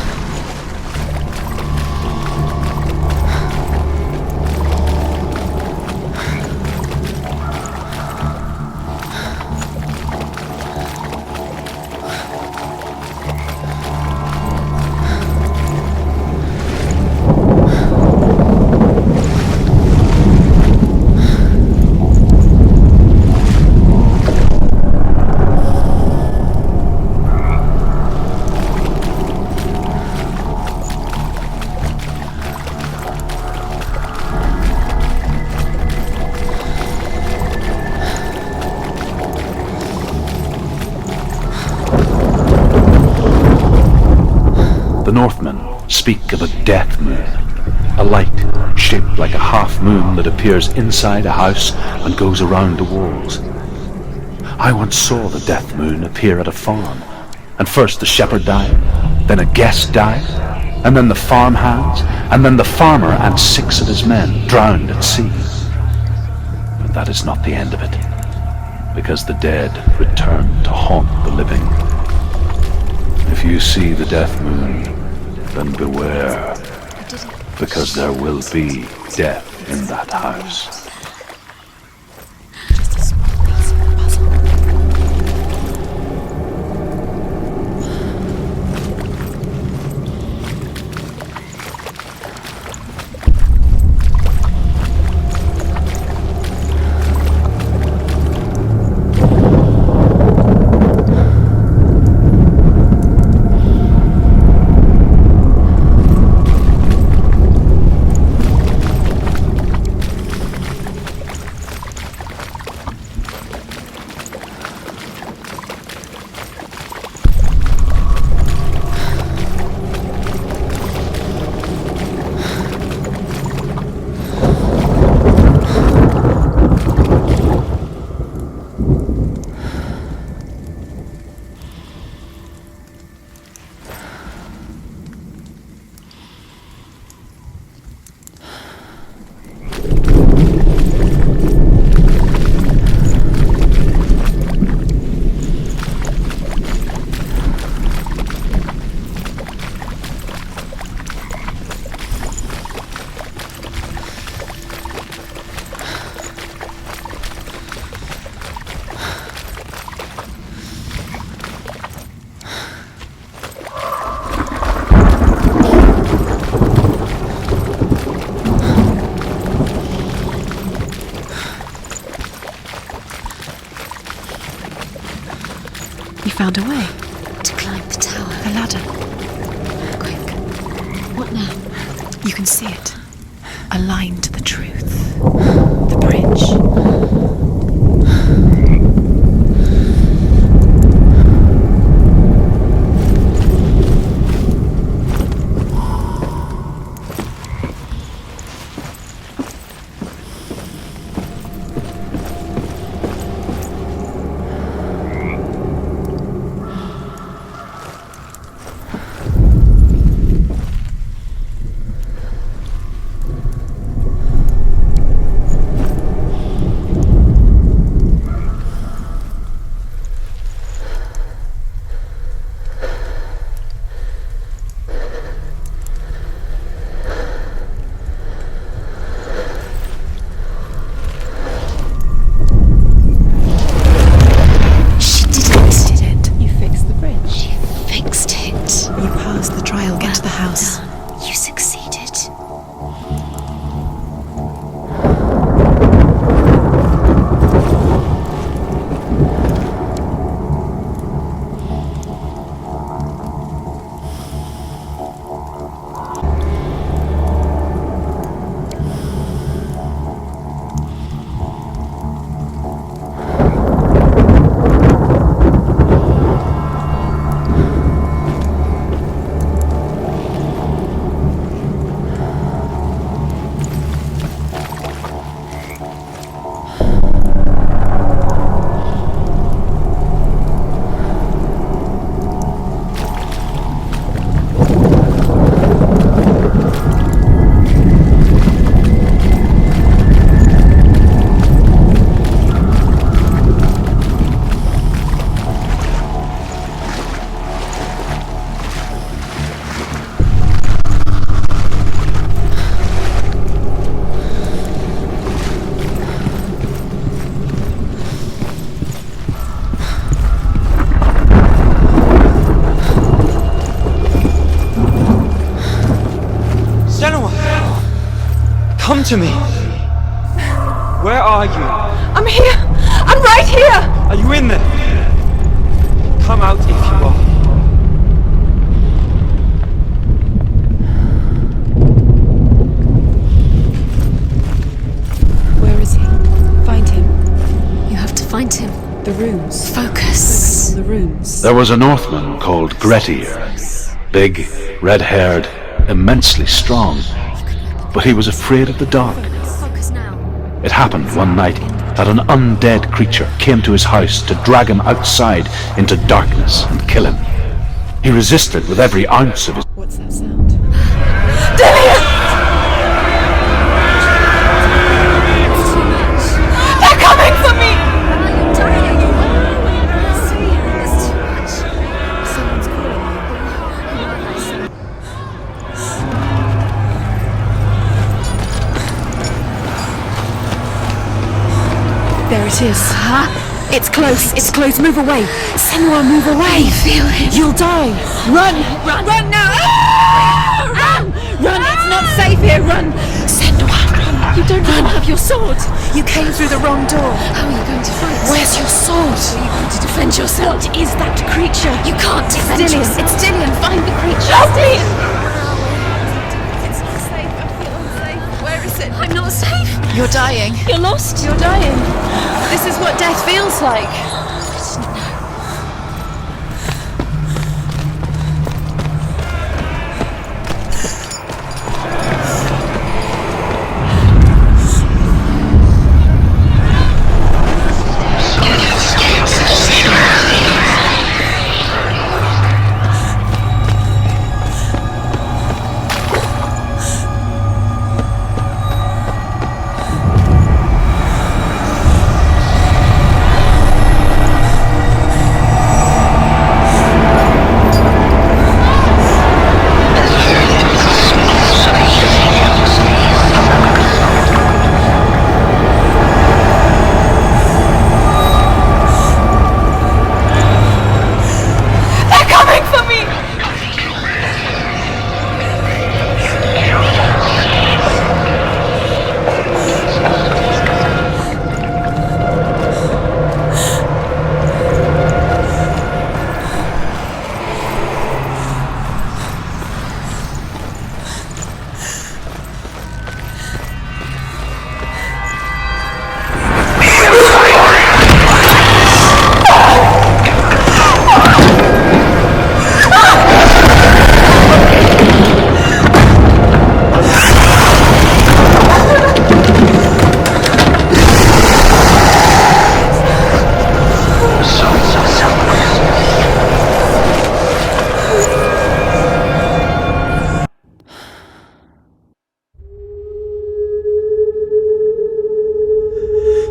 The Northmen speak of a death moon, a light shaped like a half moon that appears inside a house and goes around the walls. I once saw the death moon appear at a farm, and first the shepherd died, then a guest died, and then the farmhands, and then the farmer and 6 of his men drowned at sea. But that is not the end of it, because the dead return to haunt the living. If you see the death moon, then beware, because there will be death in that house. Just a small piece of the puzzle. Found a way to climb the tower. The ladder. Quick. What now? You can see it. A line to the truth. The bridge. Come to me! Where are you? I'm here! I'm right here! Are you in there? Come out if you are. Where is he? Find him. You have to find him. The runes. Focus. On the runes. There was a Northman called Grettir. Big, red-haired, immensely strong. But he was afraid of the dark. Focus now. It happened one night that an undead creature came to his house to drag him outside into darkness and kill him. He resisted with every ounce of his... What's that sound? Delia! They're coming for me! Are you dying? It's too much. Someone's calling you. There it is. It's close. It's close. Move away. Senua, move away. I feel it. You'll die. Run. Run. Run now. Run. Run. It's not safe here. Run. Senua, run. You don't even have your sword. You came through the wrong door. How are you going to fight? Where's your sword? Are you going to defend yourself? What is that creature? You can't defend Dillian. yourself. It's Dillian. Find the creature. Help me! It's not safe. I feel unsafe. Where is it? I'm not safe. You're dying. You're lost. You're dying. This is what death feels like.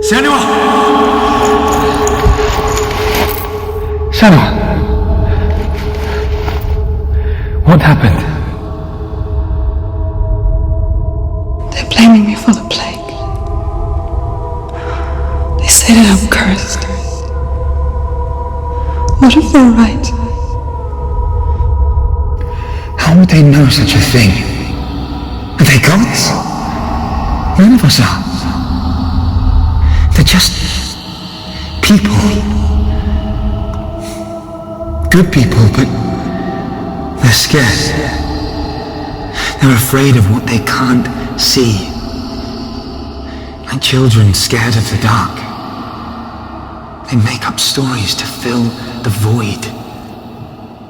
Senua! Senua! What happened? They're blaming me for the plague. They say that I'm cursed. What if they're right? How would they know such a thing? Are they gods? None of us are. They're just people. Good people, but they're scared. They're afraid of what they can't see. Like children scared of the dark. They make up stories to fill the void.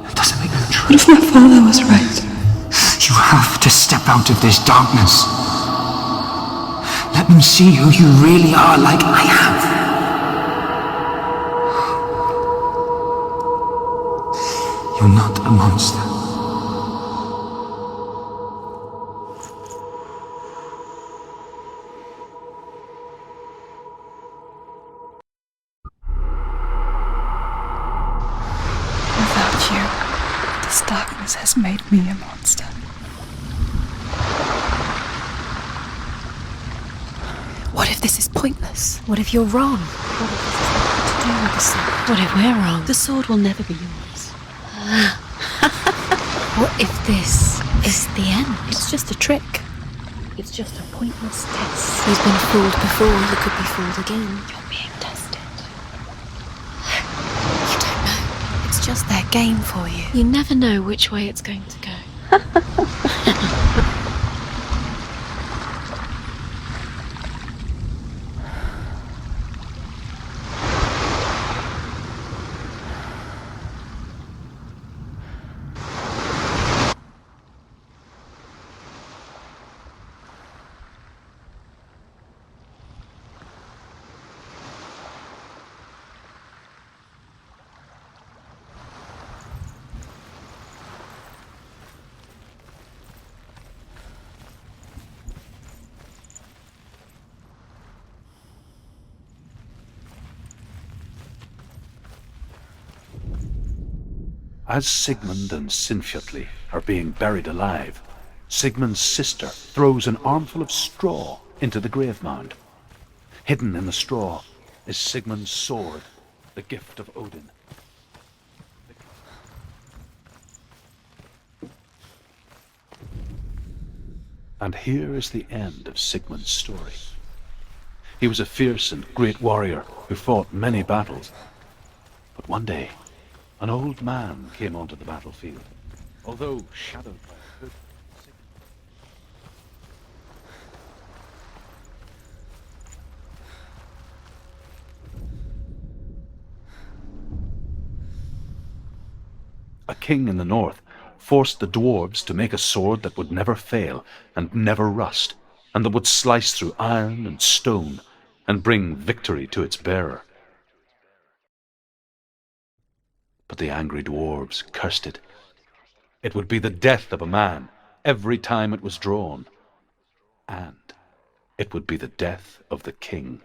That doesn't make them true. What if my father was right? You have to step out of this darkness. Let them see who you really are, like I have. You're not a monster. Without you, this darkness has made me a monster. What if this is pointless? What if you're wrong? What if this has nothing to do with the sword? What if we're wrong? The sword will never be yours. What if this is the end? It's just a trick. It's just a pointless test. You've been fooled before, you could be fooled again. You're being tested. You don't know. It's just their game for you. You never know which way it's going to go. As Sigmund and Sinfjotli are being buried alive, Sigmund's sister throws an armful of straw into the grave mound. Hidden in the straw is Sigmund's sword, the gift of Odin. And here is the end of Sigmund's story. He was a fierce and great warrior who fought many battles. But one day, an old man came onto the battlefield, although shadowed by a hood. A king in the north forced the dwarves to make a sword that would never fail and never rust, and that would slice through iron and stone and bring victory to its bearer. But the angry dwarves cursed it. It would be the death of a man every time it was drawn, and it would be the death of the king.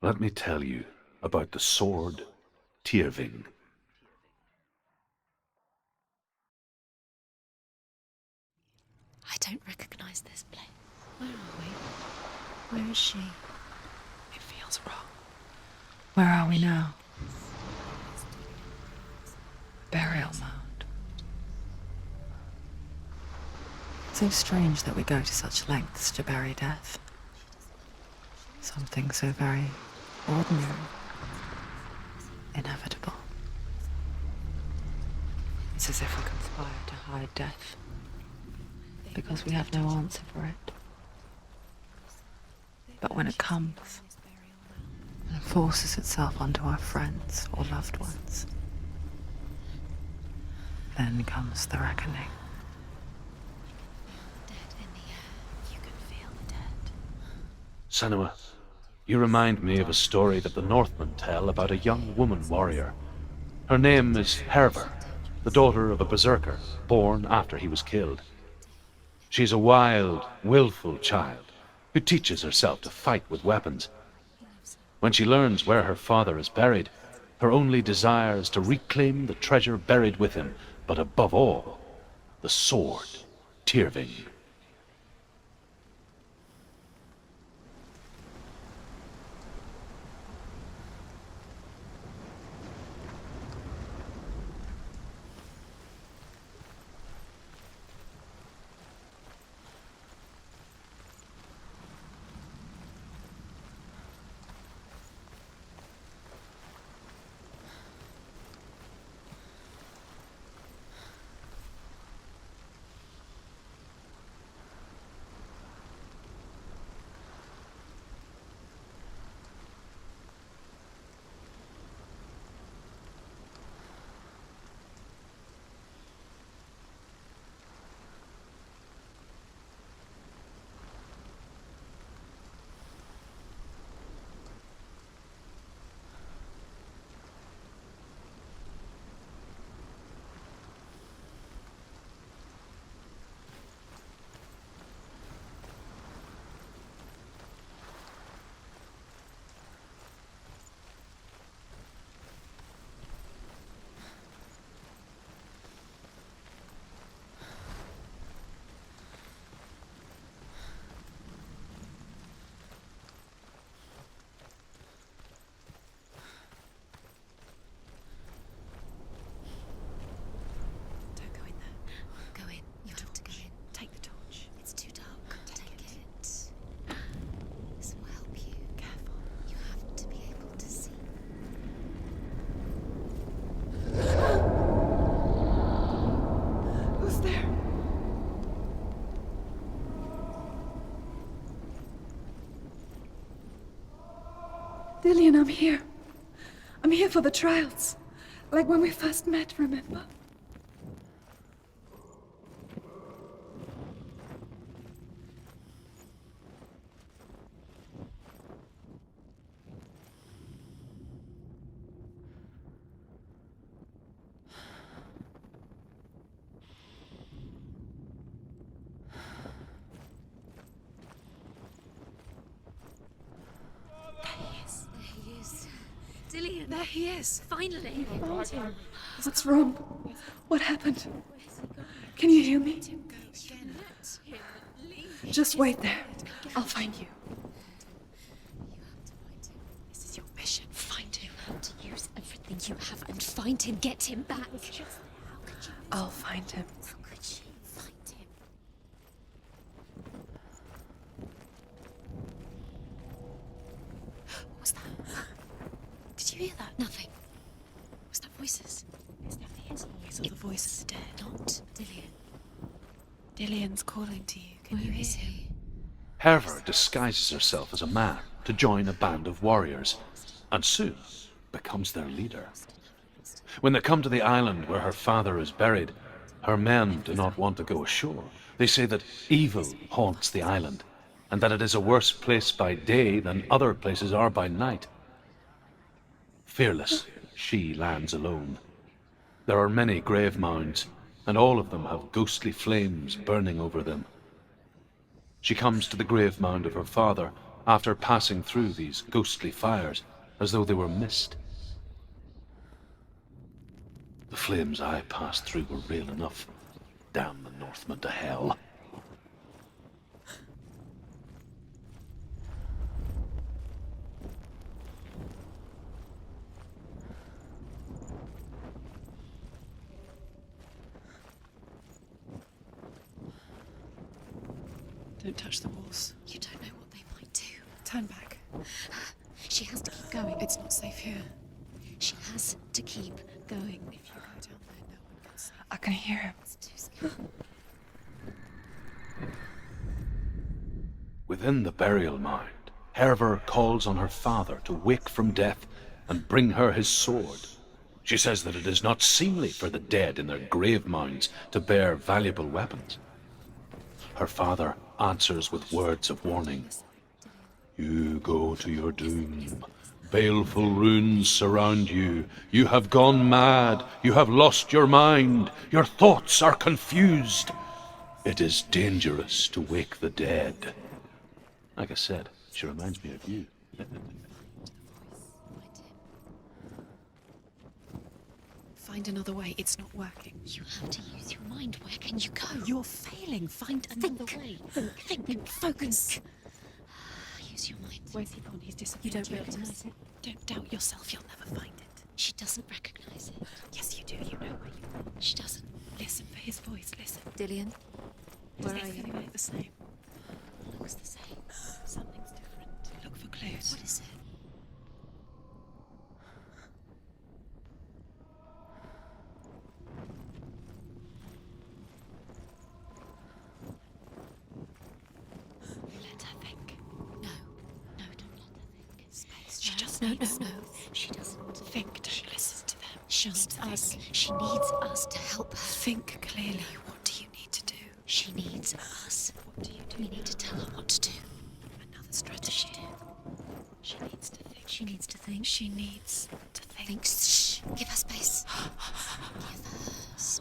Let me tell you about the sword Tyrving. I don't recognize this place. Where are we? Where is she? It feels wrong. Where are we now? Burial mound. So strange that we go to such lengths to bury death. Something so very ordinary, inevitable. It's as if we conspire to hide death, because we have no answer for it. But when it comes and forces itself onto our friends or loved ones, then comes the reckoning. Dead in the air. You can feel the dead. Senua, you remind me of a story that the Northmen tell about a young woman warrior. Her name is Hervor, the daughter of a berserker, born after he was killed. She's a wild, willful child who teaches herself to fight with weapons. When she learns where her father is buried, her only desire is to reclaim the treasure buried with him, but above all, the sword Tyrving. Dillian, I'm here. I'm here for the trials. Like when we first met, remember? Dillian! There he is! Finally! I found him. What's wrong? What happened? Can you hear me? Just wait there. I'll find you. You have, and find him, get him back. I'll find him. How could she find him? What was that? Did you hear that? Nothing. Was that voices? Is that his voice or the voice of the dead? Not Dillian. Dillian's calling to you. Can you hear him? Hervor disguises herself as a man to join a band of warriors, and soon becomes their leader. When they come to the island where her father is buried, her men do not want to go ashore. They say that evil haunts the island, and that it is a worse place by day than other places are by night. Fearless, she lands alone. There are many grave mounds, and all of them have ghostly flames burning over them. She comes to the grave mound of her father after passing through these ghostly fires, as though they were mist. The flames I passed through were real enough. Damn the Northmen to hell. Don't touch the walls. You don't know what they might do. Turn back. She has to keep going. It's not safe here. She has to keep going. If you go down there, no one can see. I can hear him. It's too scary. Within the burial mound, Hervor calls on her father to wake from death and bring her his sword. She says that it is not seemly for the dead in their grave mounds to bear valuable weapons. Her father answers with words of warning. You go to your doom. Baleful runes surround you. You have gone mad. You have lost your mind. Your thoughts are confused. It is dangerous to wake the dead. Like I said, she reminds me of you. Find another way. It's not working. You have to use your mind. Where can you go? You're failing. Find another way. Think. Focus. Use your mind. Where's he gone? He's disappeared. You don't recognise it. Don't doubt yourself. You'll never find it. She doesn't recognise it. Yes, you do. You know where you are. She doesn't. Listen for his voice. Listen. Dillian, Does where are everything you? look the same? Looks the same. Something's different. Look for clues. What is it? Let her think. No, don't let her think. Space. She just No. needs She doesn't think. Don't listen to them. She Just needs us. think. She needs us to help her. Think clearly. What do you need to do? She needs us. What do you do? We need to tell her what to do. Another strategy. She needs to think. She needs to think. She needs to think. Think. Shh. Give her space. Give her space.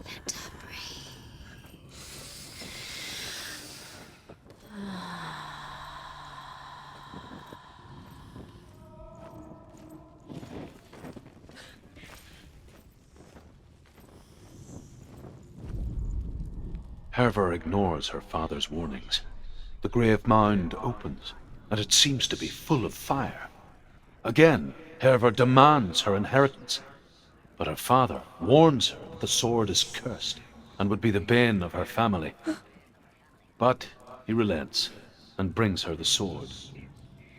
Let her breathe. Hervor ignores her father's warnings. The grave mound opens, and it seems to be full of fire. Again, Hervor demands her inheritance, but her father warns her that the sword is cursed and would be the bane of her family. But he relents and brings her the sword.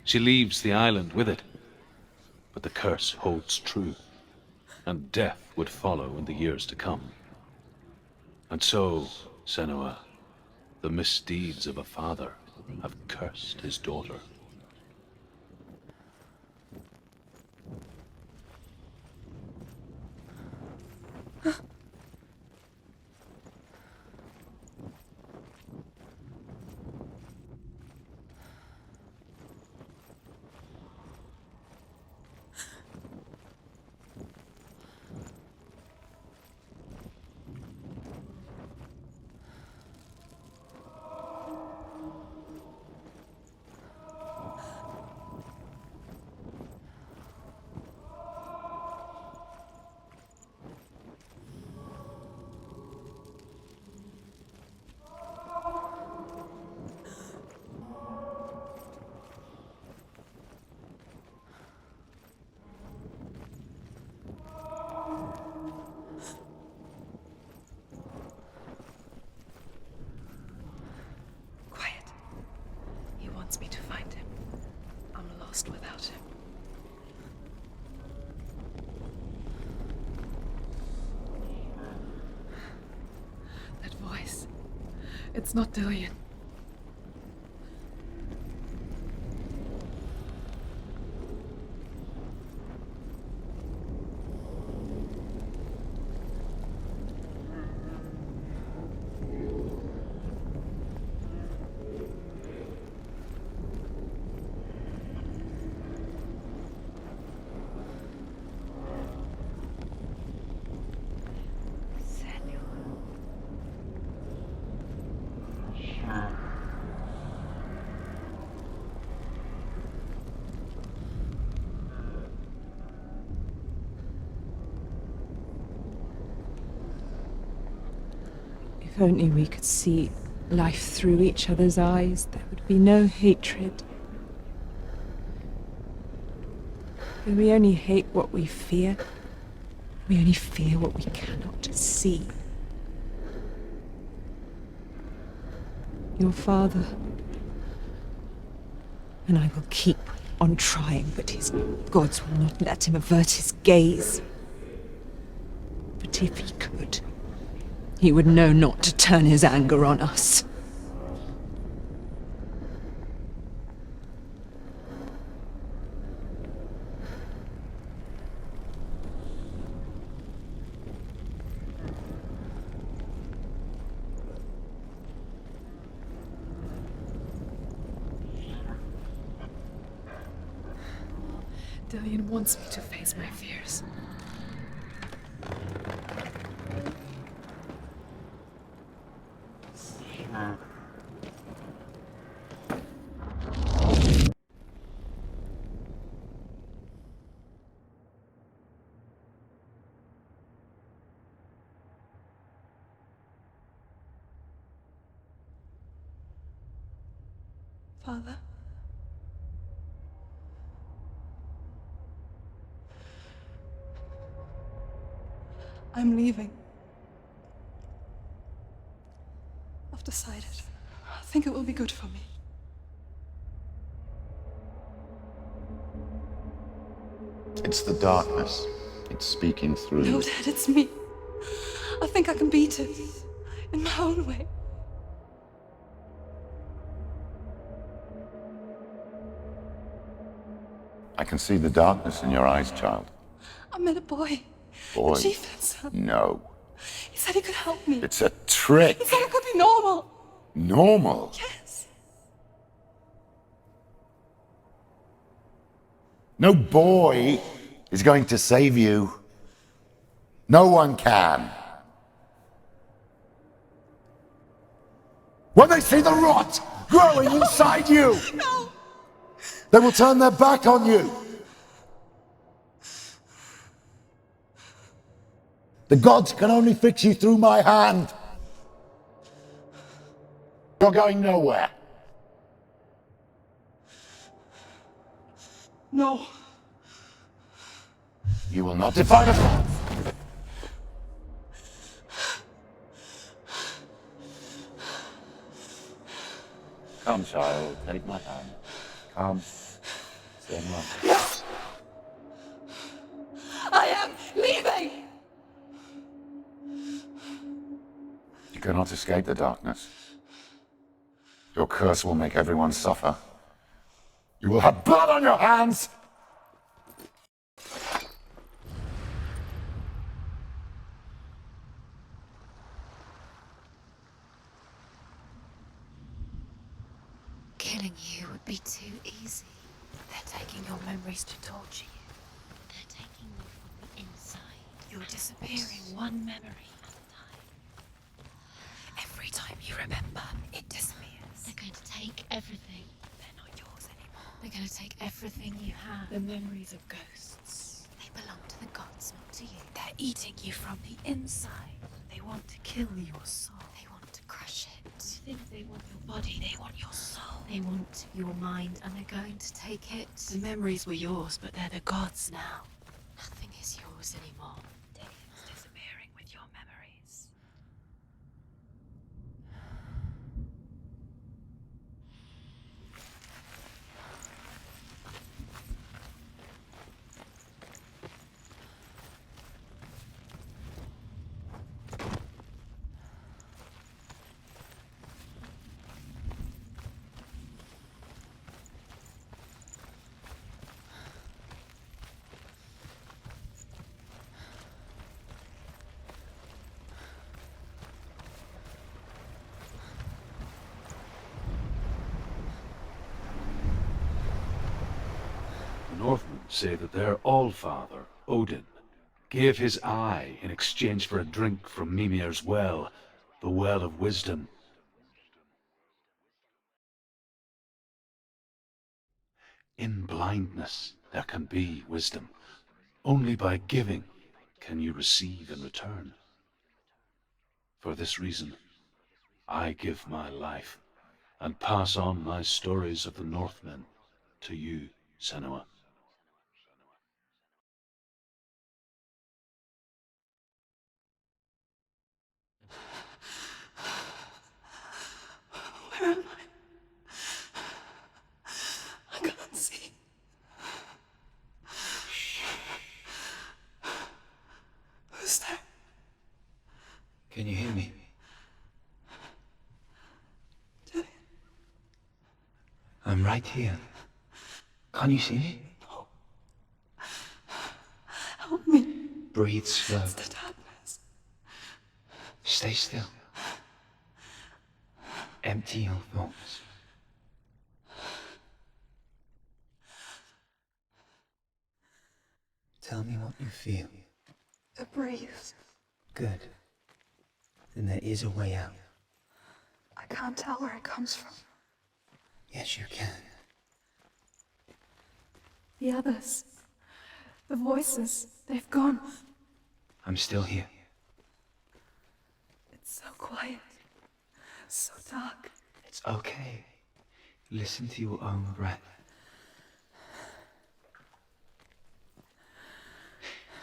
She leaves the island with it, but the curse holds true, and death would follow in the years to come. And so, Senua, the misdeeds of a father have cursed his daughter. It's not Dillion. If only we could see life through each other's eyes, there would be no hatred. But we only hate what we fear. We only fear what we cannot see. Your father. And I will keep on trying, but his gods will not let him avert his gaze. But if he could, he would know not to turn his anger on us. Dillion wants me to face my fears. Father? I'm leaving. I've decided. I think it will be good for me. It's the darkness. It's speaking through No, you. Dad, it's me. I think I can beat it. In my own way. I can see the darkness in your eyes, child. I met a boy. Boy. The chieftain's son. No. He said he could help me. It's a trick. He said I could be normal. Normal? Yes. No boy is going to save you. No one can. When they see the rot growing inside you, No. they will turn their back on you. The gods can only fix you through my hand. You're going nowhere. No. You will not defy the gods. Come, child, take my hand. Come. Yes. I am leaving. You cannot escape the darkness. Your curse will make everyone suffer. You will have blood on your hands! Killing you would be too easy. They're taking your memories to torture you. They're taking you from the inside. You're disappearing one memory at a time. Every time you remember, it disappears. They're going to take everything. They're not yours anymore. They're going to take everything you have. The memories of ghosts. They belong to the gods, not to you. They're eating you from the inside. They want to kill your soul. They want to crush it. You think they want your body, they want your soul. They want your mind, and they're going to take it. The memories were yours, but they're the gods now. Nothing is yours anymore. Dillion's disappearing with your memories. say that their Allfather, Odin, gave his eye in exchange for a drink from Mimir's well, the Well of Wisdom. In blindness there can be wisdom. Only by giving can you receive in return. For this reason, I give my life and pass on my stories of the Northmen to you, Senua. Where am I? I can't see. Who's there? Can you hear me? I'm right here. Can't you see me? No. Help me. Breathe slow. It's the darkness. Stay still. Empty your thoughts. Tell me what you feel. A breeze. Good. Then there is a way out. I can't tell where it comes from. Yes, you can. The others. The voices. They've gone. I'm still here. It's so quiet. So dark. It's okay. Listen to your own breath.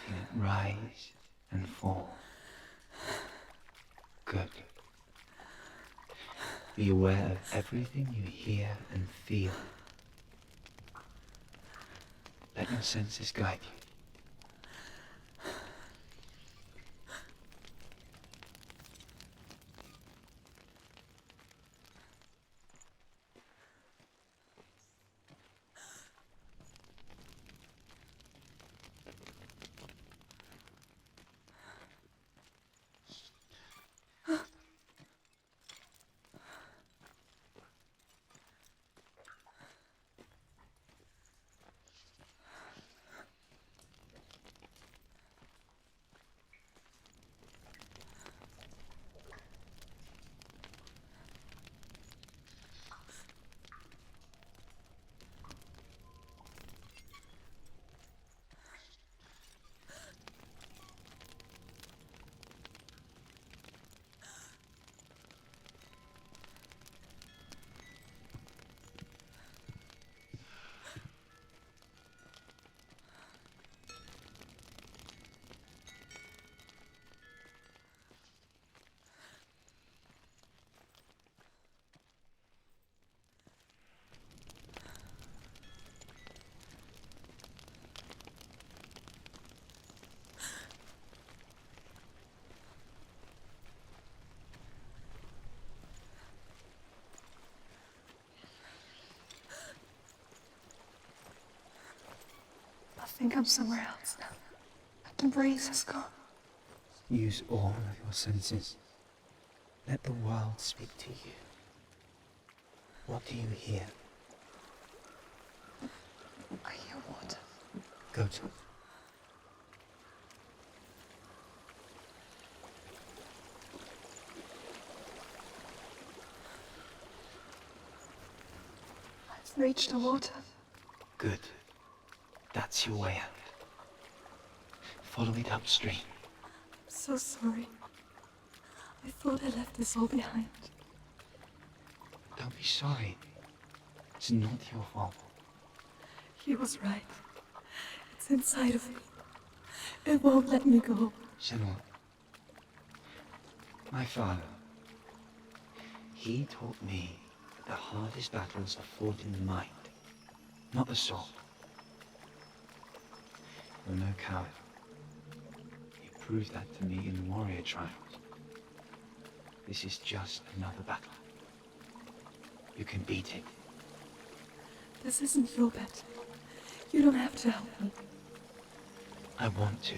Feel it rise and fall. Good. Be aware of everything you hear and feel. Let your senses guide you. I think I'm somewhere else now. The breeze has gone. Use all of your senses. Let the world speak to you. What do you hear? I hear water. Go to it. I've reached the water. Good. That's your way out. Follow it upstream. I'm so sorry. I thought I left this all behind. Don't be sorry. It's not your fault. He was right. It's inside of me. It won't let me go. Senua. My father. He taught me that the hardest battles are fought in the mind, not the sword. You're no coward. You proved that to me in the warrior trials. This is just another battle. You can beat it. This isn't your battle. You don't have to help me. I want to.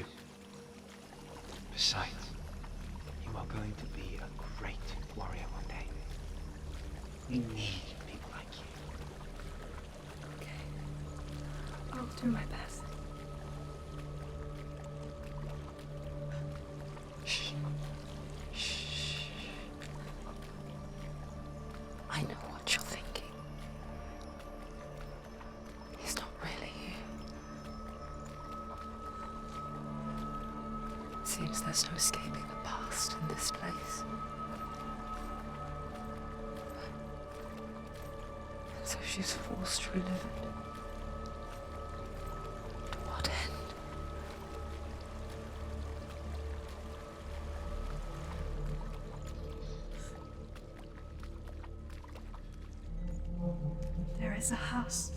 Besides, you are going to be a great warrior one day. We need people like you. Okay. I'll do my best. I know what you're thinking. He's not really here. Seems there's no escaping the past in this place. And so she's forced to relive it. To what end? There is a house.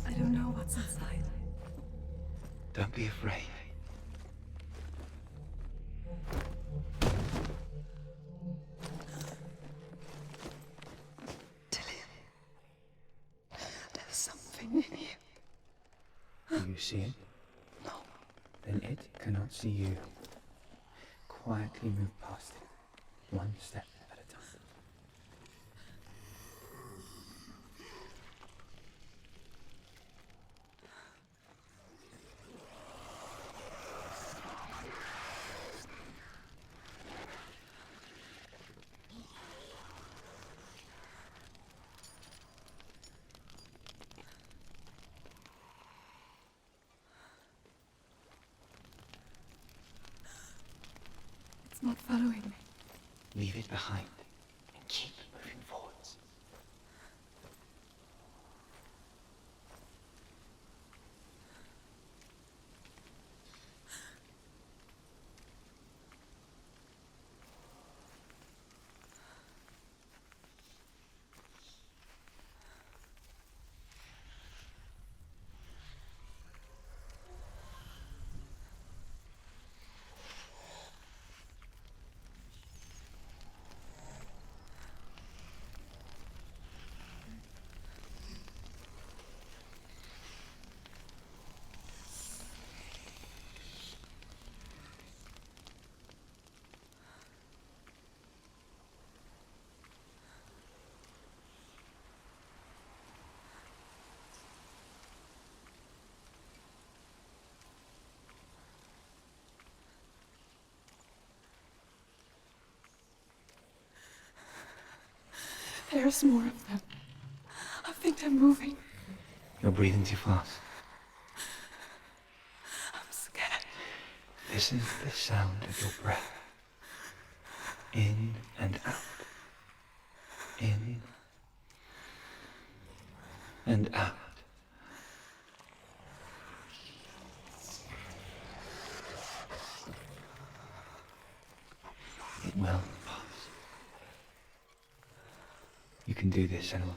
I don't know what's inside. Don't be afraid. There's something in here. Do you see it? No. Then it cannot see you. Quietly move past it, one step at a time. It's not following me. Leave it behind and keep moving forwards. There's more of them. I think they're moving. You're breathing too fast. I'm scared. This is the sound of your breath. In and out. In and out. It will pass. You can do this, Senua.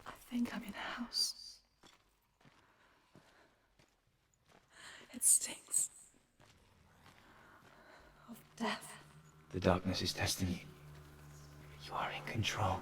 I think I'm in a house. It stinks of death. The darkness is testing you. You are in control.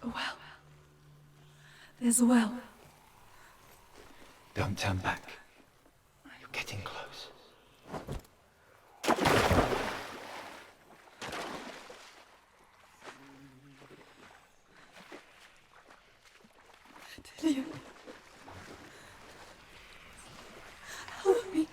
A well. There's a well. Don't turn back. You're getting close. Dillion. Help me.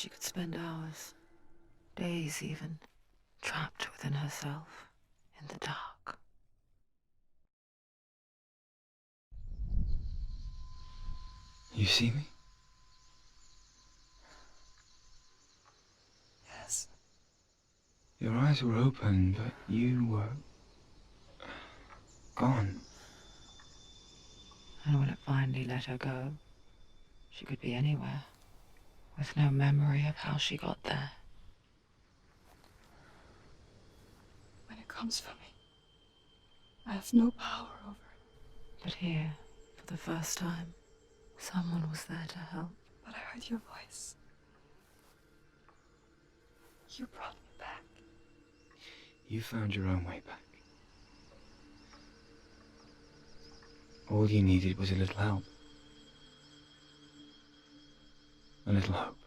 She could spend hours, days even, trapped within herself, in the dark. You see me? Yes. Your eyes were open, but you were gone. And when it finally let her go, she could be anywhere, with no memory of how she got there. When it comes for me, I have no power over it. But here, for the first time, someone was there to help. But I heard your voice. You brought me back. You found your own way back. All you needed was a little help. A little hope.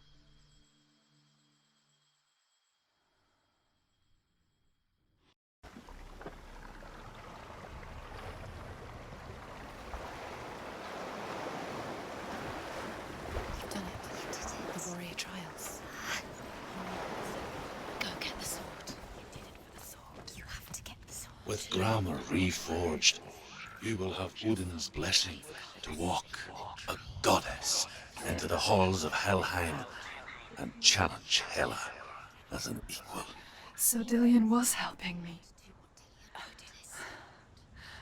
You've done it. You did it. The warrior trials. Go get the sword. You did it for the sword. You have to get the sword. With grammar reforged, you will have Odin's blessing to walk, a goddess, into the halls of Helheim and challenge Hela as an equal. So Dillion was helping me.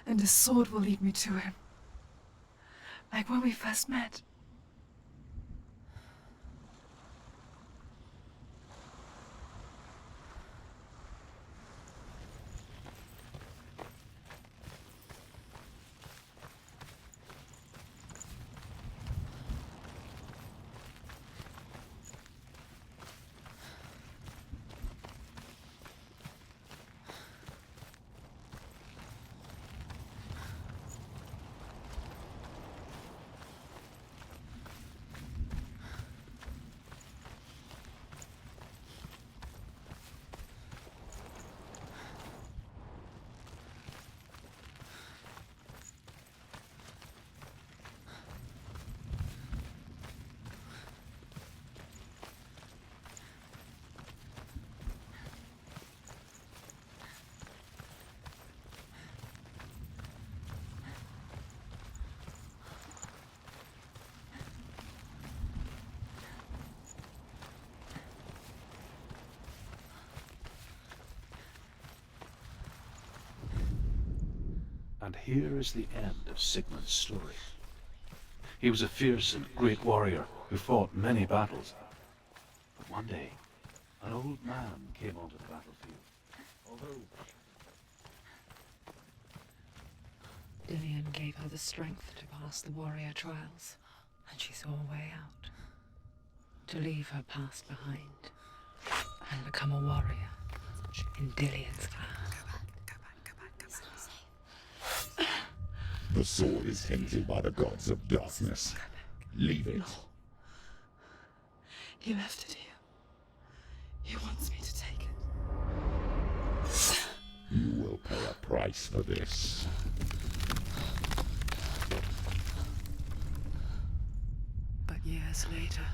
And the sword will lead me to him. Like when we first met. And here is the end of Sigmund's story. He was a fierce and great warrior who fought many battles. But one day, an old man came onto the battlefield. Although Dillion gave her the strength to pass the warrior trials, and she saw a way out. To leave her past behind, and become a warrior in Dillion's clan. The sword is hinted by the gods of darkness. Leave it. No. He left it here. He wants me to take it. You will pay a price for this. But years later,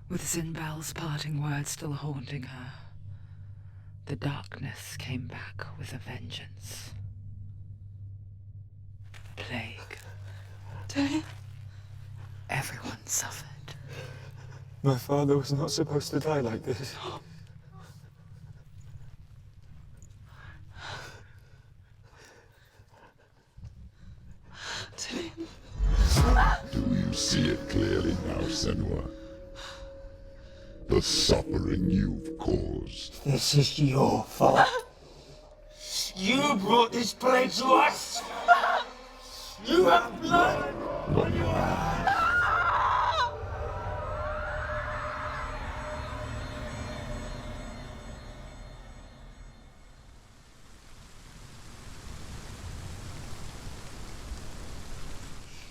with Sinbel's parting words still haunting her, the darkness came back with a vengeance. Plague. Dillion? Everyone suffered. My father was not supposed to die like this. Dillion. Do you see it clearly now, Senua? The suffering you've caused. This is your fault. You brought this plague to us! You have blood on your hands!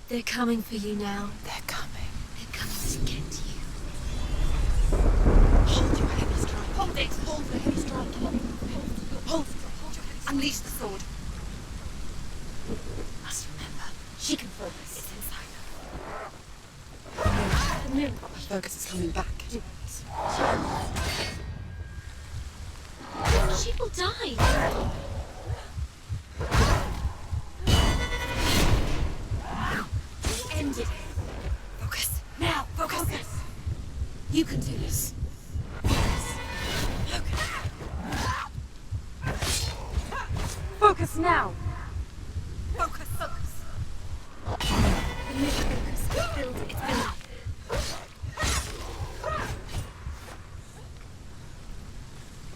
They're coming for you now. They're coming. They're coming to get you. Hold your heavy strike. Hold it. Hold the heavy strike. Hold it. Unleash the sword. Must remember, she can focus. It's inside her. My focus is coming back. She will die. You ended it. Focus. Now, focus. You can do this. Focus now. Focus. The mission focus. Build its building.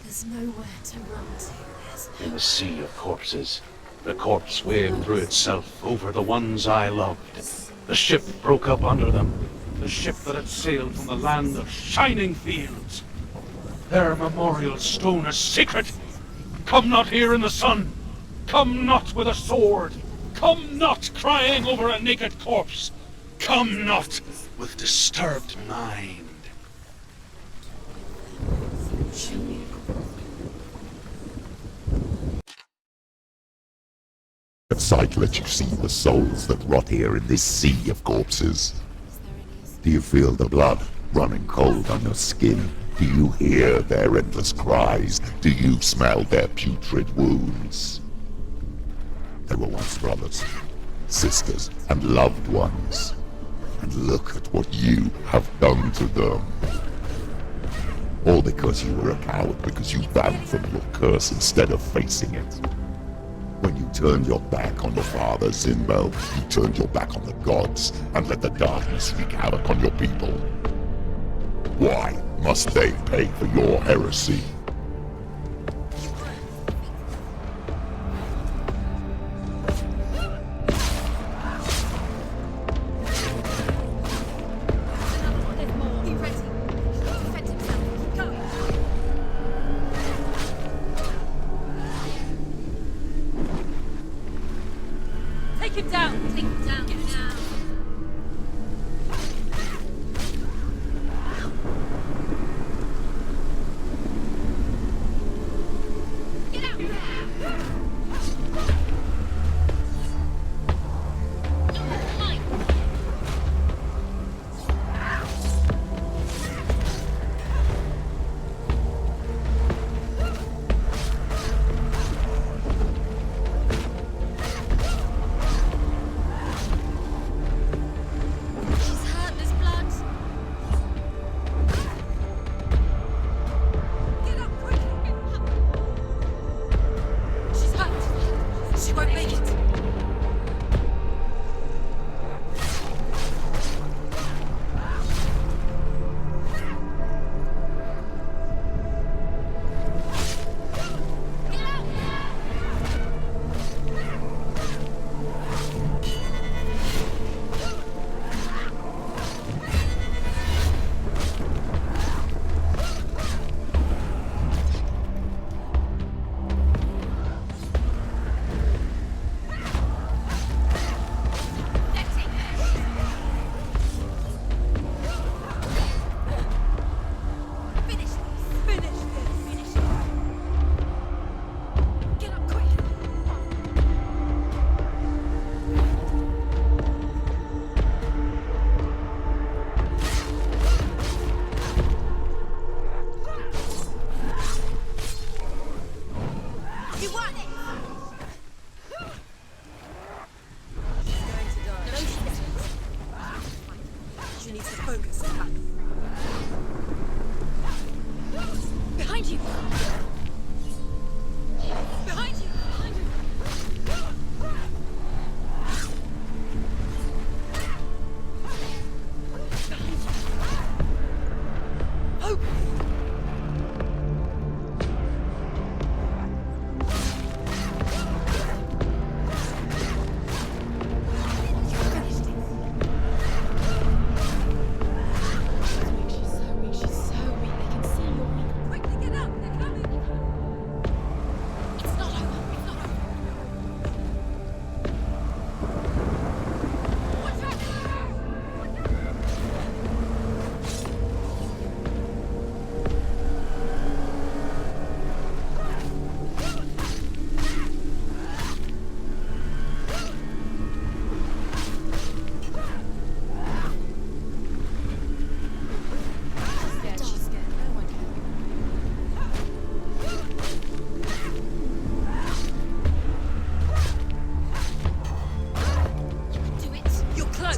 There's nowhere to run to. In a sea of corpses, the corpse waved through itself over the ones I loved. The ship broke up under them, the ship that had sailed from the land of shining fields. Their memorial stone is sacred. Come not here in the sun. Come not with a sword. Come not crying over a naked corpse. Come not with disturbed mind. That sight lets you see the souls that rot here in this sea of corpses. Do you feel the blood running cold on your skin? Do you hear their endless cries? Do you smell their putrid wounds? They were once brothers, sisters, and loved ones. And look at what you have done to them. All because you were a coward, because you ran from your curse instead of facing it. When you turned your back on your father, Zinbel, you turned your back on the gods and let the darkness wreak havoc on your people. Why must they pay for your heresy?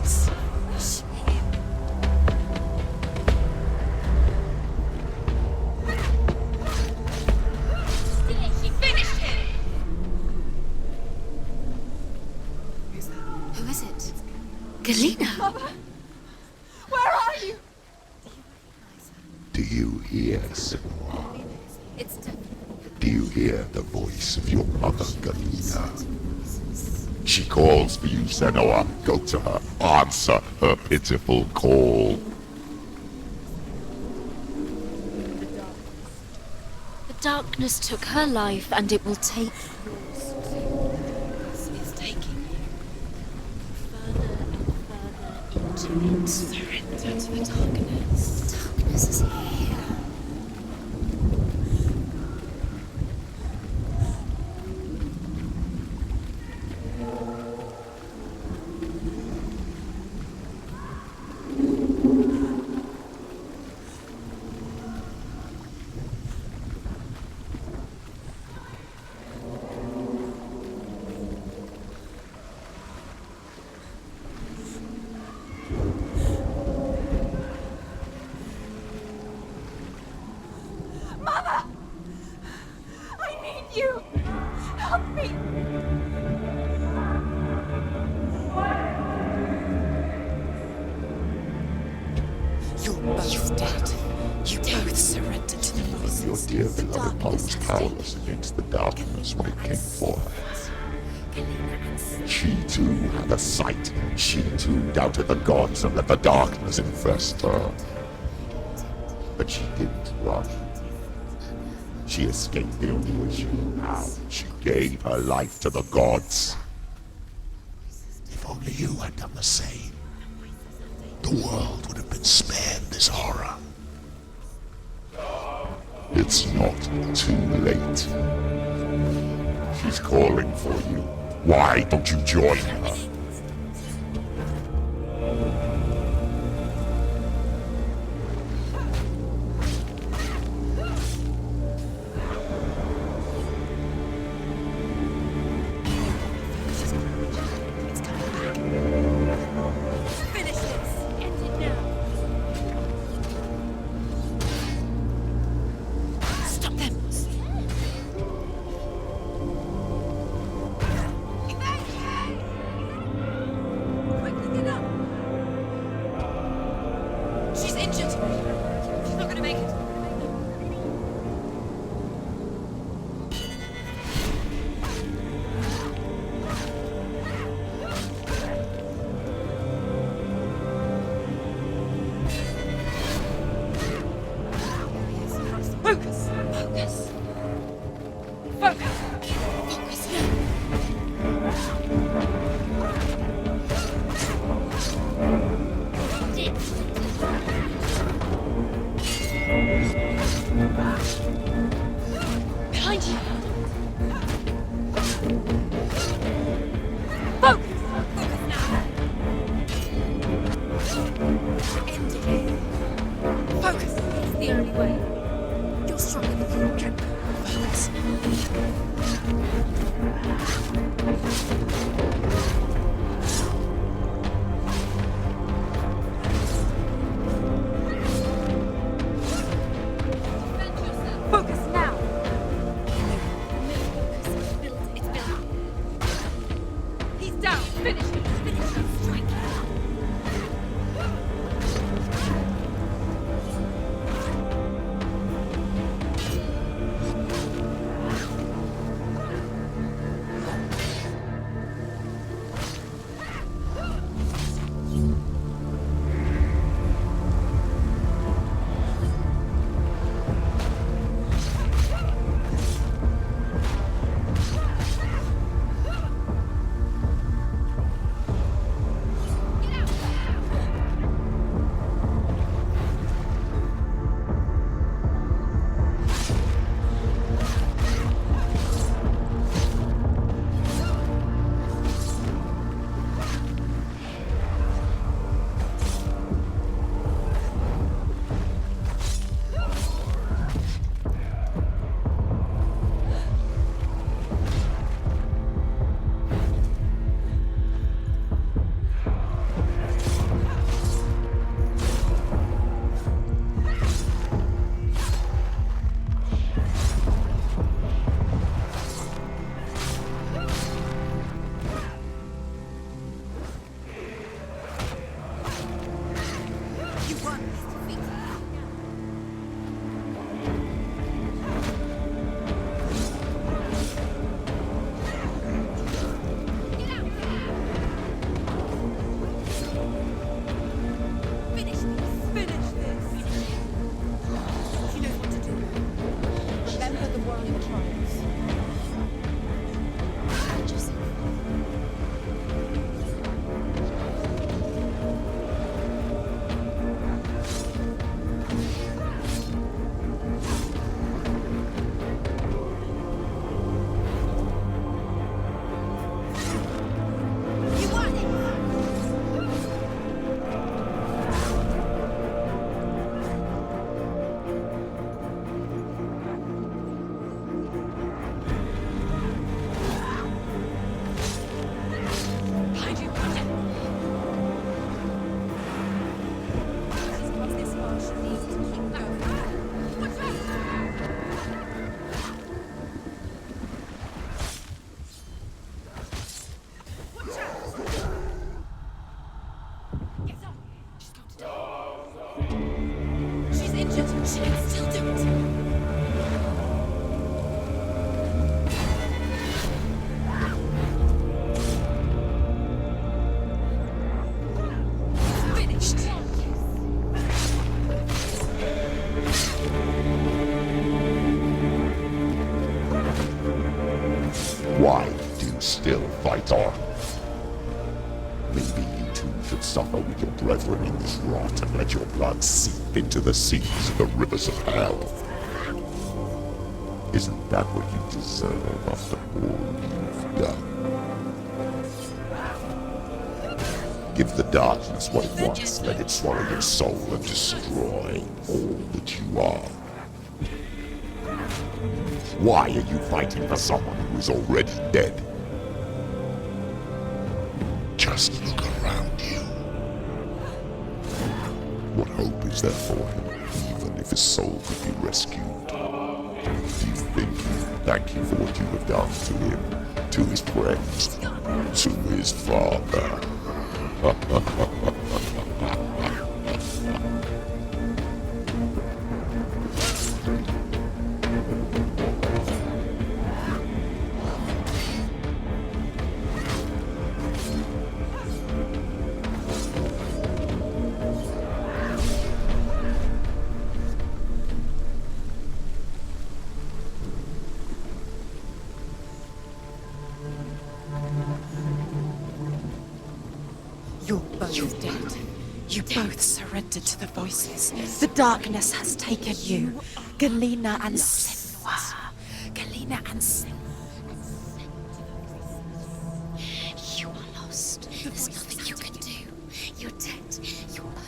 Silence! She finished him! Who is it? Galena! Mother! Where are you? Do you hear, Senua? Do you hear the voice of your mother, Galena? She calls for you, Senua. Go to her. Answer her pitiful call. The darkness took her life, and it will take yours too. It's taking you Further and further into it. surrender to the darkness. Darkness is here. Mother! I need you! Help me! You're both dead. You both surrendered to the voices. Your dear beloved mother was powerless against the darkness when it came for her. She too had a sight. She too doubted the gods and let the darkness infest her. But she didn't run. She escaped the only way she knew how. She gave her life to the gods. If only you had done the same, the world would have been spared this horror. It's not too late. She's calling for you. Why don't you join her? Finish this! End it now! Stop them! Quickly get up! She's injured! She's not gonna make it! Focus! Focus! Focus! Focus! Behind you! Focus! Focus now! End it! Focus! It's the only way. You're stronger than you can. Focus. Defend yourself. Focus now. Focus. Build. It's built. He's down. Finish him. Finish him. Strike. She can still do it. Finished. Why do you still fight on? Maybe you too should suffer with your brethren in this rot and let your blood seep into the seas of the rivers of hell. Isn't that what you deserve after all you've done? Give the darkness what it wants, let it swallow your soul and destroy all that you are. Why are you fighting for someone who is already dead? Just look around you. What hope is there for him, even if his soul could be rescued? Do you think he'd thank you for what you have done to him, to his friends, to his father? You're both dead. You both surrendered to the voices. The darkness has taken you. Galena and Senua'S. Galena and Senua'S. You are lost. There's nothing you can do. You're dead. You're both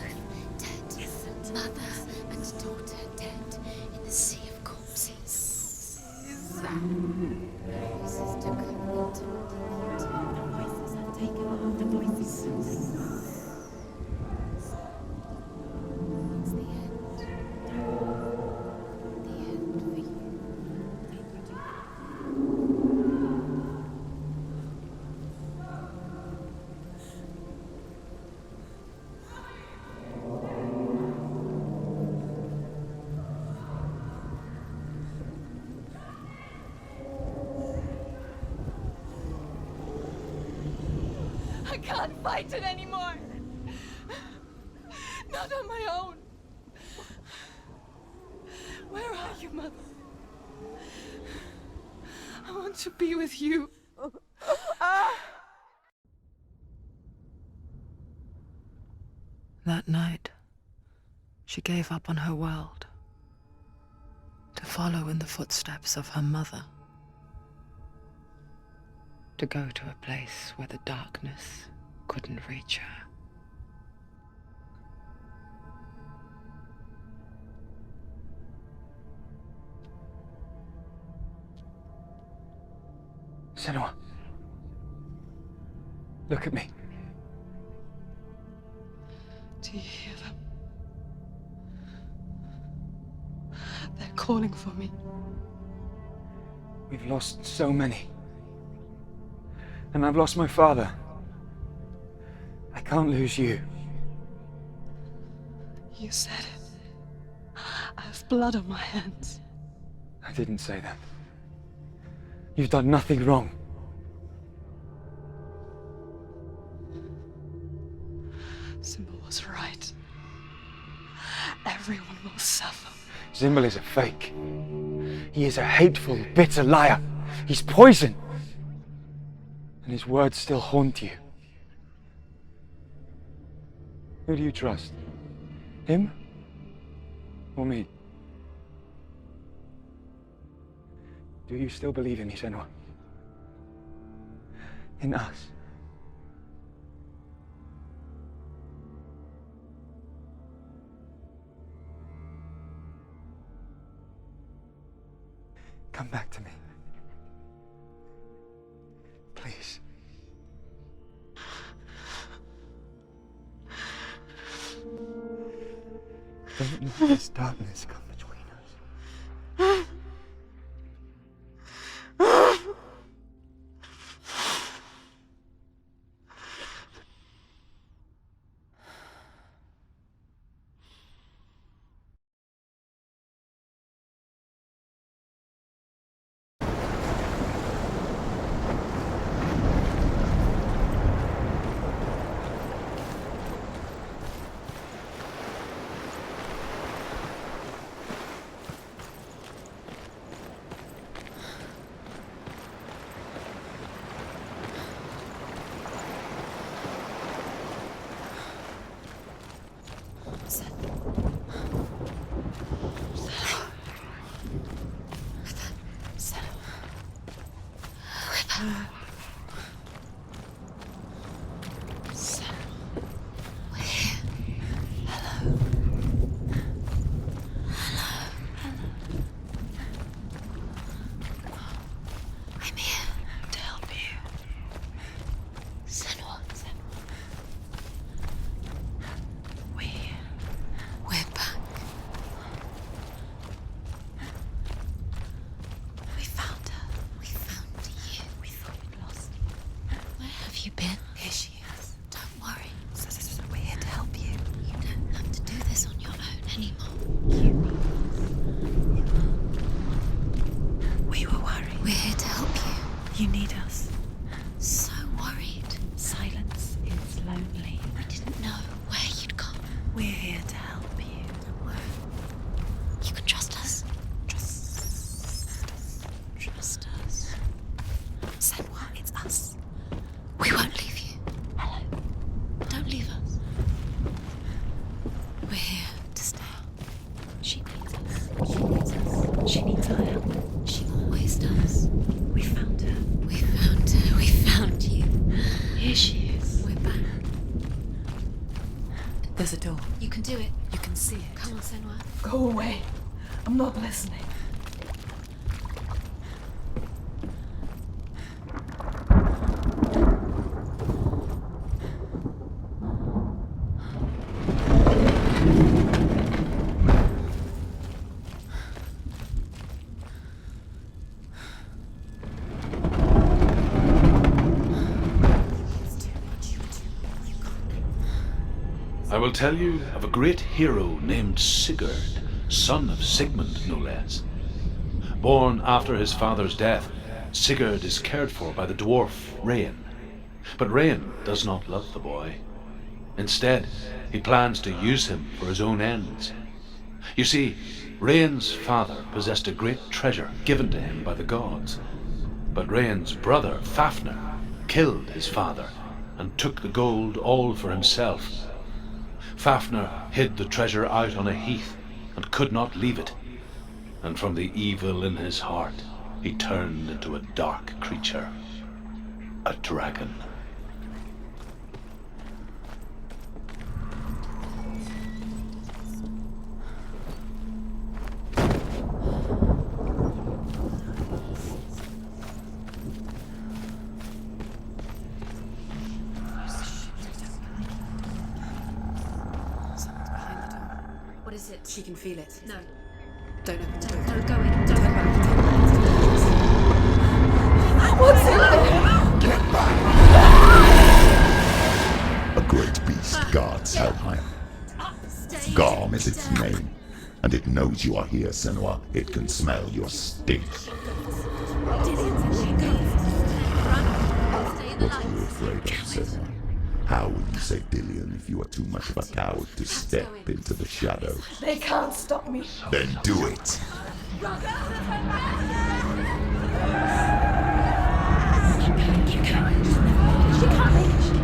dead. Mother and daughter dead in the sea of corpses. The voices took her into the voices have taken her. The voices. It's the end. The end for you. I can't fight it anymore. Not on my own. Where are you, Mother? I want to be with you. That night, she gave up on her world to follow in the footsteps of her mother, to go to a place where the darkness couldn't reach her. Senua, look at me. Do you hear them? They're calling for me. We've lost so many. And I've lost my father. I can't lose you. You said it. I have blood on my hands. I didn't say that. You've done nothing wrong. Symbol was right. Everyone will suffer. Symbol is a fake. He is a hateful, bitter liar. He's poison. And his words still haunt you. Who do you trust? Him? Or me? Do you still believe in me, Senua? In us? Come back to me. Please. Don't let this darkness come between us. back. There's a door. You can do it. You can see it. Come on, Senua. Go away. I'm not listening. I will tell you of a great hero named Sigurd, son of Sigmund, no less. Born after his father's death, Sigurd is cared for by the dwarf Rain. But Rain does not love the boy. Instead, he plans to use him for his own ends. You see, Rain's father possessed a great treasure given to him by the gods. But Rain's brother, Fafnir, killed his father and took the gold all for himself. Fafnir hid the treasure out on a heath and could not leave it. And from the evil in his heart, he turned into a dark creature, a dragon. What is it? She can feel it. No. Don't open the door. Don't go in. Don't go back. What's in there? Get back! A great beast guards Helheim. Garm is its name, and it knows you are here, Senua. It can smell your stink. What are you afraid of, Senua? How will you save Dillion if you are too much of a coward to step into the shadows? They can't stop me. Then do it!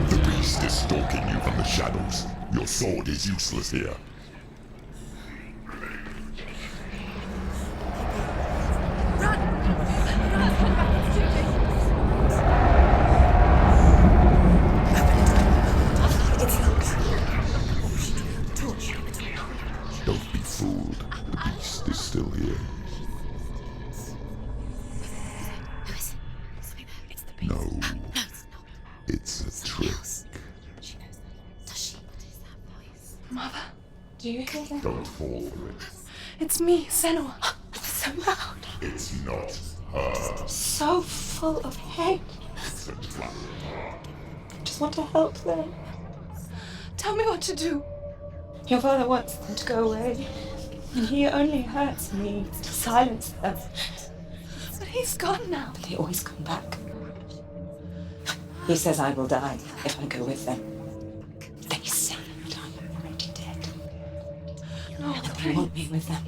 The beast is stalking you from the shadows. Your sword is useless here. Don't be fooled. The beast is still here. No. It's a trick. Mother, do you hear that? Don't fall for it. It's me, Senua. It's so loud. It's not her. So full of hate. It's a trap. I just want to help them. Tell me what to do. Your father wants them to go away, and he only hurts me to silence them. But he's gone now. They always come back. He says I will die if I go with them. They say that I'm already dead. No, They want me with them.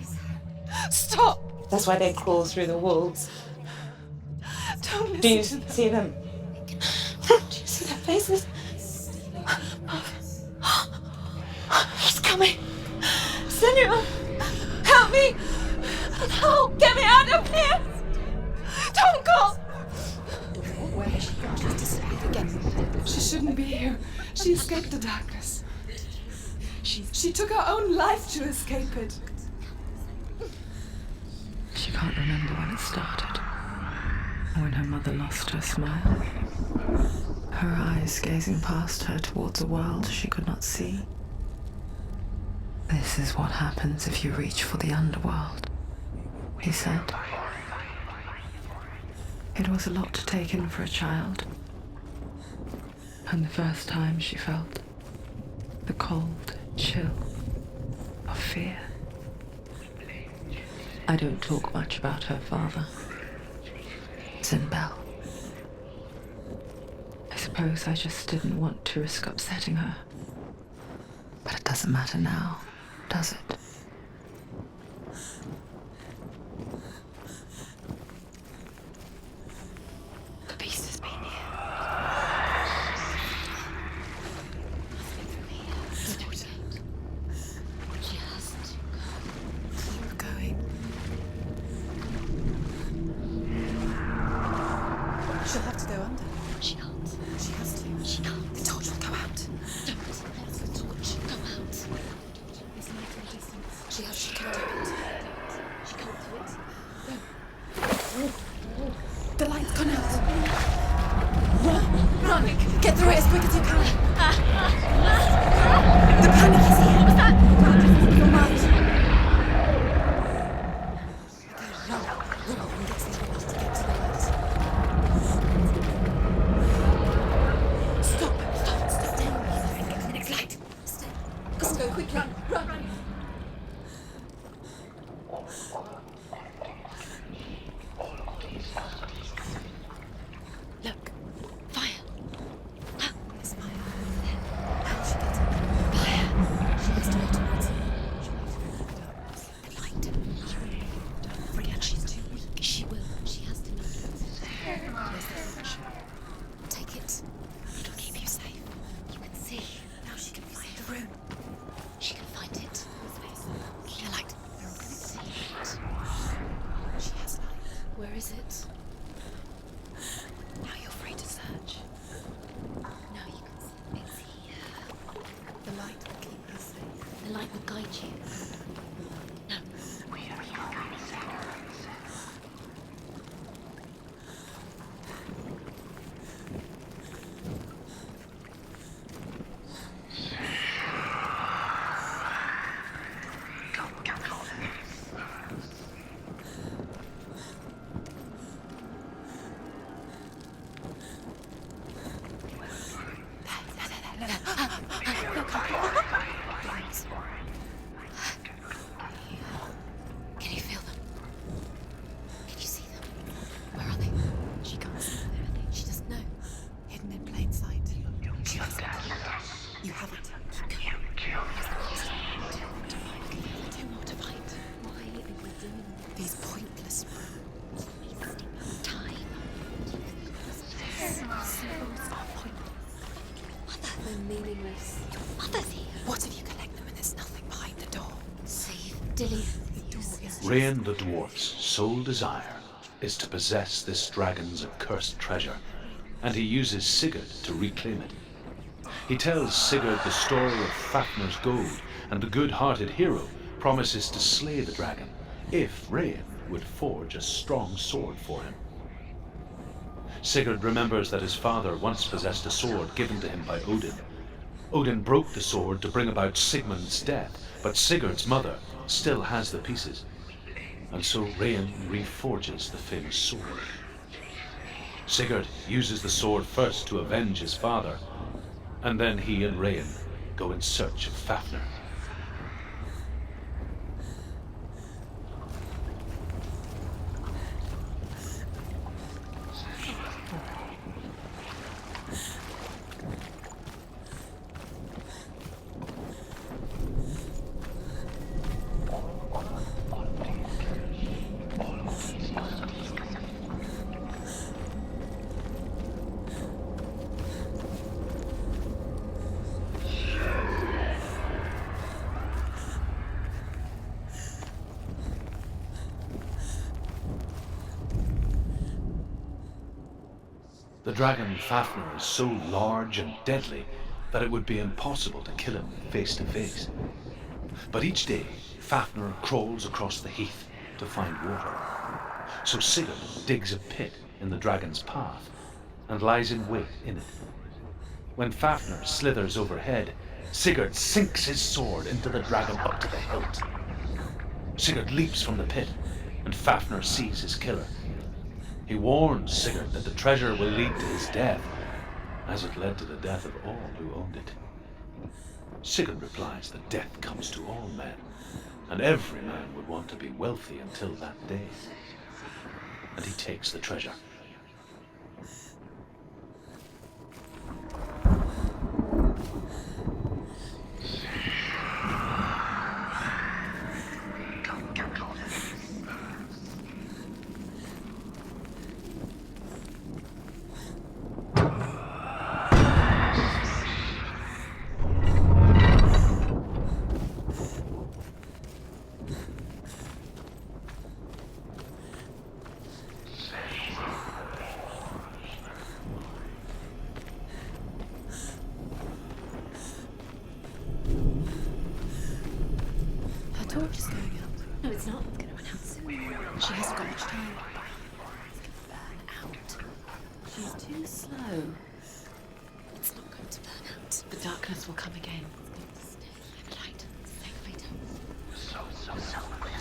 Stop! That's why they crawl through the walls. Don't listen Do you to them. see them? Do you see their faces? He's coming! Senua! Help me! Help! Get me out of here! Don't go! Where has she gone? She's disappeared again. She shouldn't be here. She escaped the darkness. She took her own life to escape it. She can't remember when it started. When her mother lost her smile. Her eyes gazing past her towards a world she could not see. This is what happens if you reach for the underworld, he said. It was a lot to take in for a child. And the first time she felt the cold chill of fear. I don't talk much about her father, Zinbel. I suppose I just didn't want to risk upsetting her. But it doesn't matter now, does it? The beast has been here. Just keep going. She'll have to go under. She can't. She has to. She can't. They told her to go out. Quick, run! Look, fire. Ah, there's fire. How she gets it? Fire. She has to go towards it. The light. Forget she's too weak. She will. She has to know. Where's the torch? Take it. It'll keep you safe. You can see. Now she can find the room. She can find it. The light. They're all going to see it. She has light. Where is it? Now you're free to search. Now you can see. It's here. The light will keep you safe. The light will guide you. Now. We are Can you feel them? Can you see them? Where are they? She can't see them. She doesn't know. Hidden in plain sight. She hasn't. You haven't. Keep going. Here's the question. Two more to fight. Why are we doing these pointless rounds? Wasting time. Symbols are pointless. Mother. They're meaningless. Mother's here. What if you collect them and there's nothing behind the door? Save Dilly. The door is Rain the dwarf's sole desire is to possess this dragon's accursed treasure, and he uses Sigurd to reclaim it. He tells Sigurd the story of Fafnir's gold, and the good-hearted hero promises to slay the dragon if Rain would forge a strong sword for him. Sigurd remembers that his father once possessed a sword given to him by Odin. Odin broke the sword to bring about Sigmund's death, but Sigurd's mother still has the pieces, and so Rain reforges the famous sword. Sigurd uses the sword first to avenge his father, and then he and Rain go in search of Fafnir. The dragon Fafnir is so large and deadly that it would be impossible to kill him face to face. But each day, Fafnir crawls across the heath to find water. So Sigurd digs a pit in the dragon's path and lies in wait in it. When Fafnir slithers overhead, Sigurd sinks his sword into the dragon up to the hilt. Sigurd leaps from the pit, and Fafnir sees his killer. He warns Sigurd that the treasure will lead to his death, as it led to the death of all who owned it. Sigurd replies that death comes to all men, and every man would want to be wealthy until that day. And he takes the treasure. torch is going up. No, it's not. It's going to run out soon. She hasn't got much time. It's going to burn out. She's too slow. It's not going to burn out. The darkness will come again. It's going to stay. The light. Stay later. So clear.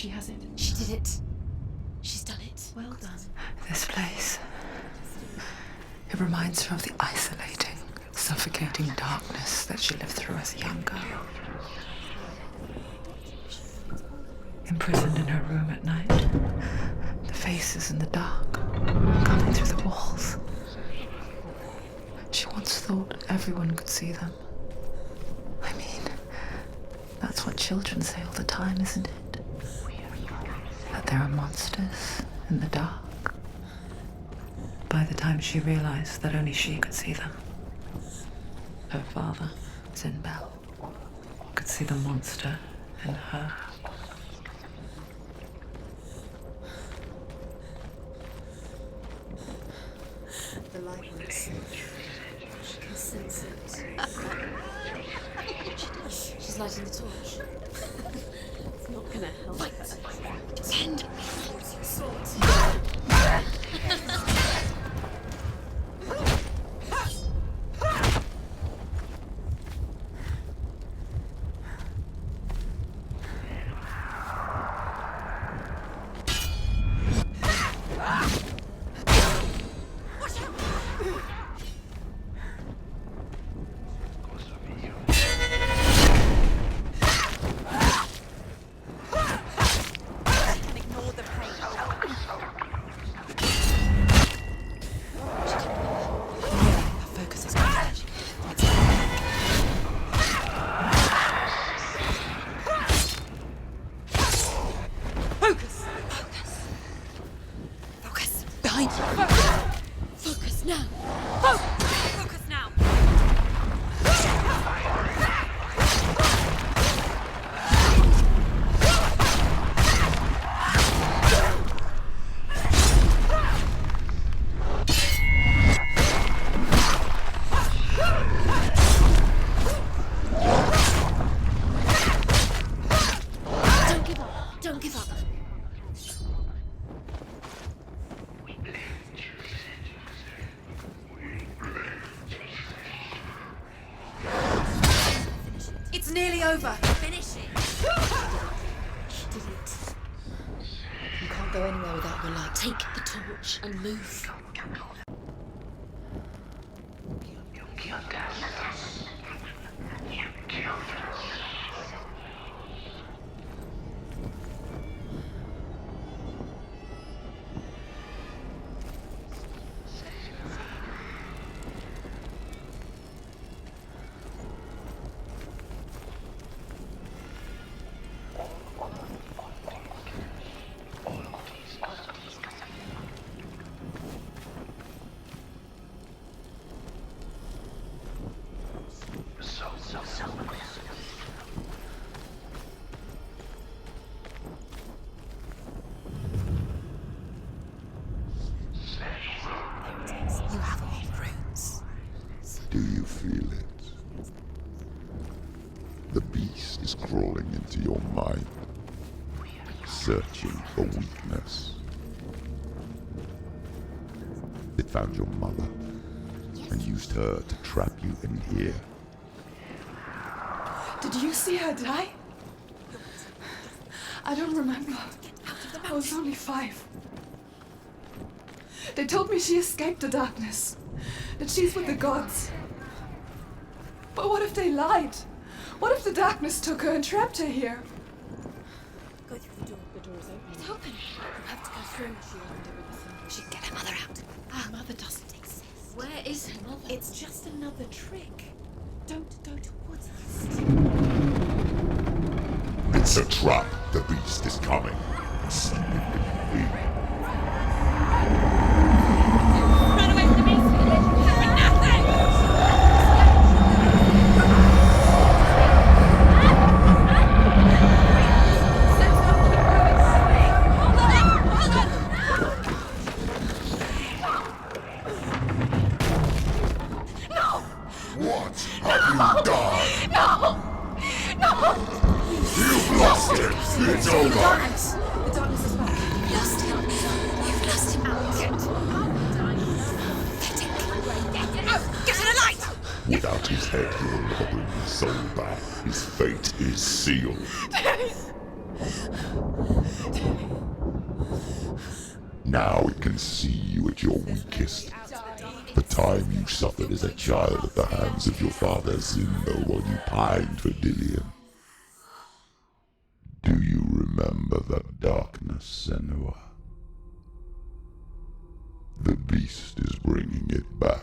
She has it. She did it. She's done it. Well done. This place. It reminds her of the isolating, suffocating darkness that she lived through as a young girl. Imprisoned in her room at night, the faces in the dark, coming through the walls. She once thought everyone could see them. I mean, that's what children say all the time, isn't it? That there are monsters in the dark. By the time she realized that only she could see them, her father, Zinbel, could see the monster in her. The lightness. She can sense it. She's lighting the torch. It's not gonna help her. Pretend. Use your sword. Over. Finish it. She did it. You can't go anywhere without your light. Take the torch and move. Do you feel it? The beast is crawling into your mind, searching for weakness. It found your mother and used her to trap you in here. Did you see her die? I don't remember. I was only 5. They told me she escaped the darkness, that she's with the gods. But what if they lied? What if the darkness took her and trapped her here? Go through the door. The door is open. It's open. You have to go through. She opened everything. We should get her mother out. Her mother doesn't exist. Where is her mother? It's just another trick. Don't go towards us. It's a trap. The beast is coming. Run away from the beast! For nothing! What have you done? No! No! You've lost it! It's over! The darkness is back. You've lost him. You've lost him. Get to the light! Without his head, you'll never bring his soul back. His fate is sealed. Now it can see you at your weakest. The time you suffered as a child at the hands of your father Zindo while you pined for Dillion. Do you remember that darkness, Senua? The beast is bringing it back.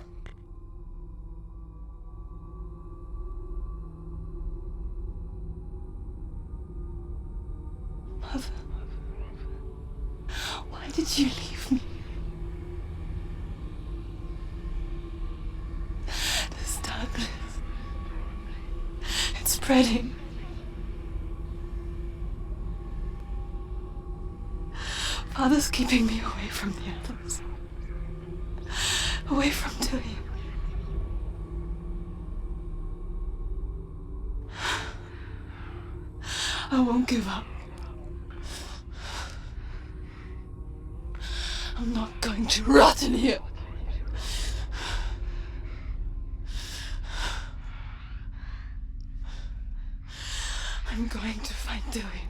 Mother, why did you leave me? This darkness, it's spreading. Father's keeping me away from the others. Away from Dillion. I won't give up. I'm not going to rot in here. I'm going to find Dillion.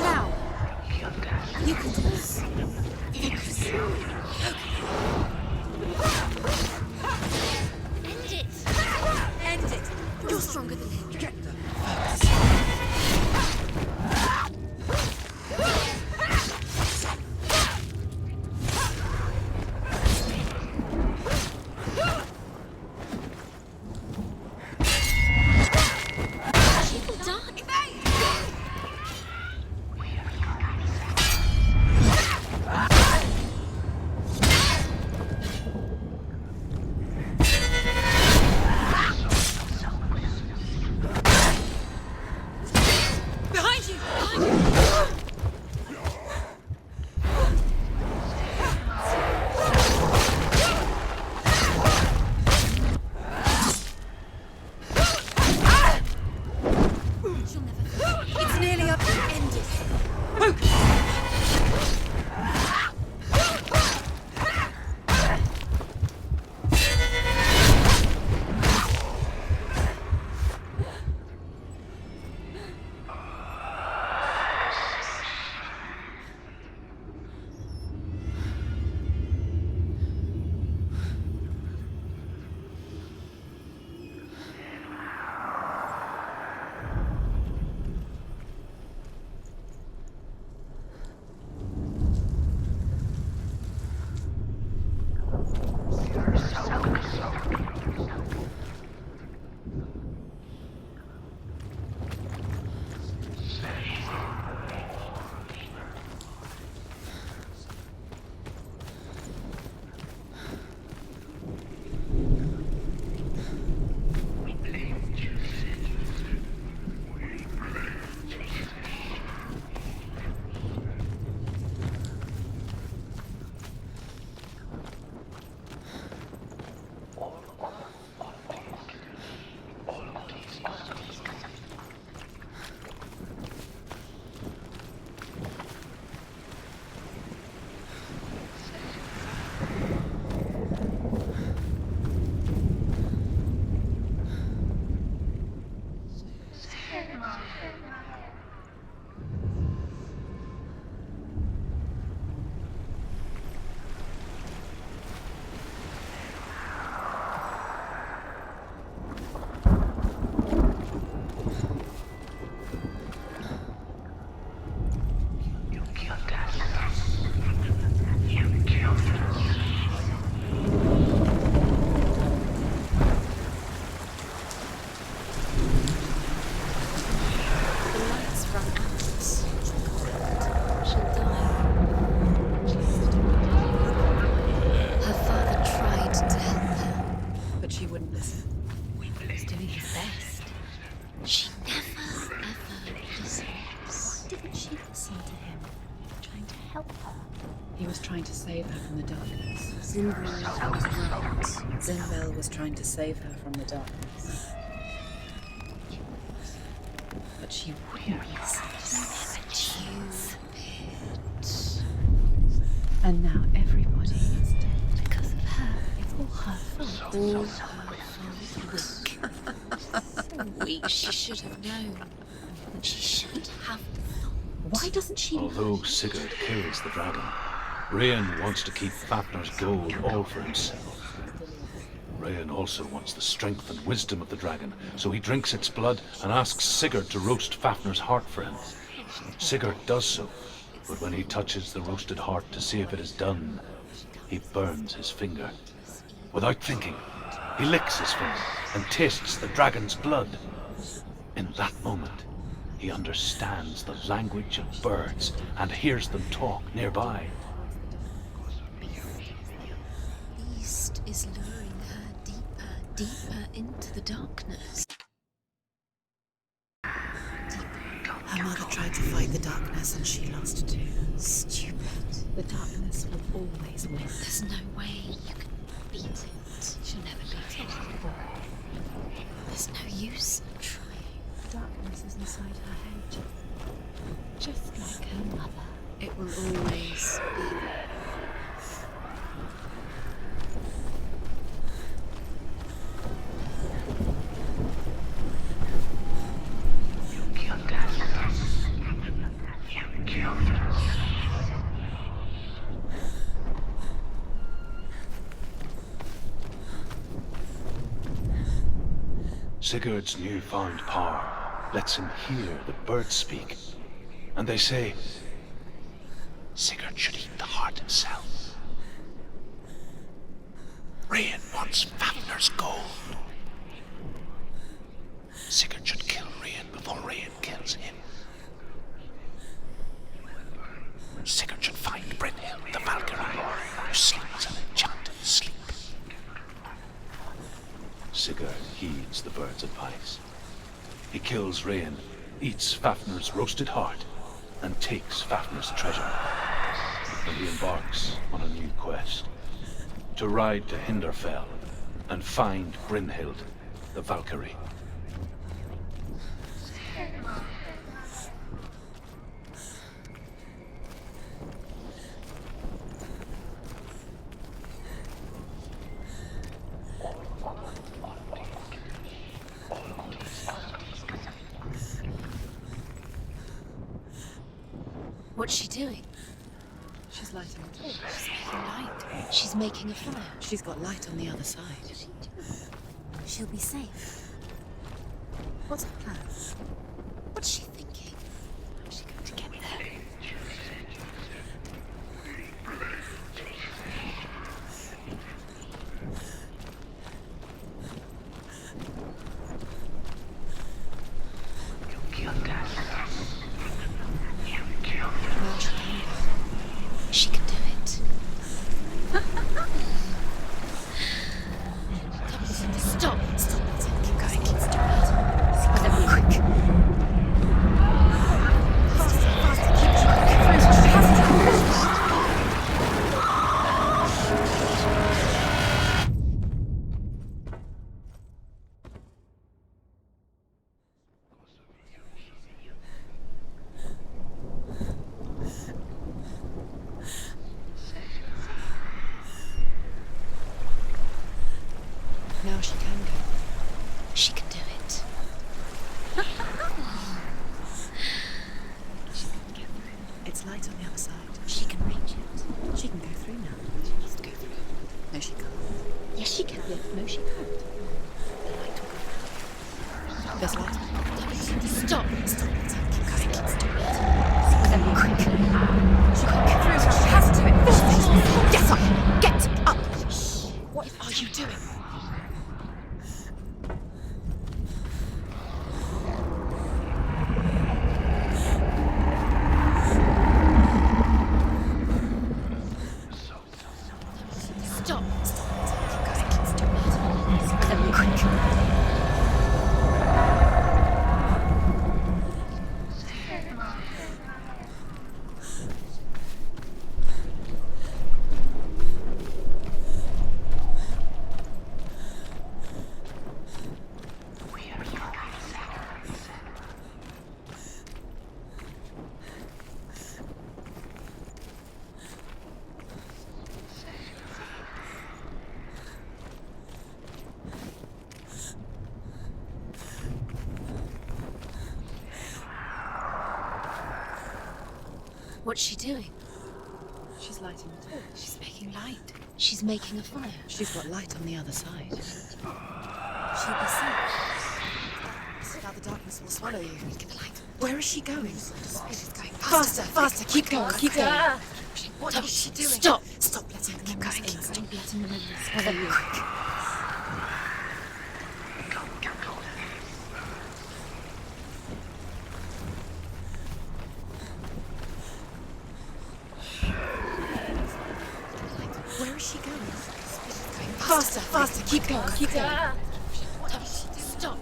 Now! You can do this. Focus. End it! End it! You're stronger than him. Get them. Focus. Zinbel was trying to save her from the darkness. But she wouldn't listen. And now everybody is dead. Because of her. It's all her fault. All her fault. So weak. She should have known. She should have known. Why doesn't she? Although Sigurd kills the dragon, Rayan wants to keep Fafnir's gold all for himself. Rayan also wants the strength and wisdom of the dragon, so he drinks its blood and asks Sigurd to roast Fafnir's heart for him. Sigurd does so, but when he touches the roasted heart to see if it is done, he burns his finger. Without thinking, he licks his finger and tastes the dragon's blood. In that moment, he understands the language of birds and hears them talk nearby. The East is luring her deeper, deeper into the darkness. Her mother tried to fight the darkness and she lost too. Stupid. The darkness will always win. There's no way you can beat it. She'll never beat it. There's no use in trying. Darkness is inside her head. Just like her mother. It will always be there. Sigurd's newfound power lets him hear the birds speak, and they say, Sigurd should eat the heart himself. Rian wants Fafnir's gold. Sigurd should kill Rian before Rian kills him. Sigurd should find Brynhild, the Valkyrie, who sleeps an enchanted sleep. Sigurd heeds the bird's advice. He kills Rian, eats Fafnir's roasted heart, and takes Fafnir's treasure. And he embarks on a new quest, to ride to Hinderfell and find Brynhild, the Valkyrie. What's she doing? She's lighting a torch. She's making light. She's making a fire. She's got light on the other side. She'll be safe. What's her plan? What's she thinking? How's she going to get there? She can do it. Stop! Stop it. Keep going. Keep stop it. Quick. Faster, faster. Keep Now she can go. She can do it. She can get through. It's light on the other side. She can reach it. She can go through now. She needs to go through. No, she can't. Yes, she can. No, she can't. The light will go. There's light. Stop! Stop it. Keep going. Keep stop it. Quick. She can't get through, so she has to do it. Get up! Get up! What are you doing? Stop! Stop it. Keep going. Keep stop it. Quick. What's she doing? She's lighting the torch. She's making light. She's making a fire. She's got light on the other side. She'll be safe. Now the darkness will swallow you. Light. Where is she going? She's going Faster, faster. Keep going, keep going. What is she doing? Stop! Stop letting the Keep memories going. in. Keep letting the memories Swallow you. Where is she going? Faster, faster. Keep going, keep going. What is she doing? Stop.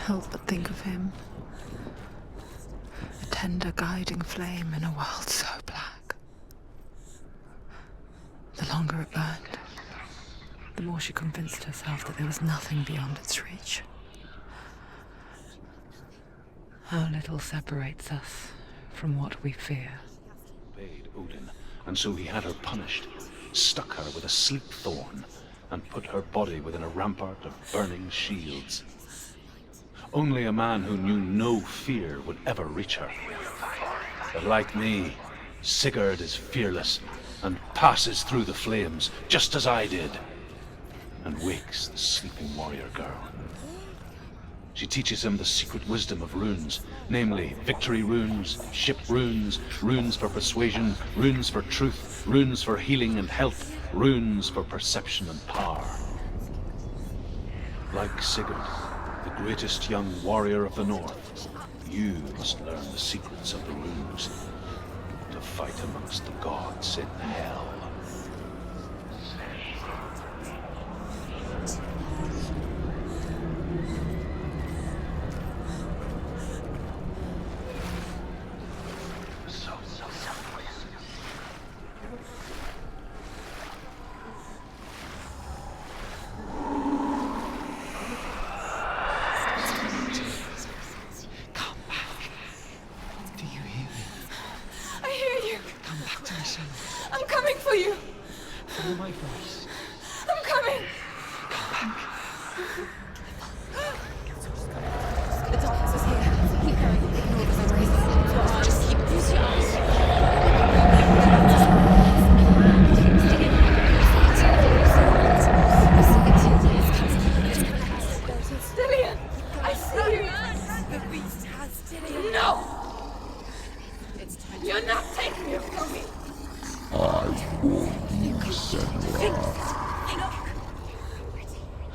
help but think of him. A tender guiding flame in a world so black. The longer it burned, the more she convinced herself that there was nothing beyond its reach. How little separates us from what we fear. Obeyed Odin, and so he had her punished, stuck her with a sleep thorn, and put her body within a rampart of burning shields. Only a man who knew no fear would ever reach her. But like me, Sigurd is fearless and passes through the flames, just as I did, and wakes the sleeping warrior girl. She teaches him the secret wisdom of runes, namely victory runes, ship runes, runes for persuasion, runes for truth, runes for healing and health, runes for perception and power. Like Sigurd, the greatest young warrior of the North, you must learn the secrets of the runes to fight amongst the gods in Hell.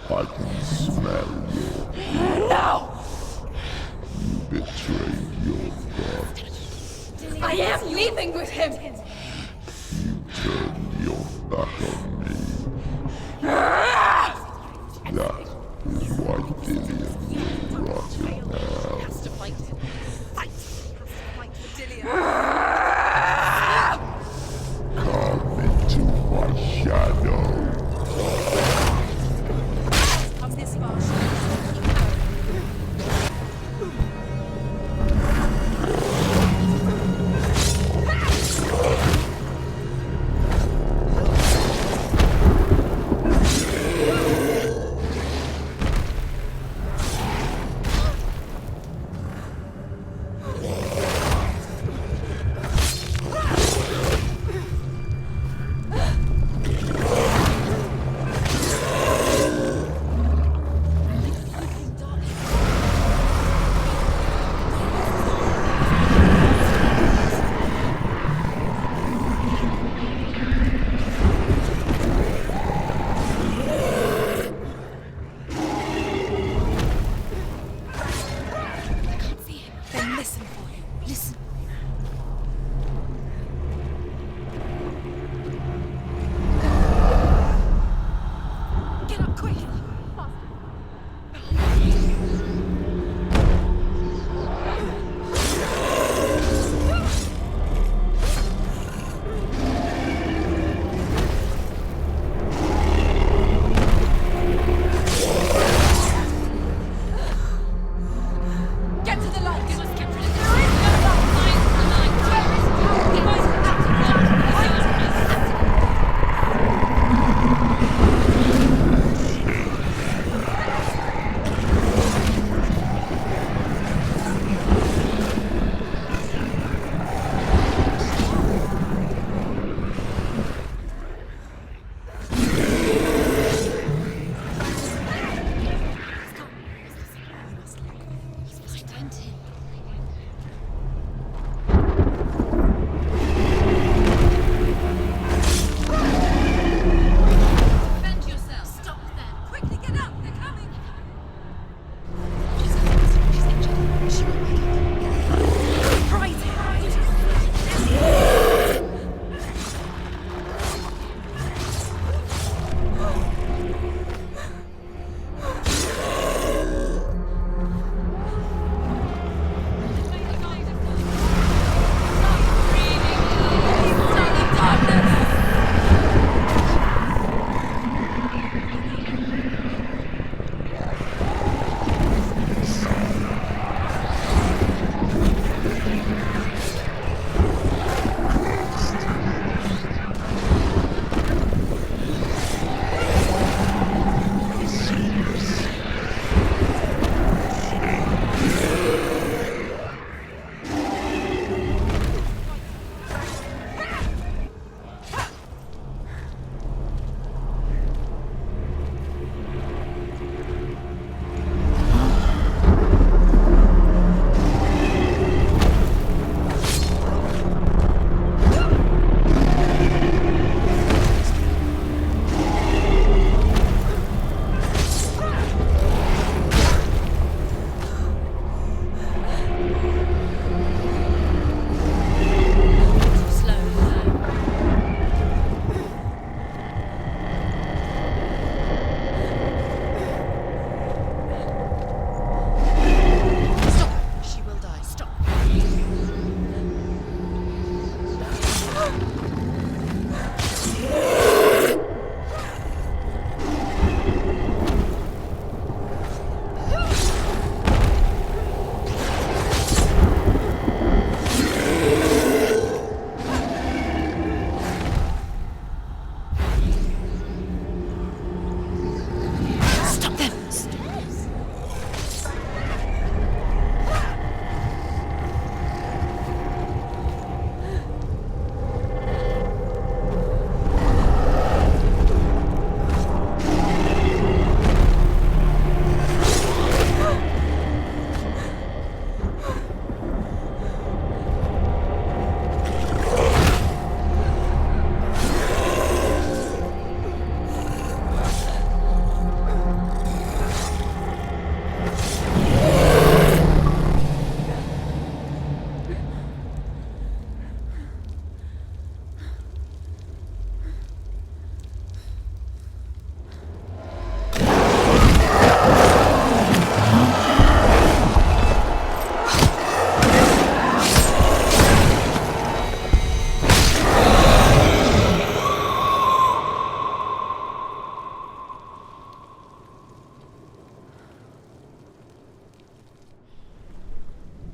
I can smell your blood. You betrayed your god. I am leaving with him! You turned your back on me. That is why Dillion will rot in hell. Come into my shadow.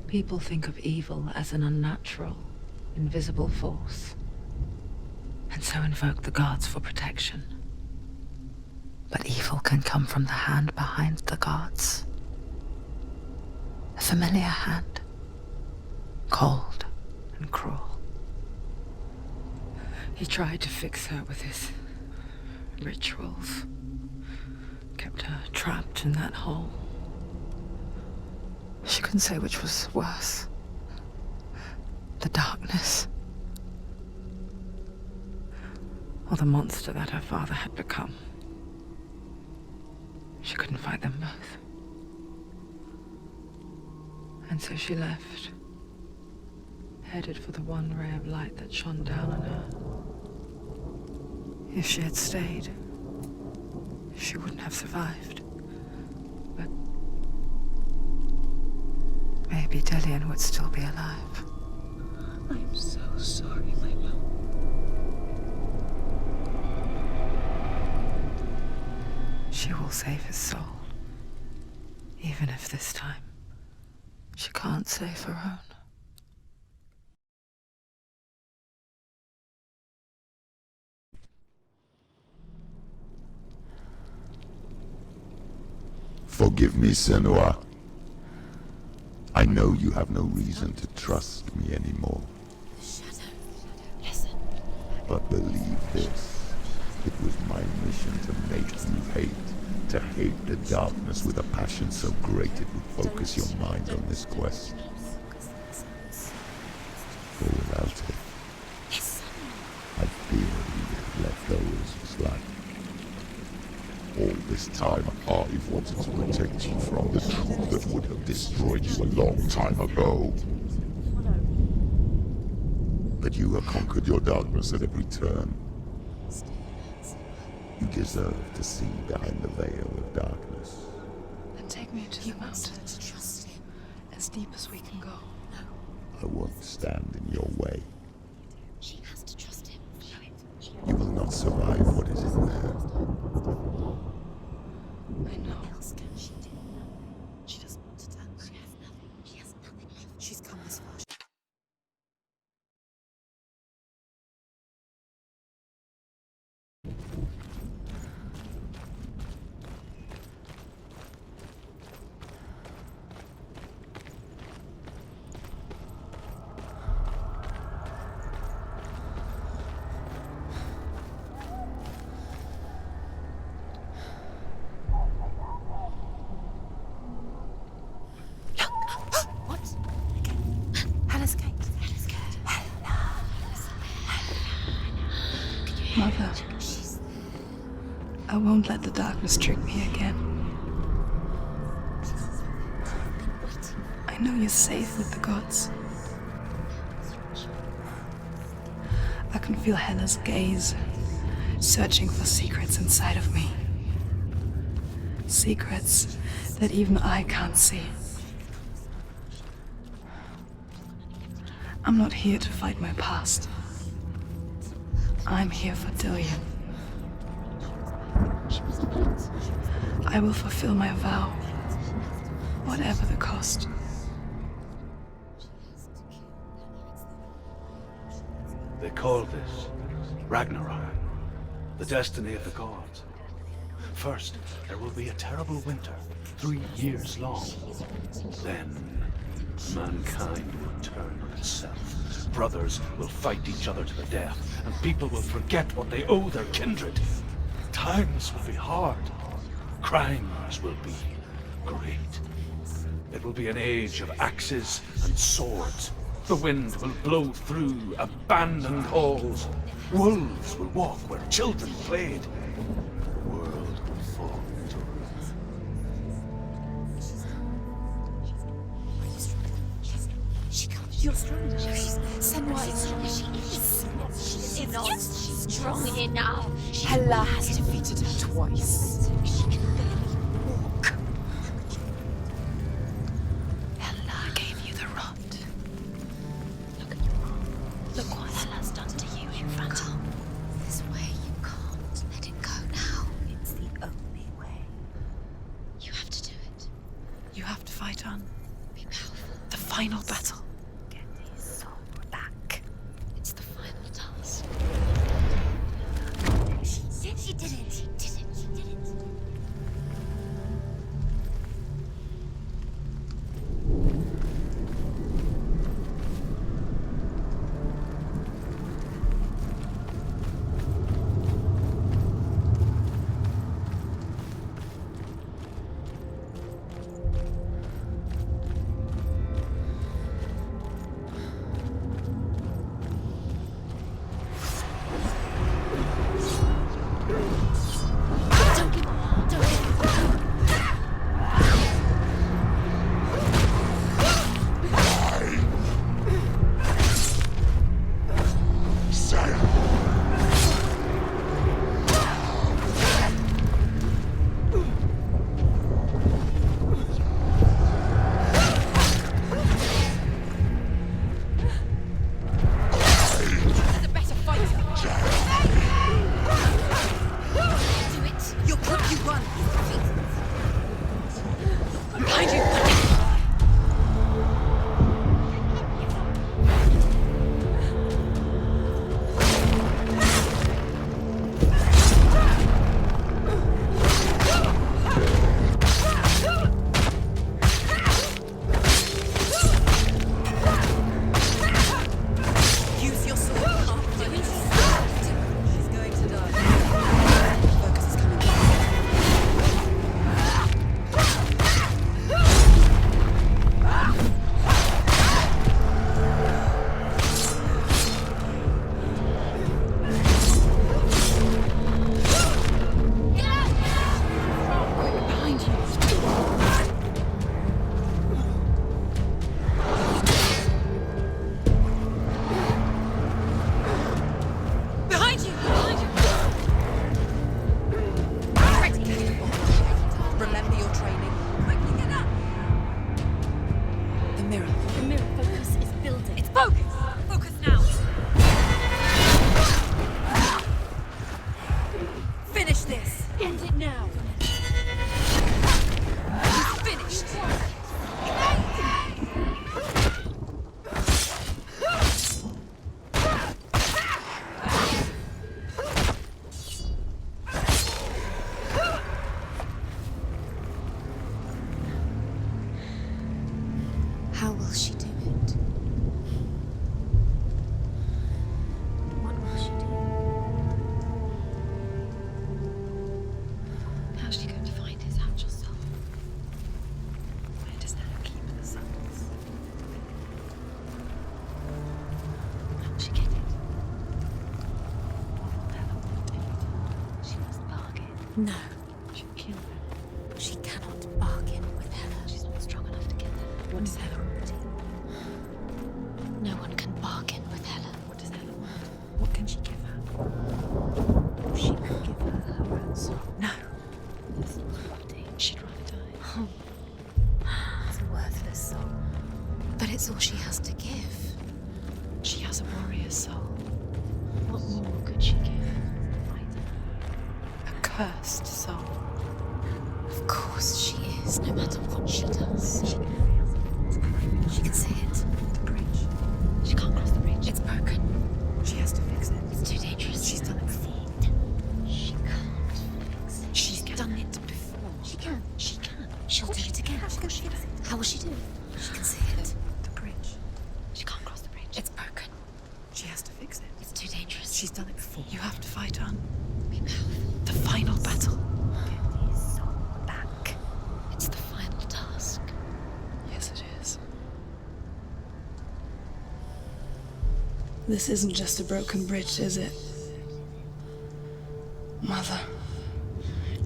People think of evil as an unnatural, invisible force, and so invoke the gods for protection. But evil can come from the hand behind the gods. A familiar hand, cold and cruel. He tried to fix her with his rituals, kept her trapped in that hole. She couldn't say which was worse. The darkness, or the monster that her father had become. She couldn't fight them both. And so she left, headed for the one ray of light that shone down on her. If she had stayed, she wouldn't have survived. But maybe Delian would still be alive. I'm so sorry, my love. She will save his soul, even if this time she can't save her own. Forgive me, Senua. I know you have no reason to trust me anymore. Listen. But believe this, it was my mission to make you hate the darkness with a passion so great it would focus your mind on this quest. For without it, I fear you have left those slack. All this time, I've wanted to protect you from the truth that would have destroyed you a long time ago. But you have conquered your darkness at every turn. You deserve to see behind the veil of darkness. Then take me to the mountains. Trust him. As deep as we can go. I won't stand in your way. She has to trust him. You will not survive what is in there. I know. What else can she do? She doesn't want to dance. She has nothing. She has nothing left. She's come this far. Mother, I won't let the darkness trick me again. I know you're safe with the gods. I can feel Hela's gaze, searching for secrets inside of me. Secrets that even I can't see. I'm not here to fight my past. I'm here for Delian. I will fulfill my vow, whatever the cost. They call this Ragnarok, the destiny of the gods. First, there will be a terrible winter, 3 years long. Then, mankind will turn on itself. Brothers will fight each other to the death, and people will forget what they owe their kindred. Times will be hard. Crimes will be great. It will be an age of axes and swords. The wind will blow through abandoned halls. Wolves will walk where children played. The world will fall to earth. You're strong. Senua'S. She's enough. She's strong enough. Hela has defeated her twice. Hela gave you the rot. Look at your arm. Look what Hela's done to you in front of. This way you can't let it go now. It's the only way. You have to do it. You have to fight on. Be powerful. The fight final battle. Get his soul back. It's the final task. She did it. She did it. She did it. How will she do it? What will she do? How's she going to find his actual soul? Where does Hela keep the souls? How will she get it? What will Hela want if it's her? She must bargain. No. She'll kill her. She cannot bargain with Hela. She's not strong enough to get her. What does Hela want? No one can bargain with Hela. What does Hela want? What can she give her? She could give her her own soul. No. It's not her body. She'd rather die. It's a worthless soul. But it's all she has to give. She has a warrior's soul. What more could she give? A cursed soul. Of course she is, no matter what she does. She can feel it. She can see it. The bridge. She can't cross the bridge. It's broken. She has to fix it. It's too dangerous. She's done it before. She can't fix it. She's done it before. She can. She can. She'll do it again. How's she going to fix it? How will she do it? She can see it. The bridge. She can't cross the bridge. It's broken. She has to fix it. It's too dangerous. She's done it before. You have to fight on. Be powerful. The final battle. Get his soul back. It's the final task. Yes, it is. This isn't just a broken bridge, is it? Mother,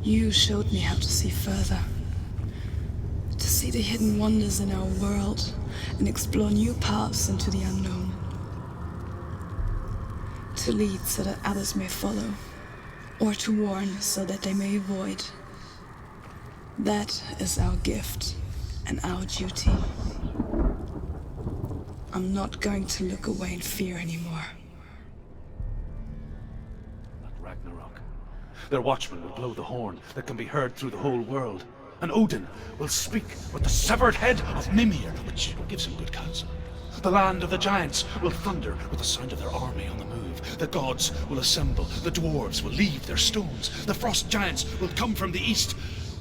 you showed me how to see further. To see the hidden wonders in our world and explore new paths into the unknown. To lead so that others may follow, or to warn so that they may avoid. That is our gift and our duty. I'm not going to look away in fear anymore. At Ragnarok, their watchmen will blow the horn that can be heard through the whole world. and Odin will speak with the severed head of Mimir, which gives him good counsel. The land of the giants will thunder with the sound of their army on the move. The gods will assemble, the dwarves will leave their stones, the frost giants will come from the east.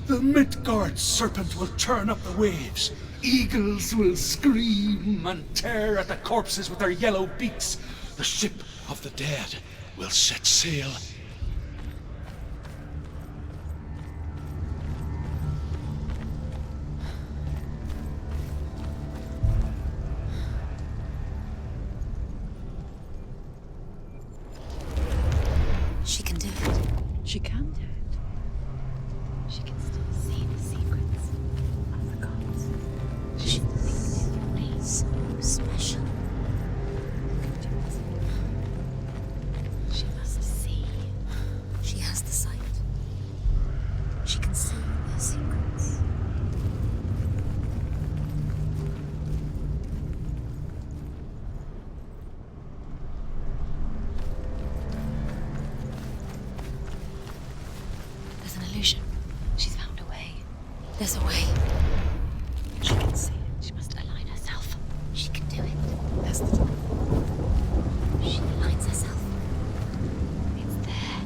The Midgard serpent will turn up the waves. Eagles will scream and tear at the corpses with their yellow beaks. The ship of the dead will set sail. She can do it. She can do it. She can still see the secrets of the gods. She thinks you're so special. She must see. She has the sight. She can see their secrets. There's an illusion. She's found a way. There's a way. She can see it. She must align herself. She can do it. That's the door. She aligns herself. It's there.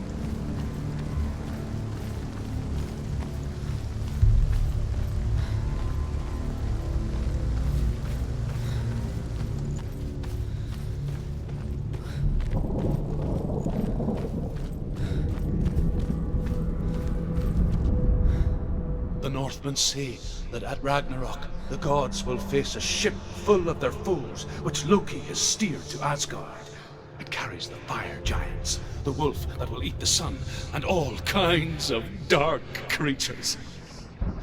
The Northmen say that at Ragnarok, the gods will face a ship full of their foes, which Loki has steered to Asgard. It carries the fire giants, the wolf that will eat the sun, and all kinds of dark creatures.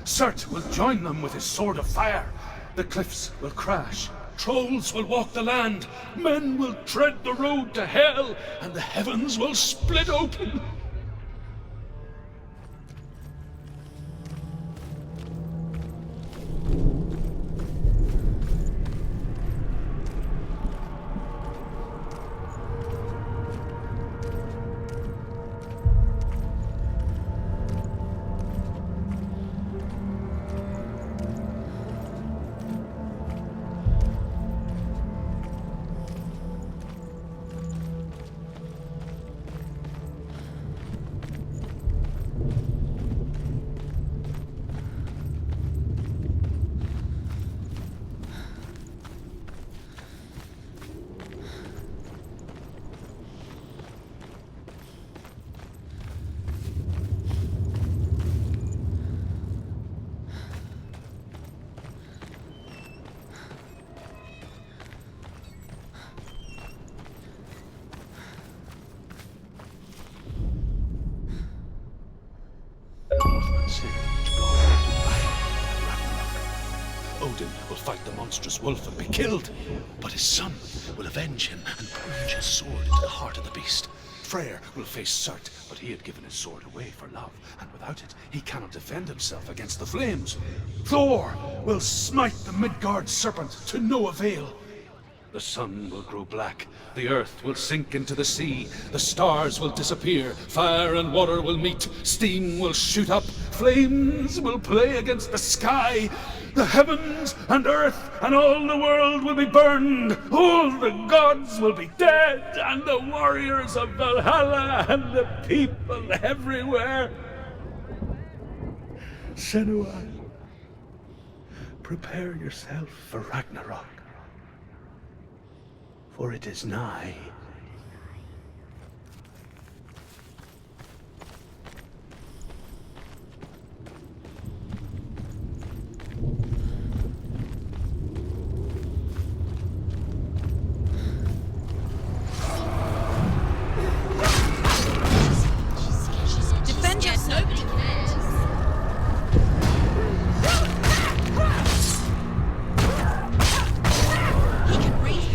Surt will join them with his sword of fire. The cliffs will crash. Trolls will walk the land. Men will tread the road to hell, and the heavens will split open. Odin will fight the monstrous wolf and be killed, but his son will avenge him and plunge his sword into the heart of the beast. Freyr will face Surt, but he had given his sword away for love, and without it, he cannot defend himself against the flames. Thor will smite the Midgard serpent to no avail. The sun will grow black, the earth will sink into the sea, the stars will disappear, fire and water will meet, steam will shoot up, flames will play against the sky, the heavens and earth and all the world will be burned, all the gods will be dead, and the warriors of Valhalla and the people everywhere. Senua'S, prepare yourself for Ragnarok, for it is nigh. Defend yourself. Nobody cares. He can breathe.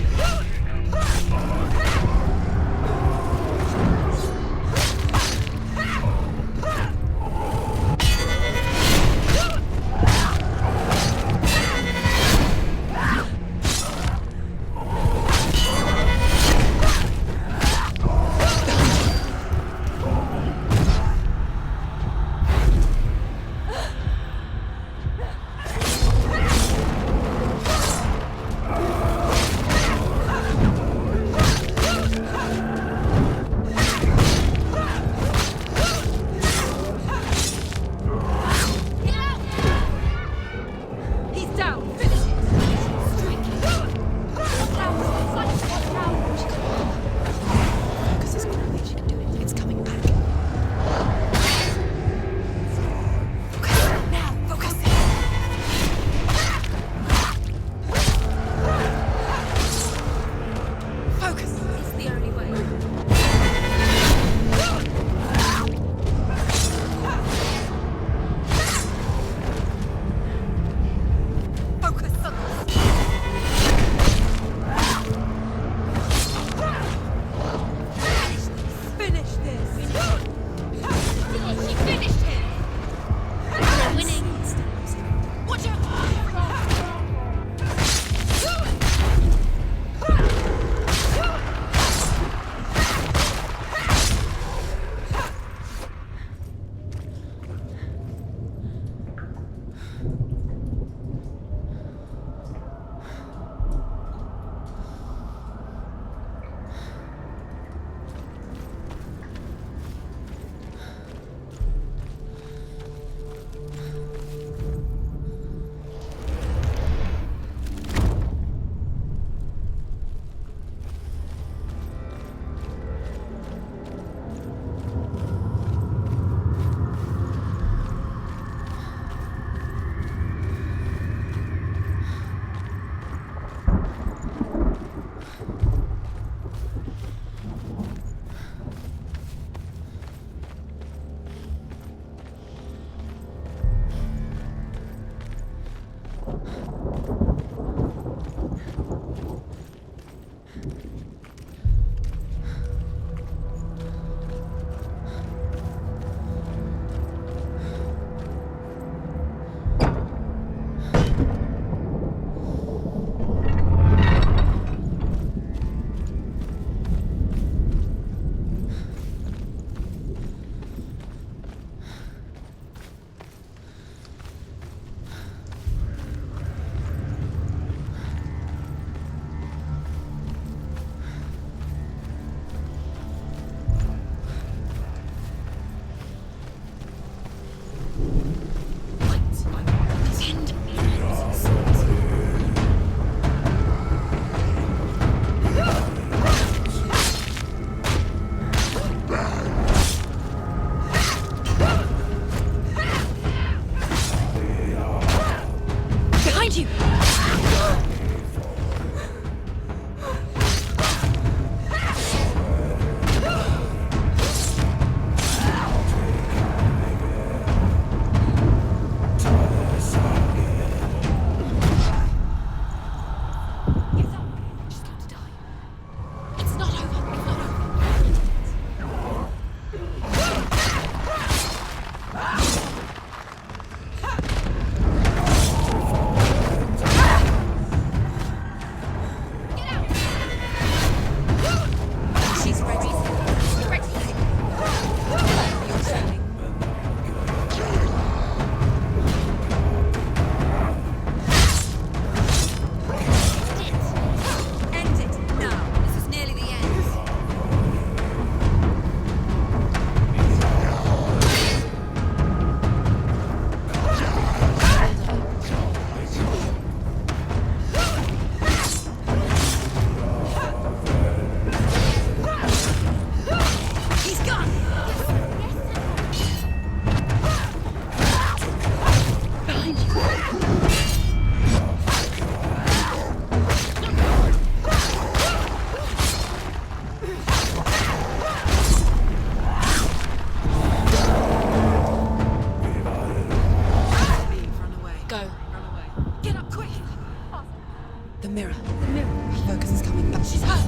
Focus is coming back. She's hurt.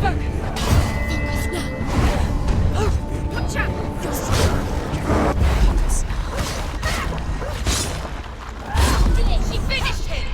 Focus. Focus now. Watch out. Focus now. She finished him.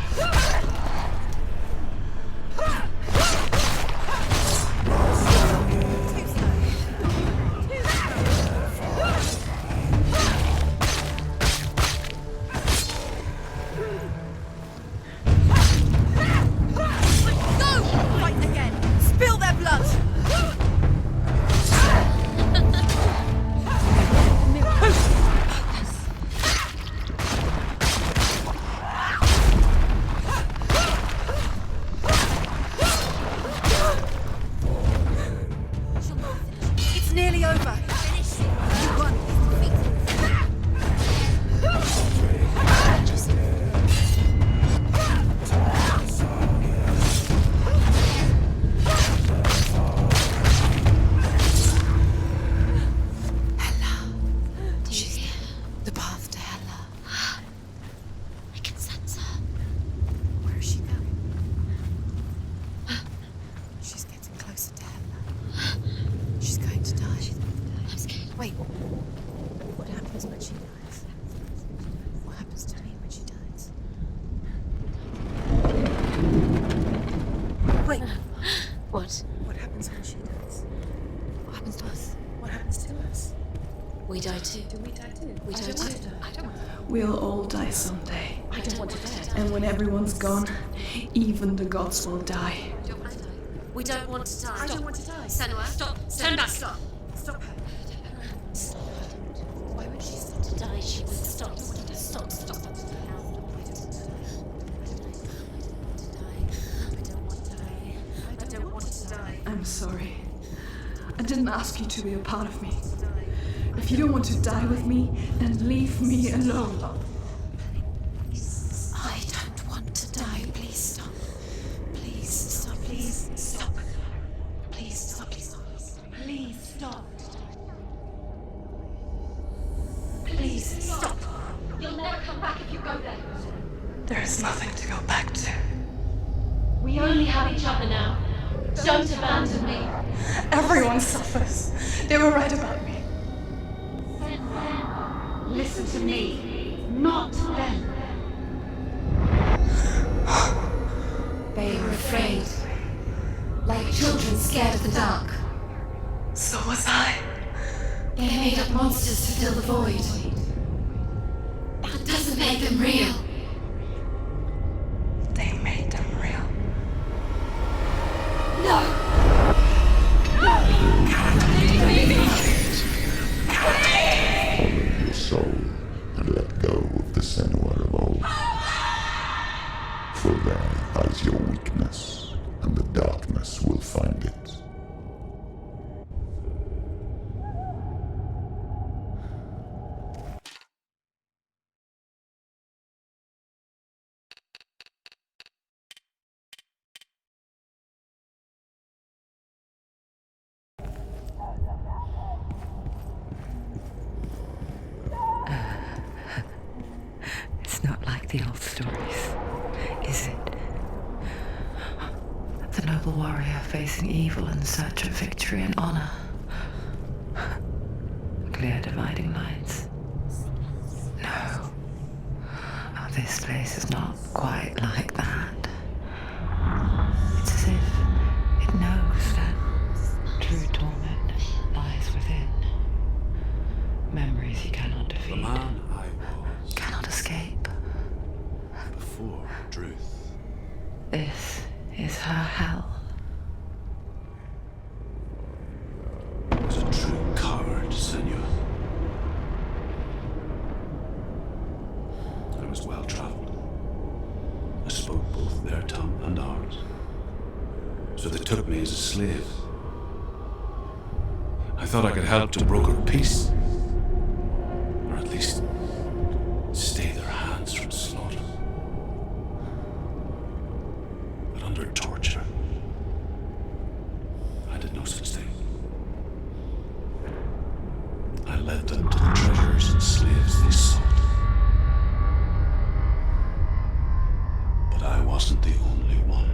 We'll all die someday. I don't want to die. And when everyone's gone, even the gods will die. We don't want to die. I don't want to die. Senua, stop. Turn back. Stop. Stop her. Why would she stop to die? She would stop. Stop. I don't want to die. I'm sorry. I didn't ask you to be a part of me. If you don't want to die with me, then leave me alone. I don't want to die. Please stop. Please stop. Please stop. Please stop. Please stop. Please stop. You'll never come back if you go there. There is nothing to go back to. We only have each other now. Don't abandon me. Everyone suffers. They were right about me. Listen to me, not them. They were afraid, like children scared of the dark. So was I. They made up monsters to fill the void. That doesn't make them real. They made them real. No! Soul and let go of the Senua of old. For there lies your weakness, and the darkness will find it. The old stories, is it? The noble warrior facing evil in search of victory and honor. Clear dividing lines. No. Oh, this place is not quite like that. It's as if it knows that true torment lies within. Memories you cannot defeat. The man I was. Cannot escape. Before truth. This is her hell. I was a true coward, Senua. I was well traveled. I spoke both their tongue and ours. So they took me as a slave. I thought I could help to broker peace. Or at least stay their hands from slaughter. But under torture, I did no such thing. I led them to the treasures and slaves they sought. But I wasn't the only one.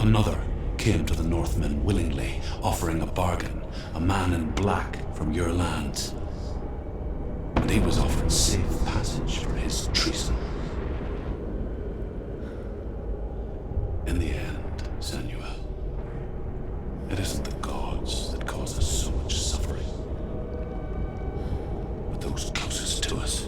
Another came to the Northmen willingly, offering a bargain, a man in black from your lands. And he was offered safe passage for his treason. In the end, Senua, it isn't the gods that cause us so much suffering, but those closest to us.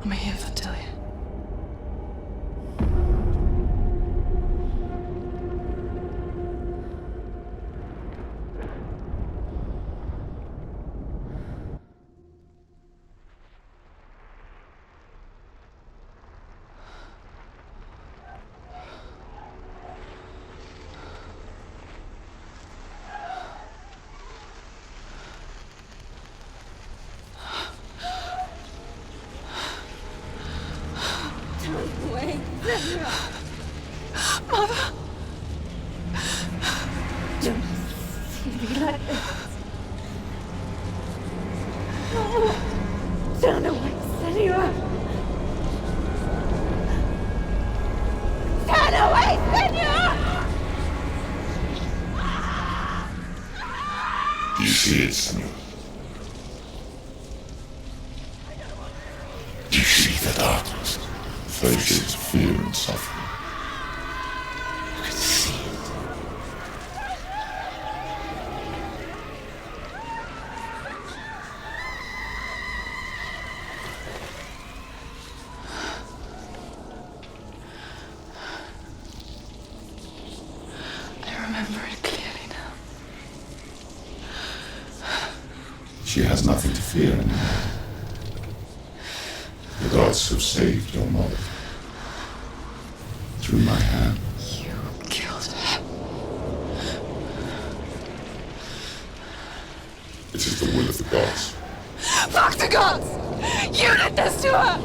I'm here for Delia. Mother! Don't see me like this. Turn away, Senua! Turn away, Senua! Do you see it, Senua? Do you see the darkness? Faces of fear and suffering. You can see it. I remember it clearly now. She has nothing to fear anymore. The gods have saved your mother. Through my hand. You killed her. It is the will of the gods. Fuck the gods! You did this to her!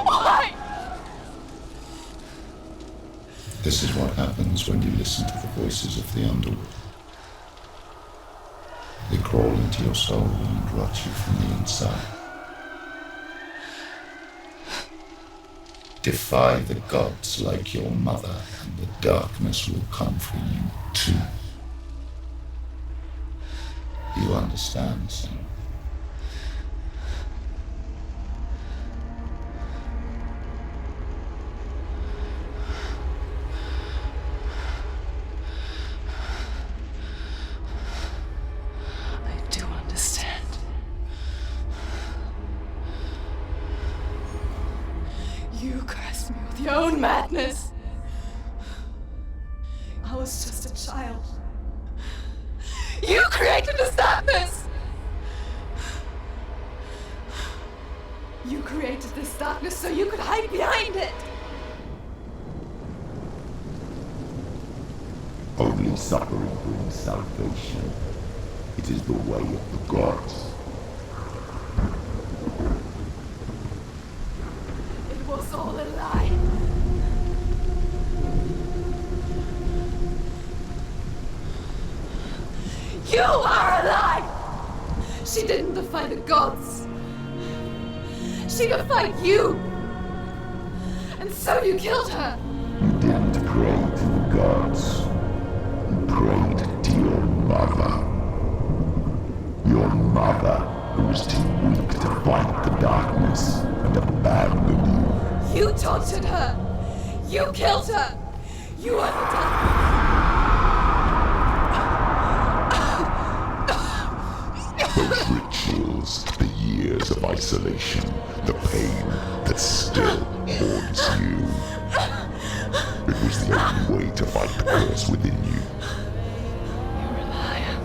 Why? This is what happens when you listen to the voices of the underworld. They crawl into your soul and rot you from the inside. Defy the gods like your mother, and the darkness will come for you too. You understand, son? I do understand. You cursed me with your own madness. I was just a child. You created this darkness! You created this darkness so you could hide behind it. Only suffering brings salvation. It is the way of the gods. It was all a lie. You are a lie! She didn't defy the gods. She defied you. And so you killed her. You didn't pray to the gods. You prayed to your mother. Your mother, who was too weak to fight the darkness and abandon you. You tortured her. You killed her. You are the darkness. Those rituals, the years of isolation, the pain that still haunts you. It was the only way to fight the curse within you. You're a liar.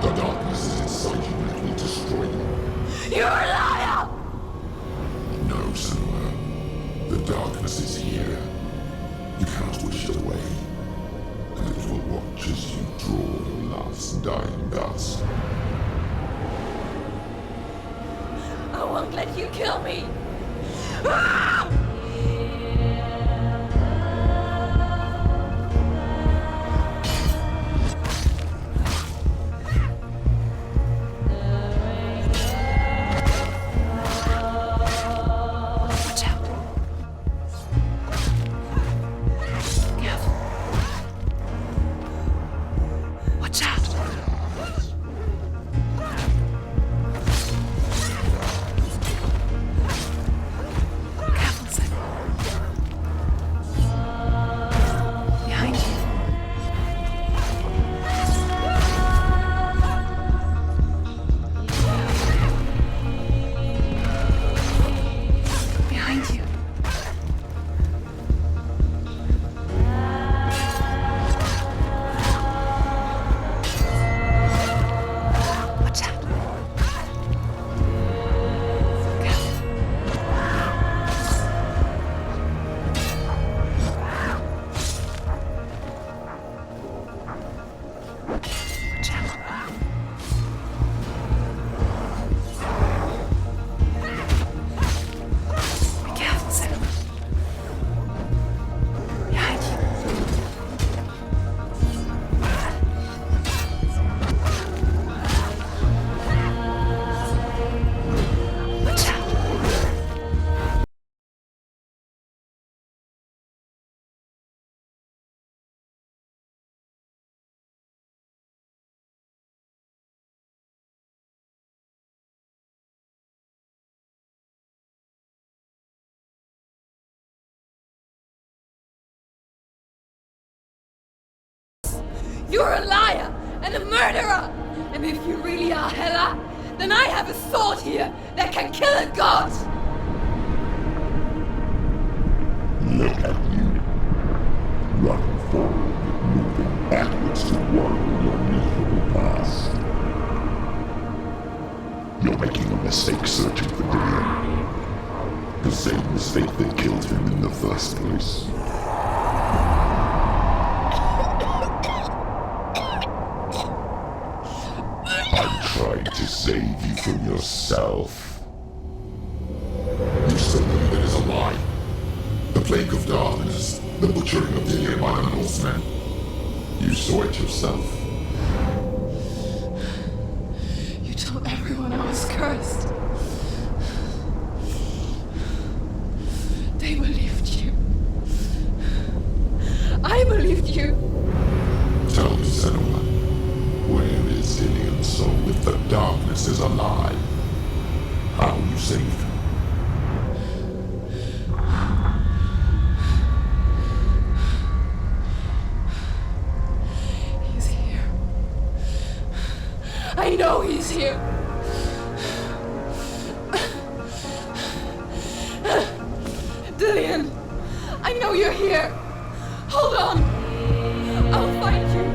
The darkness is inside you and it will destroy you. You're a liar! No, Senua. The darkness is here. You cannot wish it away. And it will watch as you draw your last dying gasp. I won't let you kill me! You're a liar and a murderer! And if you really are Hela, then I have a sword here that can kill a god! Look at you. Running forward, moving backwards to wallow your miserable past. You're making a mistake searching for Dillion. The same mistake that killed him in the first place. Trying to save you from yourself. You still believe it is a lie. The plague of darkness, the butchering of Dillion by the Northmen. You saw it yourself. You told everyone I was cursed. They believed you. I believed you. Tell me, Senua, where is Dillion's soul if the darkness is alive? How will you save him? He's here. I know he's here. Dillion, I know you're here. Hold on. I'll find you.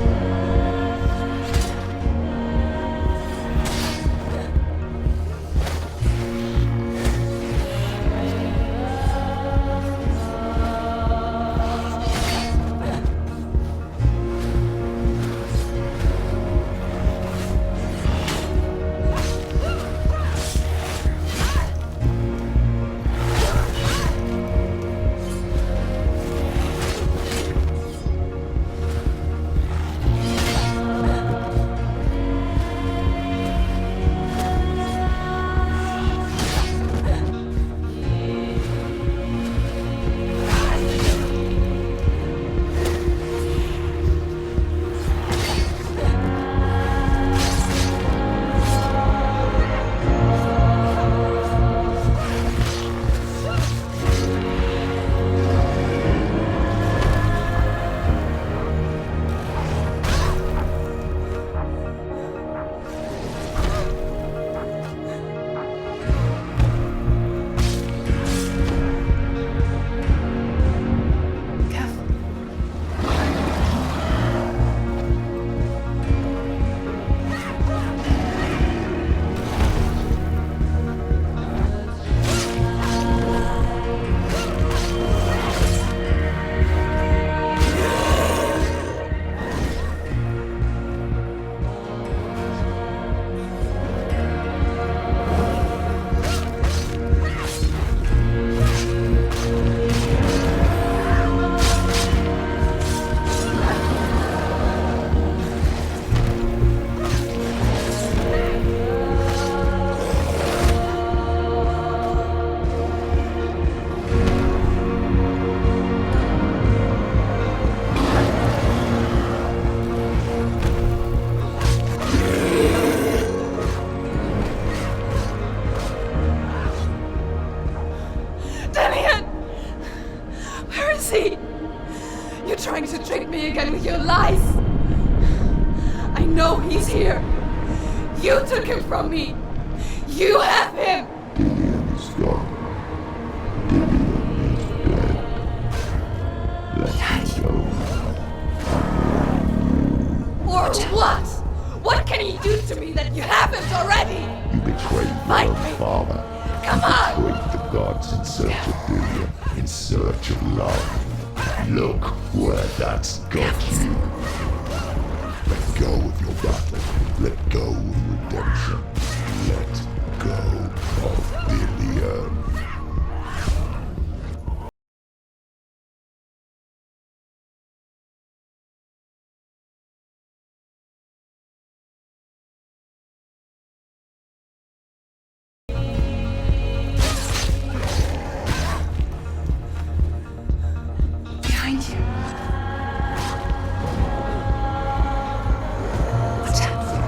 here. You took him from me. You have him. Dillion's gone. Dillion is dead. Let him go. Or what? What can he do to me that you haven't already? You betrayed your Fight own me. father. Come on. You betrayed the gods in search of Dillion, in search of love. Look where that's got you. Let go of your battle. Let go of redemption. Let go of Dillion. Behind you. What's happening?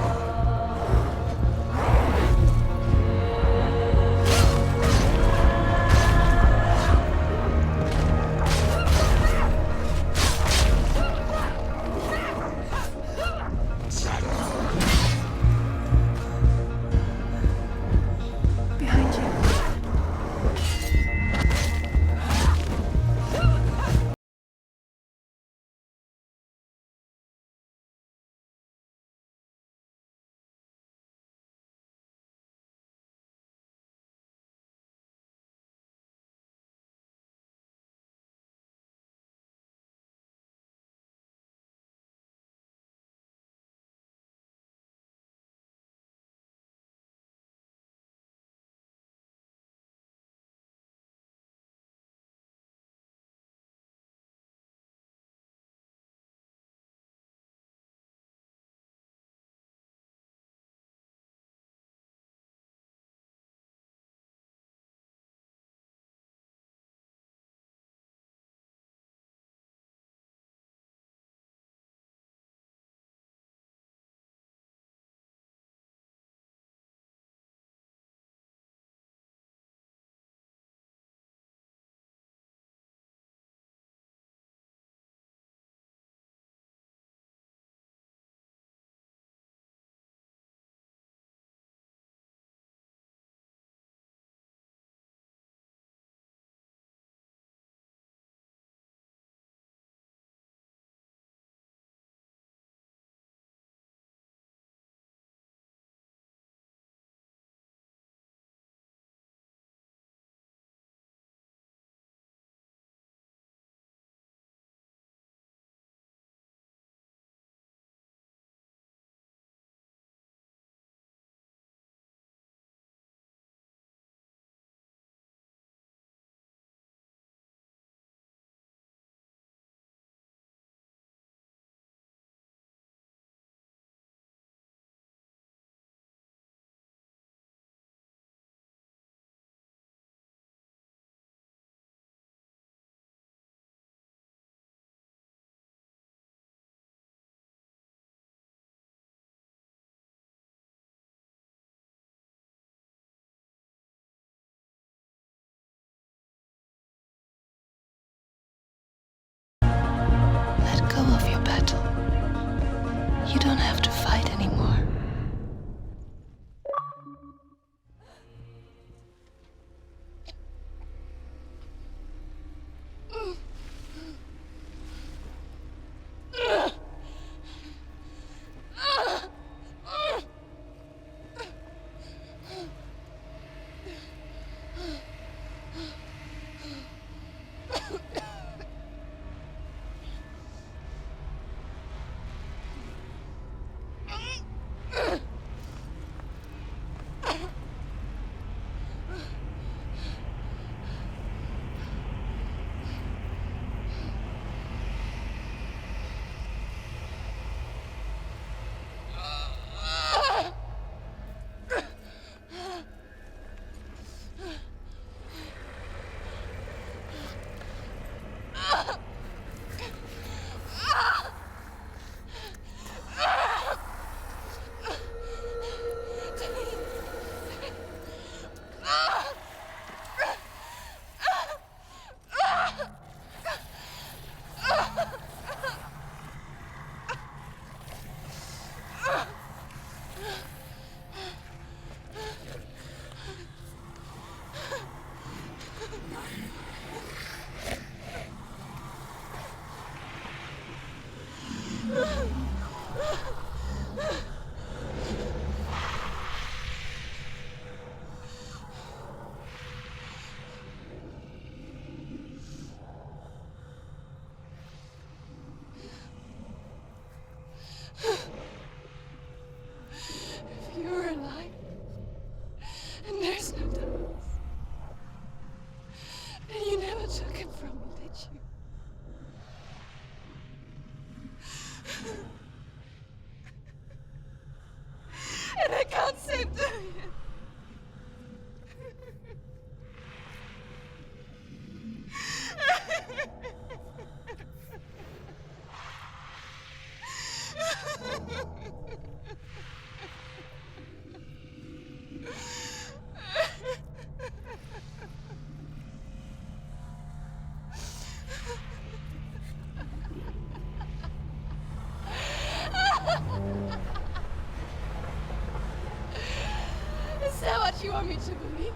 you want me to believe?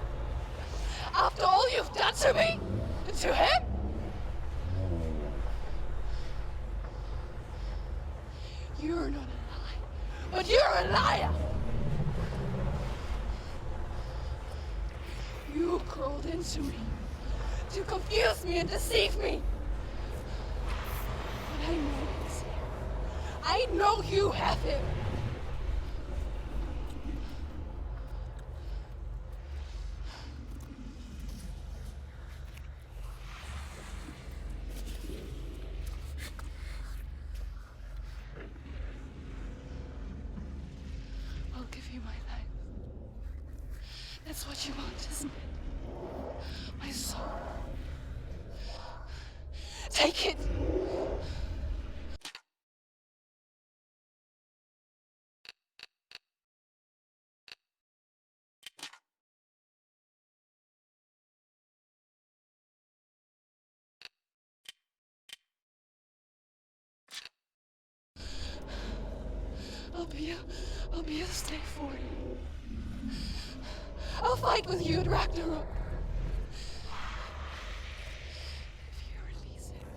After all you've done to me? And to him? You're not a liar, but you're a liar! You crawled into me to confuse me and deceive me. But I know he's here. I know you have him. I'll give you my life. That's what you want, isn't it? My soul. Take it! I'll be a slave for you. I'll fight with you at Ragnarok. If you release him.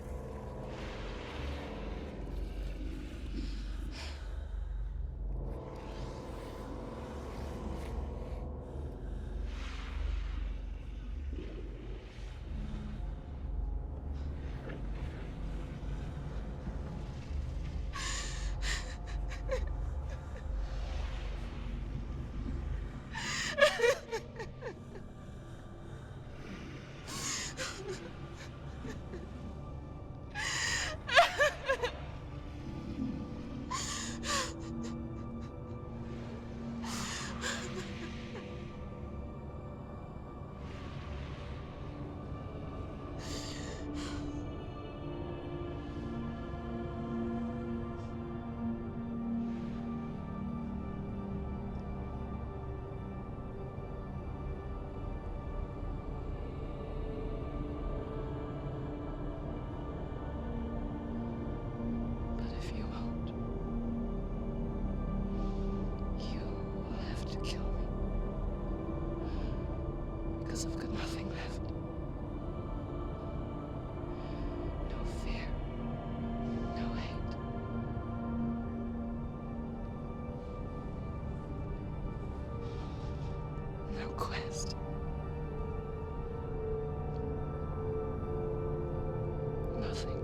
I've got nothing left. No fear. No hate. No quest. Nothing.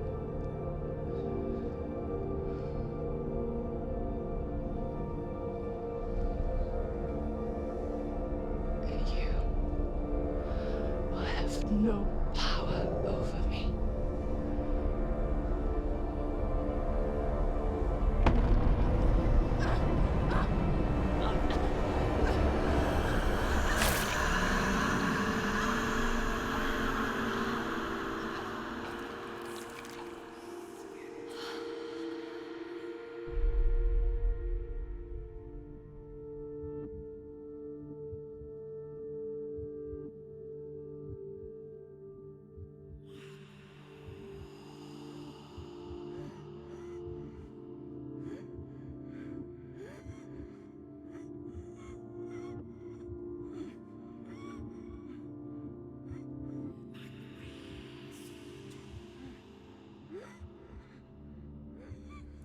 No power over me.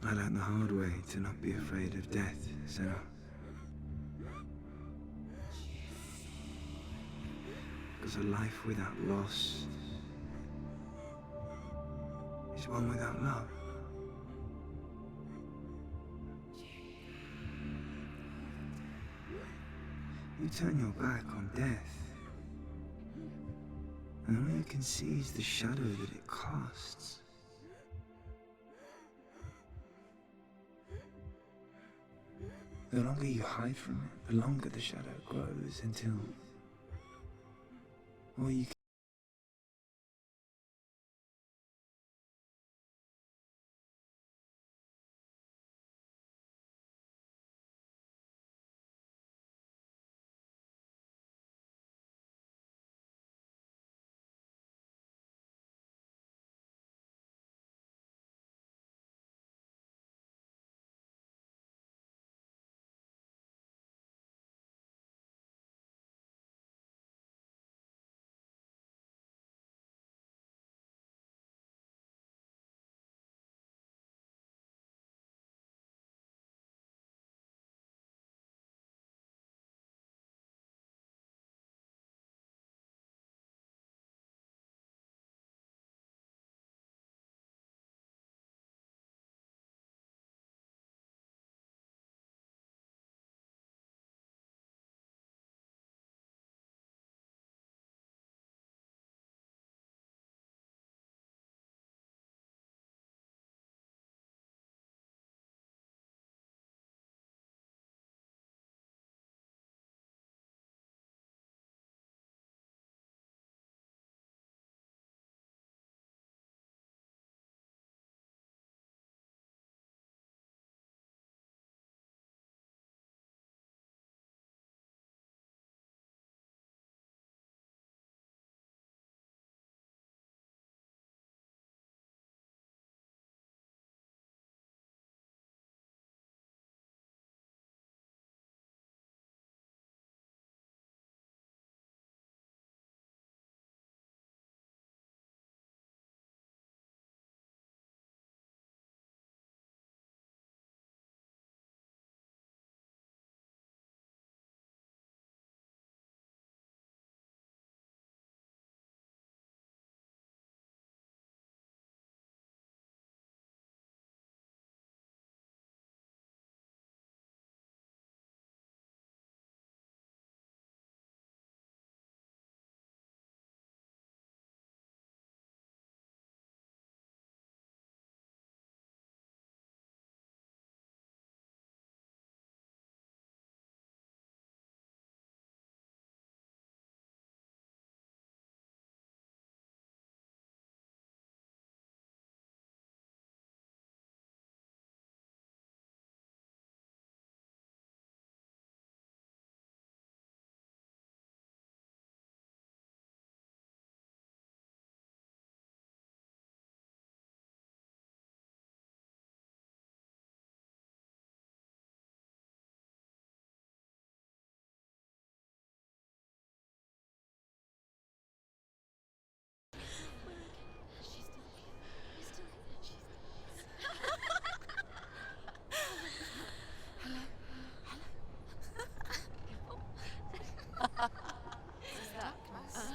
I learned the hard way to not be afraid of death, Senua. Because a life without loss is one without love. You turn your back on death, and all you can see is the shadow that it casts. The longer you hide from it, the longer the shadow grows until all you can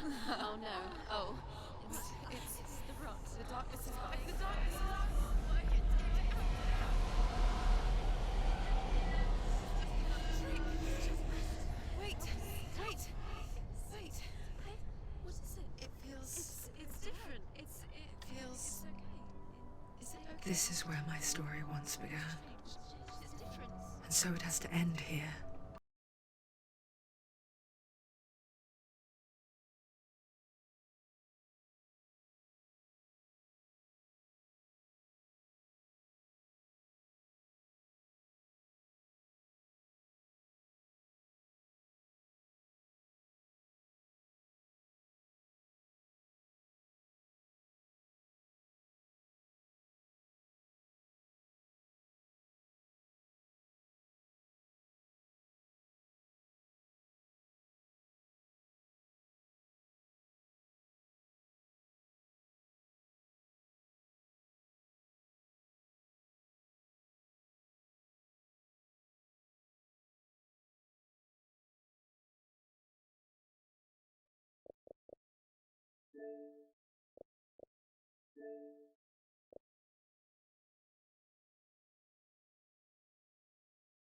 Oh no. Oh. It's the rot. The darkness is back. The darkness is back. Wait. What is it? It feels... It's different. It feels... It's okay. Is it okay? This is where my story once began. It's different. And so it has to end here.